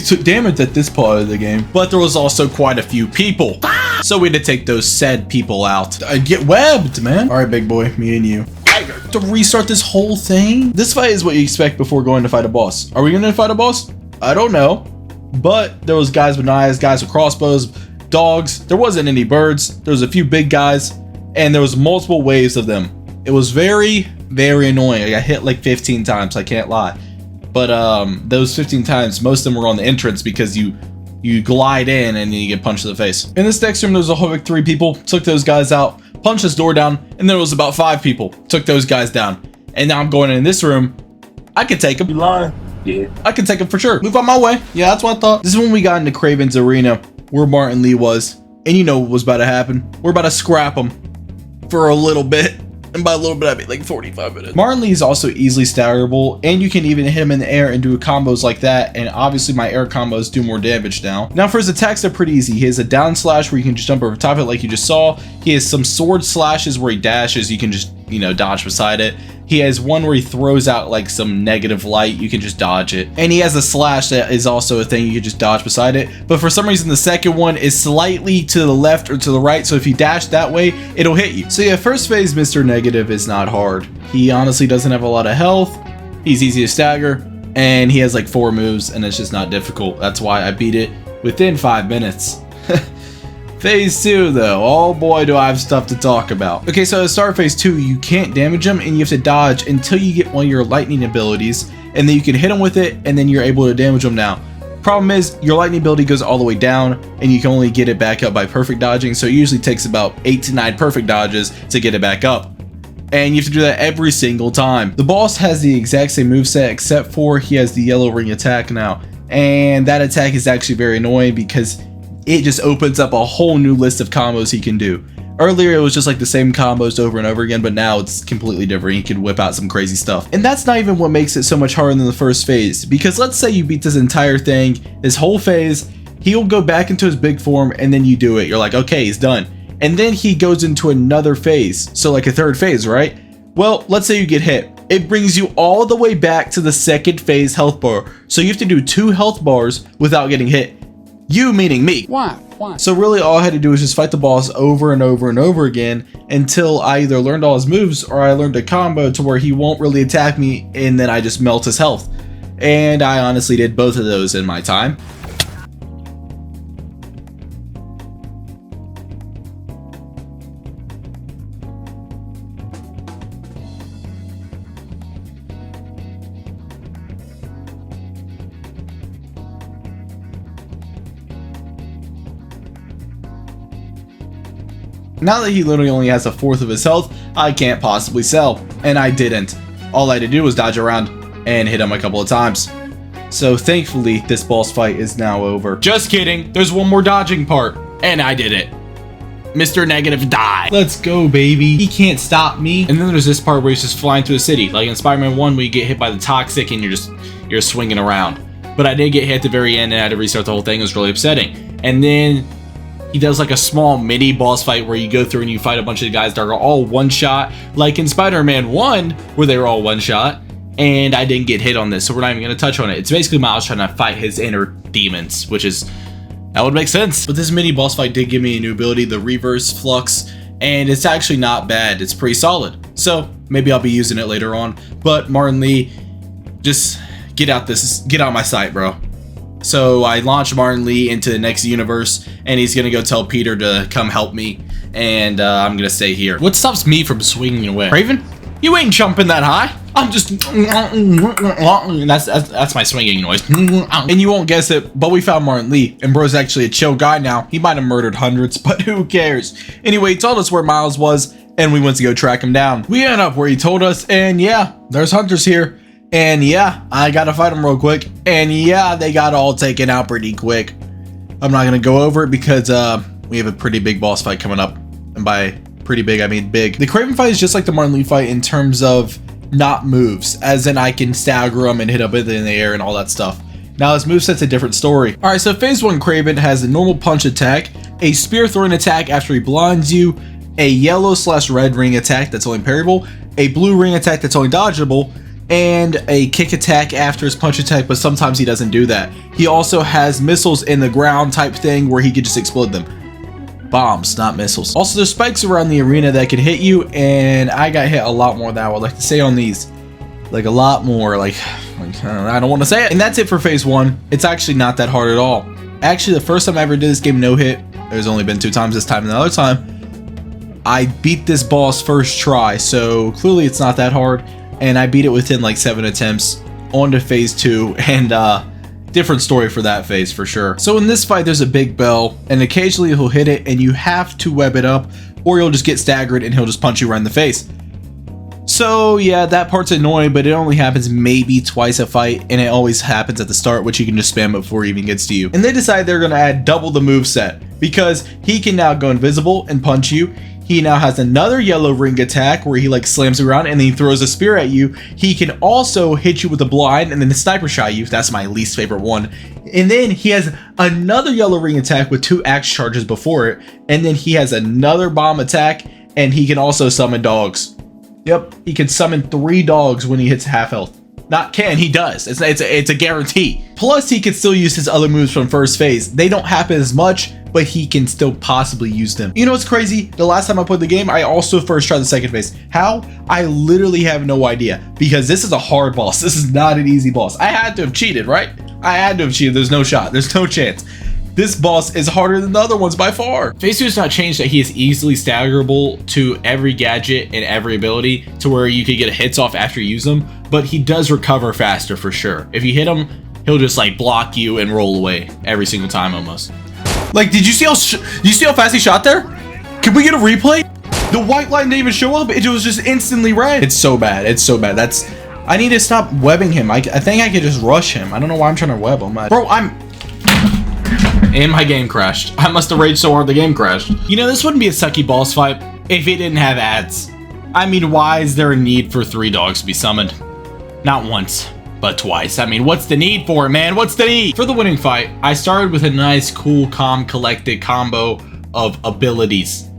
took damage at this part of the game. But there was also quite a few people. So we had to take those said people out. I get webbed, man. All right, big boy, me and you. To restart this whole thing? This fight is what you expect before going to fight a boss. Are we gonna fight a boss? I don't know. But there was guys with knives, guys with crossbows, dogs. There wasn't any birds. There was a few big guys, and there was multiple waves of them. It was very, very annoying. I got hit like 15 times, I can't lie. But those 15 times, most of them were on the entrance because you glide in and then you get punched in the face. In this next room, there was a whole like 3 people. Took those guys out, punched this door down, and there was about 5 people. Took those guys down. And now I'm going in this room. I can take them. You lying? Yeah. I can take them for sure. Move on my way. Yeah, that's what I thought. This is when we got into Kraven's arena, where Martin Lee was. And you know what was about to happen. We're about to scrap him for a little bit. And by a little bit, I mean like 45 minutes. Martin Lee is also easily staggerable, and you can even hit him in the air and do combos like that, and obviously my air combos do more damage now. Now for his attacks, they're pretty easy. He has a down slash where you can just jump over top of it like you just saw. He has some sword slashes where he dashes, you can just, you know, dodge beside it. He has one where he throws out like some negative light, you can just dodge it. And he has a slash that is also a thing, you can just dodge beside it. But for some reason the second one is slightly to the left or to the right, so if you dash that way, it'll hit you. So yeah, first phase Mr. Negative is not hard. He honestly doesn't have a lot of health, he's easy to stagger, and he has like 4 moves and it's just not difficult. That's why I beat it within 5 minutes. Phase 2 though, oh boy do I have stuff to talk about. Okay, so to start phase 2, you can't damage him and you have to dodge until you get one of your lightning abilities, and then you can hit him with it and then you're able to damage him now. Problem is, your lightning ability goes all the way down and you can only get it back up by perfect dodging, so it usually takes about 8 to 9 perfect dodges to get it back up. And you have to do that every single time. The boss has the exact same moveset except for he has the yellow ring attack now. And that attack is actually very annoying because it just opens up a whole new list of combos he can do. Earlier it was just like the same combos over and over again, but now it's completely different. He can whip out some crazy stuff. And that's not even what makes it so much harder than the first phase, because let's say you beat this entire thing, this whole phase, he'll go back into his big form and then you do it. You're like, okay, he's done. And then he goes into another phase, so like a third phase, right? Well, let's say you get hit. It brings you all the way back to the second phase health bar. So you have to do 2 health bars without getting hit. You meaning me. Why? So really all I had to do was just fight the boss over and over and over again until I either learned all his moves or I learned a combo to where he won't really attack me and then I just melt his health. And I honestly did both of those in my time. Now that he literally only has 1/4 of his health, I can't possibly sell, and I didn't. All I had to do was dodge around and hit him a couple of times. So thankfully, this boss fight is now over. Just kidding, there's one more dodging part, and I did it. Mr. Negative died. Let's go, baby. He can't stop me. And then there's this part where he's just flying through the city, like in Spider-Man 1 where you get hit by the toxic and you're swinging around. But I did get hit at the very end and I had to restart the whole thing. It was really upsetting. And then he does like a small mini boss fight where you go through and you fight a bunch of guys that are all one shot, like in Spider-Man 1 where they were all one shot, and I didn't get hit on this, so we're not even going to touch on it. It's basically Miles trying to fight his inner demons, which is, that would make sense. But this mini boss fight did give me a new ability, the reverse flux, and it's actually not bad. It's pretty solid. So maybe I'll be using it later on. But Martin Lee, just get out my sight, bro. So I launched Martin Lee into the next universe, and he's gonna go tell Peter to come help me, and I'm gonna stay here. What stops me from swinging away? Raven, you ain't jumping that high. I'm just, that's my swinging noise. And you won't guess it, but we found Martin Lee, and bro's actually a chill guy now. He might have murdered hundreds, but who cares? Anyway, he told us where Miles was, and we went to go track him down. We ended up where he told us, and yeah, there's hunters here. And yeah, I gotta fight them real quick. And yeah, they got all taken out pretty quick. I'm not gonna go over it because we have a pretty big boss fight coming up. And by pretty big, I mean big. The Kraven fight is just like the Martin Lee fight in terms of not moves. As in I can stagger him and hit up in the air and all that stuff. Now his moveset's a different story. Alright, so phase 1 Kraven has a normal punch attack, a spear throwing attack after he blinds you, a yellow/red ring attack that's only parryable, a blue ring attack that's only dodgeable, and a kick attack after his punch attack, but sometimes he doesn't do that. He also has missiles in the ground type thing where he could just explode them. Bombs, not missiles. Also, there's spikes around the arena that could hit you, and I got hit a lot more than I would like to say on these. Like a lot more, like I don't want to say it. And that's it for phase 1. It's actually not that hard at all. Actually, the first time I ever did this game no hit, there's only been 2 times this time, and the other time, I beat this boss first try, so clearly it's not that hard. And I beat it within like 7 attempts. On to phase 2, and different story for that phase for sure. So in this fight, there's a big bell, and occasionally he'll hit it, and you have to web it up, or you'll just get staggered and he'll just punch you right in the face. So yeah, that part's annoying, but it only happens maybe twice a fight, and it always happens at the start, which you can just spam it before it even gets to you. And they decide they're gonna add double the moveset, because he can now go invisible and punch you. He now has another yellow ring attack where he like slams around and then he throws a spear at you. He can also hit you with a blind and then the sniper shot you. That's my least favorite one. And then he has another yellow ring attack with 2 axe charges before it. And then he has another bomb attack, and he can also summon dogs. Yep, he can summon 3 dogs when he hits half health. Not can, he does. It's a guarantee. Plus, he can still use his other moves from first phase. They don't happen as much, but he can still possibly use them. You know what's crazy? The last time I played the game, I also first tried the second phase. How? I literally have no idea, because this is a hard boss. This is not an easy boss. I had to have cheated, right? I had to have cheated. There's no shot. There's no chance. This boss is harder than the other ones by far. Phase 2 has not changed that he is easily staggerable to every gadget and every ability to where you could get hits off after you use them, but he does recover faster for sure. If you hit him, he'll just like block you and roll away every single time almost. Like, did you see how fast he shot there? Can we get a replay? The white line didn't even show up. It was just instantly red. It's so bad. It's so bad. I need to stop webbing him. I think I could just rush him. I don't know why I'm trying to web him. Bro, and my game crashed. I must have raged so hard the game crashed. You know, this wouldn't be a sucky boss fight if it didn't have ads. I mean, why is there a need for 3 dogs to be summoned? Not once, but twice. I mean, what's the need for it, man? What's the need? For the winning fight, I started with a nice, cool, calm, collected combo of abilities.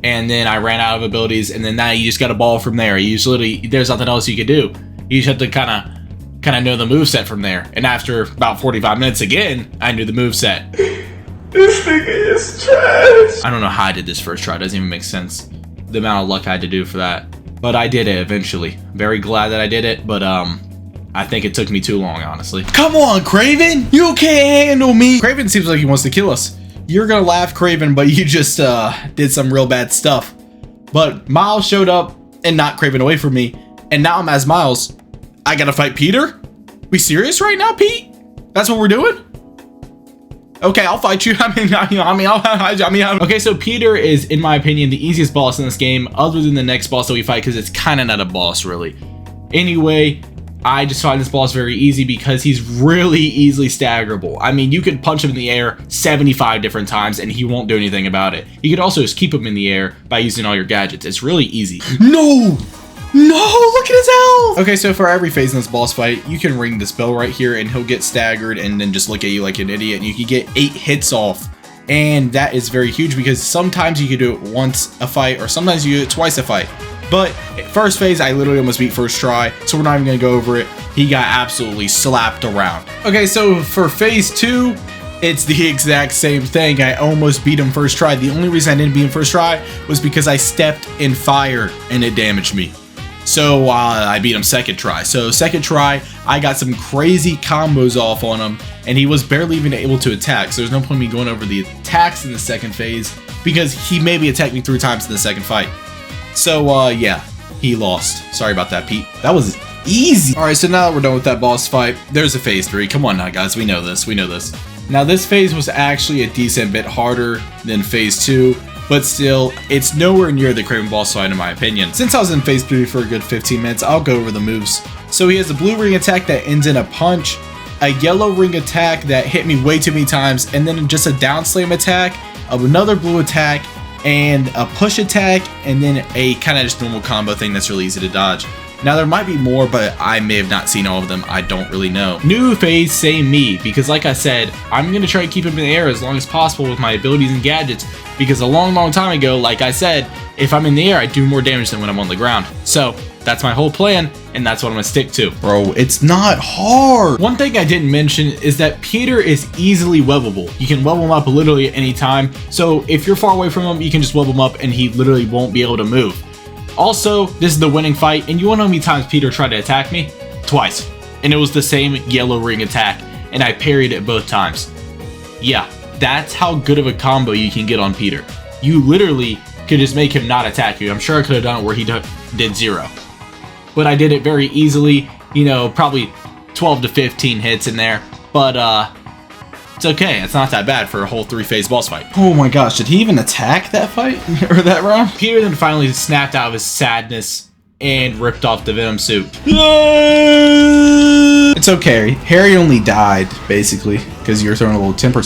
And then I ran out of abilities, and then now you just got a ball from there. There's nothing else you could do. You just have to kind of know the moveset from there. And after about 45 minutes again, I knew the moveset. This nigga is trash. I don't know how I did this first try. It doesn't even make sense. The amount of luck I had to do for that. But I did it eventually. Very glad that I did it, but I think it took me too long, honestly. Come on, Craven! You can't handle me! Craven seems like he wants to kill us. You're gonna laugh, Craven, but you just did some real bad stuff. But Miles showed up and knocked Craven away from me. And now I'm as Miles. I gotta fight Peter? We serious right now, Pete? That's what we're doing? Okay, I'll fight you. Okay, so Peter is, in my opinion, the easiest boss in this game, other than the next boss that we fight, because it's kind of not a boss, really. Anyway, I just find this boss very easy because he's really easily staggerable. I mean, you could punch him in the air 75 different times and he won't do anything about it. You could also just keep him in the air by using all your gadgets. It's really easy. No! No, look at his health! Okay, so for every phase in this boss fight, you can ring this bell right here and he'll get staggered and then just look at you like an idiot, and you can get 8 hits off. And that is very huge because sometimes you can do it once a fight or sometimes you do it twice a fight. But first phase, I literally almost beat first try, so we're not even gonna go over it. He got absolutely slapped around. Okay, so for phase 2, it's the exact same thing. I almost beat him first try. The only reason I didn't beat him first try was because I stepped in fire and it damaged me. So I beat him second try. So second try, I got some crazy combos off on him, and he was barely even able to attack. So there's no point in me going over the attacks in the second phase because he maybe attacked me 3 times in the second fight. So yeah, he lost. Sorry about that, Pete. That was easy. All right, so now that we're done with that boss fight, there's a phase 3. Come on now, guys. We know this. We know this. Now this phase was actually a decent bit harder than phase 2. But still, it's nowhere near the Craven boss fight in my opinion. Since I was in phase 3 for a good 15 minutes, I'll go over the moves. So he has a blue ring attack that ends in a punch, a yellow ring attack that hit me way too many times, and then just a down slam attack, of another blue attack, and a push attack, and then a kind of just normal combo thing that's really easy to dodge. Now there might be more, but I may have not seen all of them. I don't really know. New phase, same me, because like I said, I'm gonna try to keep him in the air as long as possible with my abilities and gadgets, because a long time ago, like I said, if I'm in the air, I do more damage than when I'm on the ground. So that's my whole plan, and that's what I'm gonna stick to. Bro, it's not hard. One thing I didn't mention is that Peter is easily webbable. You can web him up literally at any time. So if you're far away from him, you can just web him up and he literally won't be able to move. Also, this is the winning fight, and you wanna know how many times Peter tried to attack me? Twice. And it was the same yellow ring attack, and I parried it both times. Yeah, that's how good of a combo you can get on Peter. You literally could just make him not attack you. I'm sure I could have done it where he did 0. But I did it very easily, you know, probably 12 to 15 hits in there. But it's okay, it's not that bad for a whole 3-phase boss fight. Oh my gosh, did he even attack that fight? Or that round? Peter then finally snapped out of his sadness and ripped off the Venom suit. It's okay, Harry only died, basically, because you were throwing a little temper.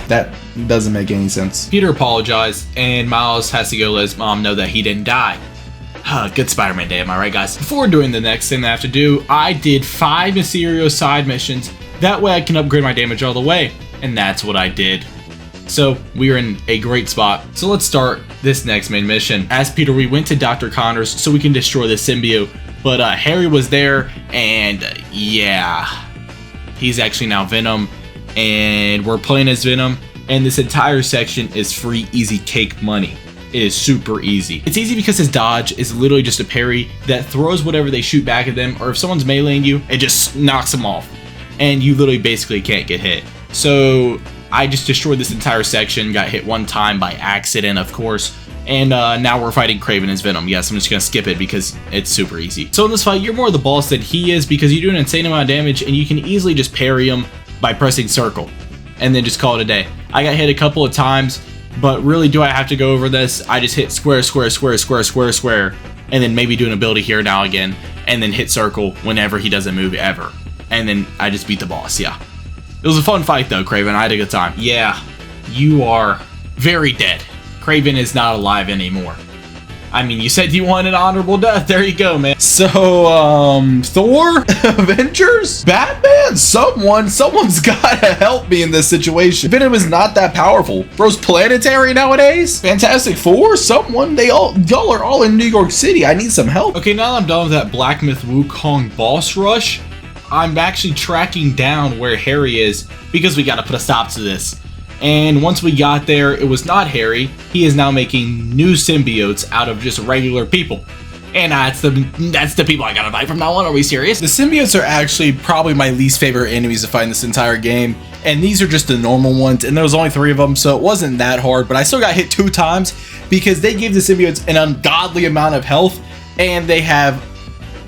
That doesn't make any sense. Peter apologized, and Miles has to go let his mom know that he didn't die. Good Spider-Man day, am I right, guys? Before doing the next thing that I have to do, I did 5 Mysterio side missions. That way I can upgrade my damage all the way, and that's what I did. So we are in a great spot. So let's start this next main mission. As Peter, we went to Dr. Connors so we can destroy the symbiote, but Harry was there, and yeah, he's actually now Venom, and we're playing as Venom, and this entire section is free easy cake money. It is super easy. It's easy because his dodge is literally just a parry that throws whatever they shoot back at them, or if someone's meleeing you, it just knocks them off, and you literally basically can't get hit. So I just destroyed this entire section, got hit one time by accident, of course, and now we're fighting Kraven as Venom. Yes, I'm just gonna skip it because it's super easy. So in this fight, you're more the boss than he is because you do an insane amount of damage, and you can easily just parry him by pressing circle, and then just call it a day. I got hit a couple of times, but really, do I have to go over this? I just hit square, and then maybe do an ability here now again, and then hit circle whenever he doesn't move ever. And then I just beat the boss, yeah. It was a fun fight though, Kraven. I had a good time. Yeah, you are very dead. Kraven is not alive anymore. I mean, you said you wanted an honorable death. There you go, man. So, Thor? Avengers? Batman? Someone's gotta help me in this situation. Venom is not that powerful. Bro's planetary nowadays? Fantastic Four? Someone? Y'all are all in New York City. I need some help. Okay, now that I'm done with that Black Myth Wukong boss rush, I'm actually tracking down where Harry is because we gotta put a stop to this. And once we got there, it was not Harry. He is now making new symbiotes out of just regular people. And that's the people I gotta fight from now on. Are we serious? The symbiotes are actually probably my least favorite enemies to fight in this entire game. And these are just the normal ones. And there was only 3 of them, so it wasn't that hard. But I still got hit 2 times because they gave the symbiotes an ungodly amount of health. And they have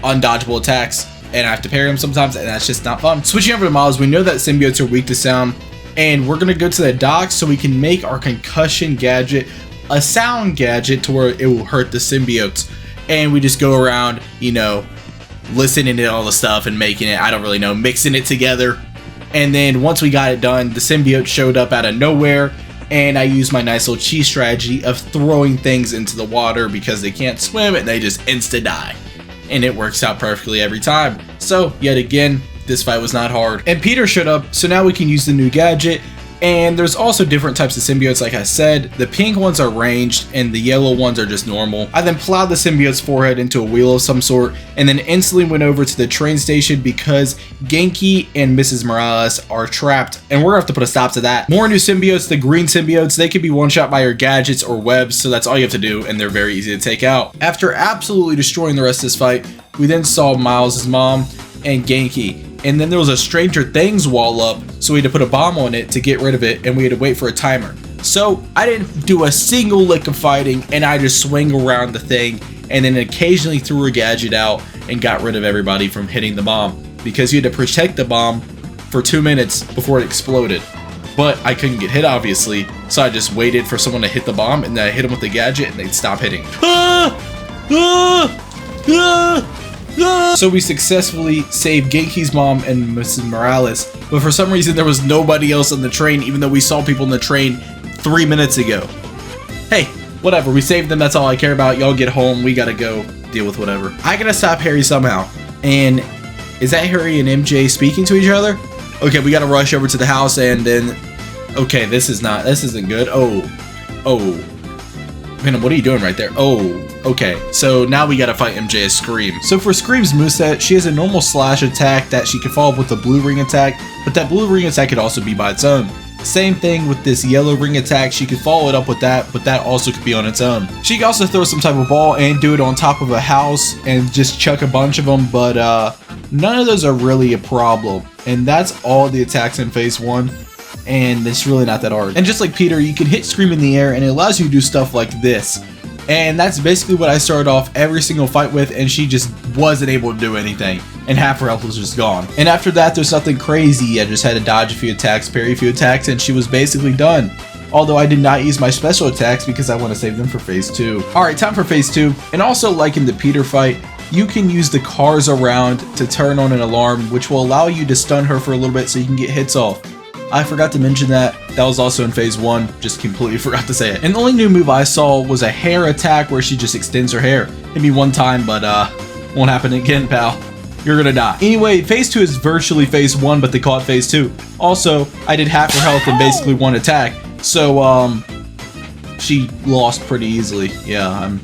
undodgeable attacks. And I have to parry them sometimes, and that's just not fun. Switching over to Miles, we know that symbiotes are weak to sound. And we're gonna go to the dock so we can make our concussion gadget a sound gadget to where it will hurt the symbiotes. And we just go around, you know, listening to all the stuff and making it, I don't really know, mixing it together. And then once we got it done, the symbiote showed up out of nowhere, and I used my nice little cheese strategy of throwing things into the water because they can't swim and they just insta die. And it works out perfectly every time. So yet again, this fight was not hard. And Peter showed up, so now we can use the new gadget. And there's also different types of symbiotes, like I said. The pink ones are ranged, and the yellow ones are just normal. I then plowed the symbiote's forehead into a wheel of some sort, and then instantly went over to the train station because Genki and Mrs. Morales are trapped, and we're gonna have to put a stop to that. More new symbiotes, the green symbiotes, they can be one-shot by your gadgets or webs, so that's all you have to do, and they're very easy to take out. After absolutely destroying the rest of this fight, we then saw Miles' mom and Genki. And then there was a Stranger Things wall up, so we had to put a bomb on it to get rid of it, and we had to wait for a timer. So I didn't do a single lick of fighting, and I just swing around the thing, and then occasionally threw a gadget out and got rid of everybody from hitting the bomb, because you had to protect the bomb for 2 minutes before it exploded. But I couldn't get hit, obviously, so I just waited for someone to hit the bomb, and then I hit them with the gadget, and they'd stop hitting. So we successfully saved Genki's mom and Mrs. Morales, but for some reason there was nobody else on the train, even though we saw people on the train 3 minutes ago. Hey, whatever, we saved them, that's all I care about. Y'all get home, we gotta go deal with whatever. I gotta stop Harry somehow. And is that Harry and MJ speaking to each other? Okay, we gotta rush over to the house and then... Okay, this isn't good. Oh. Venom, what are you doing right there? Oh, okay. So now we gotta fight MJ as Scream. So for Scream's moveset, she has a normal slash attack that she can follow up with a blue ring attack, but that blue ring attack could also be by its own. Same thing with this yellow ring attack, she could follow it up with that, but that also could be on its own. She can also throw some type of ball and do it on top of a house and just chuck a bunch of them, but none of those are really a problem. And that's all the attacks in phase 1. And it's really not that hard. And just like Peter, you can hit Scream in the air and it allows you to do stuff like this. And that's basically what I started off every single fight with, and she just wasn't able to do anything. And half her health was just gone. And after that, there's nothing crazy. I just had to dodge a few attacks, parry a few attacks, and she was basically done. Although I did not use my special attacks because I want to save them for phase 2. Alright, time for phase 2. And also, like in the Peter fight, you can use the cars around to turn on an alarm, which will allow you to stun her for a little bit so you can get hits off. I forgot to mention that. That was also in phase 1. Just completely forgot to say it. And the only new move I saw was a hair attack where she just extends her hair. Maybe one time, but won't happen again, pal. You're gonna die. Anyway, phase 2 is virtually phase 1, but they call it phase 2. Also, I did half her health in basically one attack. So, she lost pretty easily. Yeah,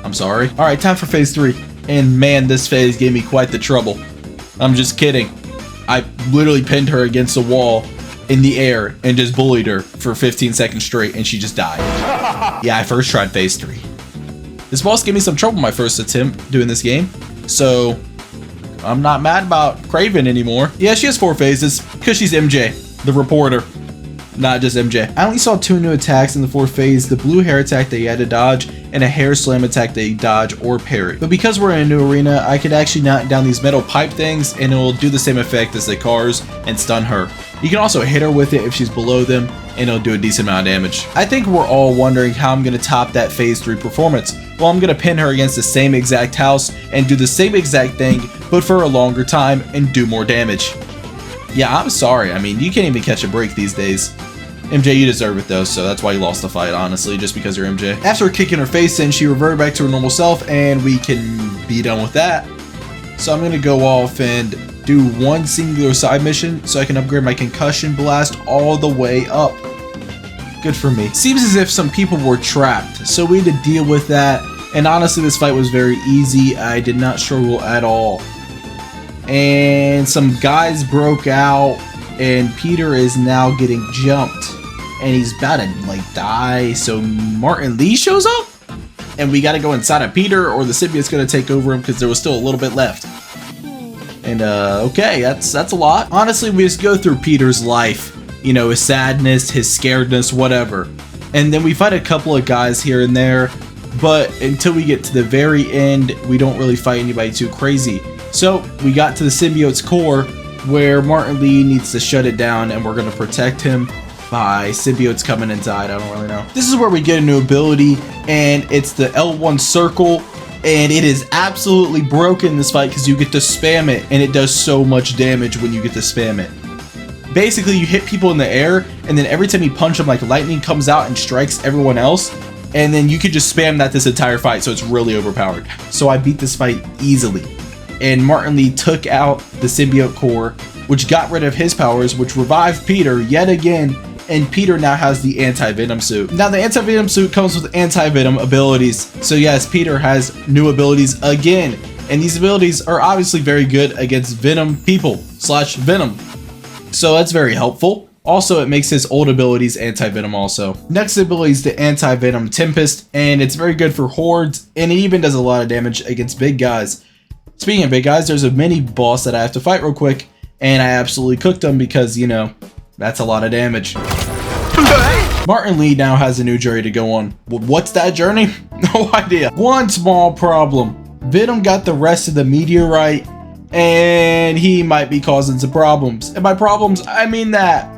I'm sorry. Alright, time for phase 3. And man, this phase gave me quite the trouble. I'm just kidding. I literally pinned her against a wall in the air and just bullied her for 15 seconds straight, and she just died. Yeah, I first tried phase 3. This boss gave me some trouble my first attempt doing this game, so I'm not mad about Craven anymore. Yeah, she has 4 phases because she's MJ, the reporter, not just MJ. I only saw 2 new attacks in the 4th phase, the blue hair attack that you had to dodge and a hair slam attack that you dodge or parry. But because we're in a new arena, I could actually knock down these metal pipe things and it will do the same effect as the cars and stun her. You can also hit her with it if she's below them, and it'll do a decent amount of damage. I think we're all wondering how I'm going to top that phase 3 performance. Well, I'm going to pin her against the same exact house and do the same exact thing, but for a longer time and do more damage. Yeah, I'm sorry. I mean, you can't even catch a break these days. MJ, you deserve it though, so that's why you lost the fight, honestly, just because you're MJ. After kicking her face in, she reverted back to her normal self, and we can be done with that. So I'm going to go off and do one singular side mission so I can upgrade my concussion blast all the way up. Good for me. Seems as if some people were trapped, so we had to deal with that, and honestly this fight was very easy. I did not struggle at all. And some guys broke out, and Peter is now getting jumped, and he's about to like die, so Martin Lee shows up, and we gotta go inside of Peter or the symbiote's gonna take over him because there was still a little bit left. And okay, that's a lot. Honestly, we just go through Peter's life, you know, his sadness, his scaredness, whatever, and then we fight a couple of guys here and there, but until we get to the very end, we don't really fight anybody too crazy. So we got to the symbiote's core where Martin Lee needs to shut it down, and we're gonna protect him by symbiotes coming inside. I don't really know. This is where we get a new ability, and it's the L1 circle. And it is absolutely broken this fight because you get to spam it, and it does so much damage when you get to spam it. Basically, you hit people in the air, and then every time you punch them, like lightning comes out and strikes everyone else, and then you could just spam that this entire fight, so it's really overpowered. So I beat this fight easily. And Martin Lee took out the symbiote core, which got rid of his powers, which revived Peter yet again, and Peter now has the anti-venom suit. Now the anti-venom suit comes with anti-venom abilities, so yes, Peter has new abilities again, and these abilities are obviously very good against venom people / venom, so that's very helpful. Also, it makes his old abilities anti-venom also. Next ability is the anti-venom Tempest, and it's very good for hordes, and it even does a lot of damage against big guys. Speaking of big guys, there's a mini boss that I have to fight real quick, and I absolutely cooked him because, you know, that's a lot of damage. Martin Lee now has a new journey to go on. What's that journey? No idea. One small problem. Venom got the rest of the meteorite, and he might be causing some problems. And by problems, I mean that.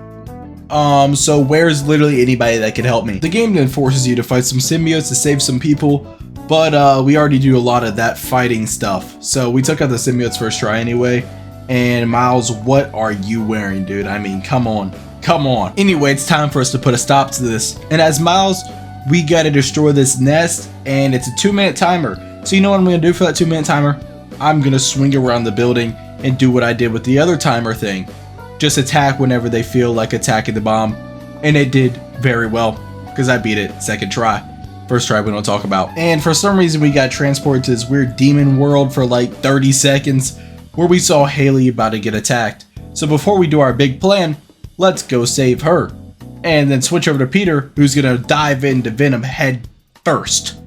So where's literally anybody that can help me? The game then forces you to fight some symbiotes to save some people, but we already do a lot of that fighting stuff. So we took out the symbiotes first try anyway. And Miles, what are you wearing, dude? I mean, come on. Come on. Anyway, it's time for us to put a stop to this. And as Miles, we gotta destroy this nest, and it's a 2-minute timer. So you know what I'm going to do for that 2-minute timer? I'm going to swing around the building and do what I did with the other timer thing. Just attack whenever they feel like attacking the bomb. And it did very well, because I beat it second try. First try we don't talk about. And for some reason we got transported to this weird demon world for like 30 seconds where we saw Haley about to get attacked. So before we do our big plan, let's go save her. And then switch over to Peter, who's going to dive into Venom head first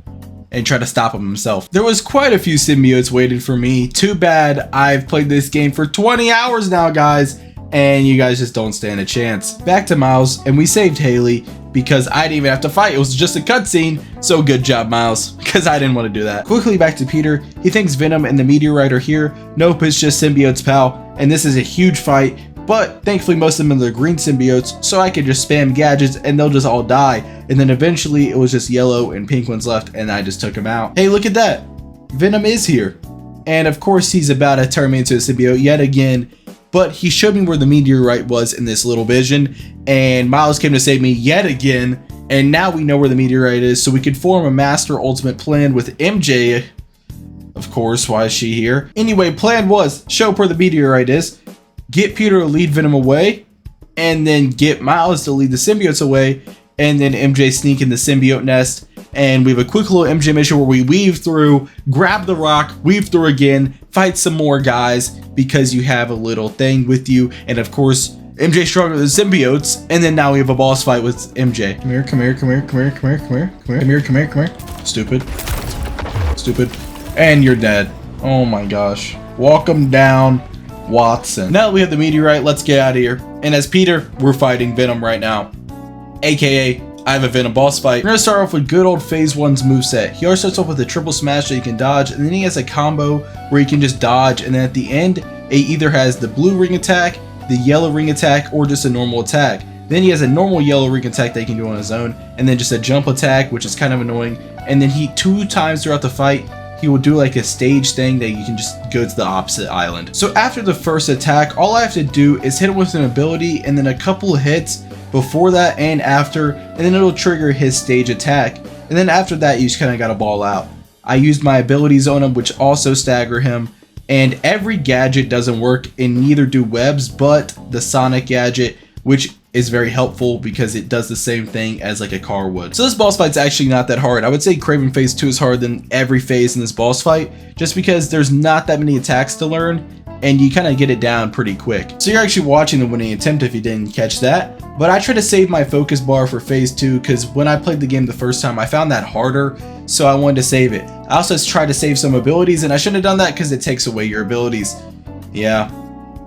and try to stop him himself. There was quite a few symbiotes waiting for me. Too bad I've played this game for 20 hours now, guys, and you guys just don't stand a chance. Back to Miles, and we saved Haley because I didn't even have to fight. It was just a cutscene, so good job, Miles, because I didn't want to do that. Quickly back to Peter. He thinks Venom and the meteorite are here. Nope, it's just symbiotes, pal, and this is a huge fight. But thankfully most of them are the green symbiotes, so I could just spam gadgets and they'll just all die. And then eventually it was just yellow and pink ones left and I just took them out. Hey, look at that. Venom is here. And of course he's about to turn me into a symbiote yet again. But he showed me where the meteorite was in this little vision. And Miles came to save me yet again. And now we know where the meteorite is, so we could form a master ultimate plan with MJ. Of course, why is she here? Anyway, plan was show where the meteorite is. Get Peter to lead Venom away, and then get Miles to lead the symbiotes away, and then MJ sneak in the symbiote nest, and we have a quick little MJ mission where we weave through, grab the rock, weave through again, fight some more guys, because you have a little thing with you, and of course, MJ struggled with the symbiotes, and then now we have a boss fight with MJ. Come here, come here, come here, come here, come here, come here, come here, come here, come here, come here. Stupid. Stupid. And you're dead. Oh my gosh. Walk him down, Watson. Now that we have the meteorite, let's get out of here. And as Peter, we're fighting Venom right now. AKA, I have a Venom boss fight. We're gonna start off with good old Phase 1's moveset. He always starts off with a triple smash that you can dodge, and then he has a combo where you can just dodge, and then at the end, it either has the blue ring attack, the yellow ring attack, or just a normal attack. Then he has a normal yellow ring attack that he can do on his own, and then just a jump attack, which is kind of annoying. And then he, 2 times throughout the fight, he will do like a stage thing that you can just go to the opposite island. So after the first attack, all I have to do is hit him with an ability and then a couple of hits before that and after, and then it'll trigger his stage attack. And then after that, you just kind of gotta ball out. I used my abilities on him, which also stagger him. And every gadget doesn't work, and neither do webs, but the Sonic gadget, which is very helpful because it does the same thing as like a car would. So this boss fight's actually not that hard. I would say Kraven Phase 2 is harder than every phase in this boss fight, just because there's not that many attacks to learn, and you kind of get it down pretty quick. So you're actually watching the winning attempt if you didn't catch that. But I try to save my focus bar for Phase 2 because when I played the game the first time, I found that harder, so I wanted to save it. I also tried to save some abilities, and I shouldn't have done that because it takes away your abilities. Yeah,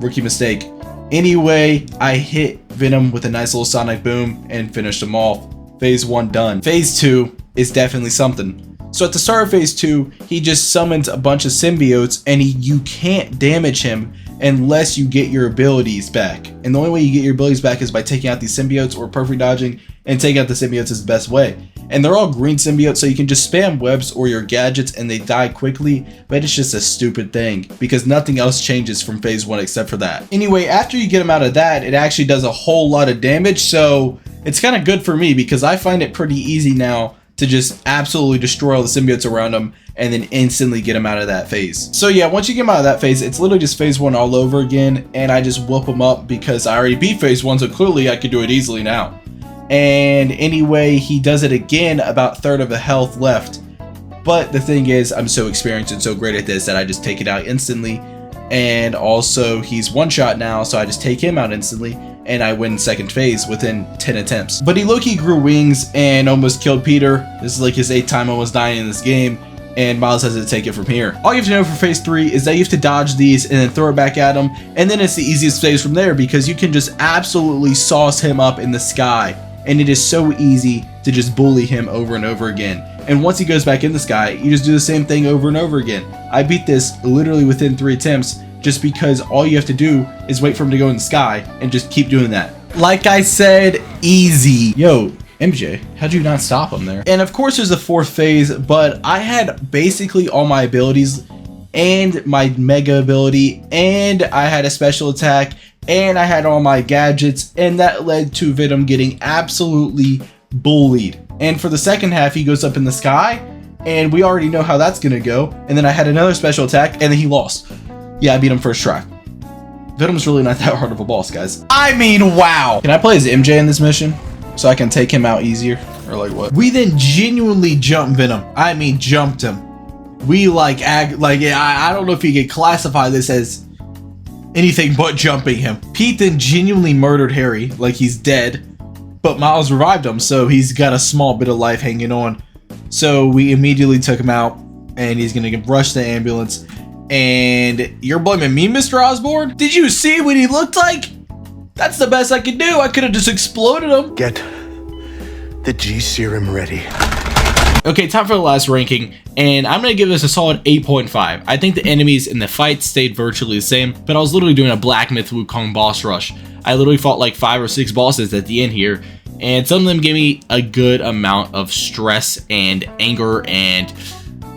rookie mistake. Anyway, I hit Venom with a nice little sonic boom and finished him off. Phase 1 done. Phase 2 is definitely something. So at the start of Phase 2, he just summons a bunch of symbiotes, and you can't damage him unless you get your abilities back. And the only way you get your abilities back is by taking out these symbiotes or perfect dodging, and taking out the symbiotes is the best way. And they're all green symbiotes, so you can just spam webs or your gadgets and they die quickly, but it's just a stupid thing because nothing else changes from Phase 1 except for that. Anyway, after you get them out of that, it actually does a whole lot of damage, so it's kind of good for me because I find it pretty easy now to just absolutely destroy all the symbiotes around them and then instantly get them out of that phase. So yeah, once you get them out of that phase, it's literally just Phase 1 all over again, and I just whoop them up because I already beat Phase 1, so clearly I could do it easily now. And anyway, he does it again, about a third of the health left. But the thing is, I'm so experienced and so great at this that I just take it out instantly. And also, he's one shot now, so I just take him out instantly, and I win second phase within 10 attempts. But he low-key grew wings and almost killed Peter. This is like his 8th time almost dying in this game, and Miles has to take it from here. All you have to know for Phase 3 is that you have to dodge these and then throw it back at him, and then it's the easiest phase from there because you can just absolutely sauce him up in the sky. And it is so easy to just bully him over and over again. And once he goes back in the sky, you just do the same thing over and over again. I beat this literally within 3 attempts just because all you have to do is wait for him to go in the sky and just keep doing that. Like I said, easy. Yo, MJ, how'd you not stop him there? And of course there's a 4th phase, but I had basically all my abilities and my mega ability, and I had a special attack, and I had all my gadgets, and that led to Venom getting absolutely bullied. And for the second half, he goes up in the sky, and we already know how that's gonna go. And then I had another special attack, and then he lost. Yeah, I beat him first try. Venom's really not that hard of a boss, guys. I mean, wow. Can I play as MJ in this mission so I can take him out easier? Or like what? We then genuinely jumped Venom. I mean, jumped him. We I don't know if you could classify this as anything but jumping him. Pete then genuinely murdered Harry, like he's dead, but Miles revived him, so he's got a small bit of life hanging on. So we immediately took him out, and he's gonna rush the ambulance. And you're blaming me, Mr. Osborn? Did you see what he looked like? That's the best I could do. I could have just exploded him. Get the G serum ready. Okay, time for the last ranking, and I'm going to give this a solid 8.5. I think the enemies in the fight stayed virtually the same, but I was literally doing a Black Myth Wukong boss rush. I literally fought like 5 or 6 bosses at the end here, and some of them gave me a good amount of stress and anger, and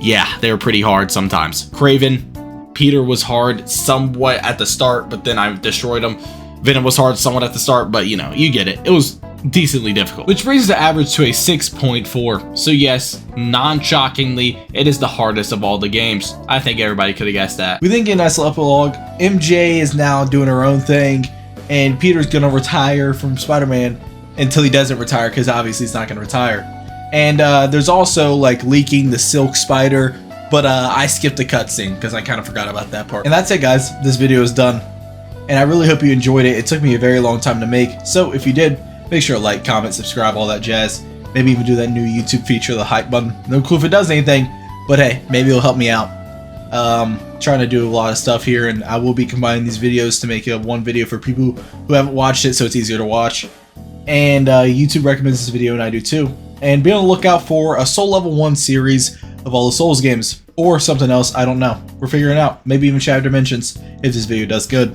yeah, they were pretty hard sometimes. Craven, Peter was hard somewhat at the start, but then I destroyed him. Venom was hard somewhat at the start, but you know, you get it. It was decently difficult, which brings the average to a 6.4. So yes, non-shockingly, it is the hardest of all the games. I think everybody could have guessed that. We then get a nice little epilogue. MJ is now doing her own thing, and Peter's gonna retire from Spider-Man until he doesn't retire, because obviously he's not gonna retire. And there's also like leaking the silk spider, but I skipped the cutscene because I kind of forgot about that part. And that's it, guys. This video is done, and I really hope you enjoyed it. It took me a very long time to make, so if you did, make sure to like, comment, subscribe, all that jazz. Maybe even do that new YouTube feature, the hype button. No clue if it does anything, but hey, maybe it'll help me out. Trying to do a lot of stuff here, and I will be combining these videos to make one video for people who haven't watched it, so it's easier to watch. And YouTube recommends this video, and I do too. And be on the lookout for a Soul Level 1 series of all the Souls games, or something else, I don't know. We're figuring it out. Maybe even Shattered Dimensions, if this video does good.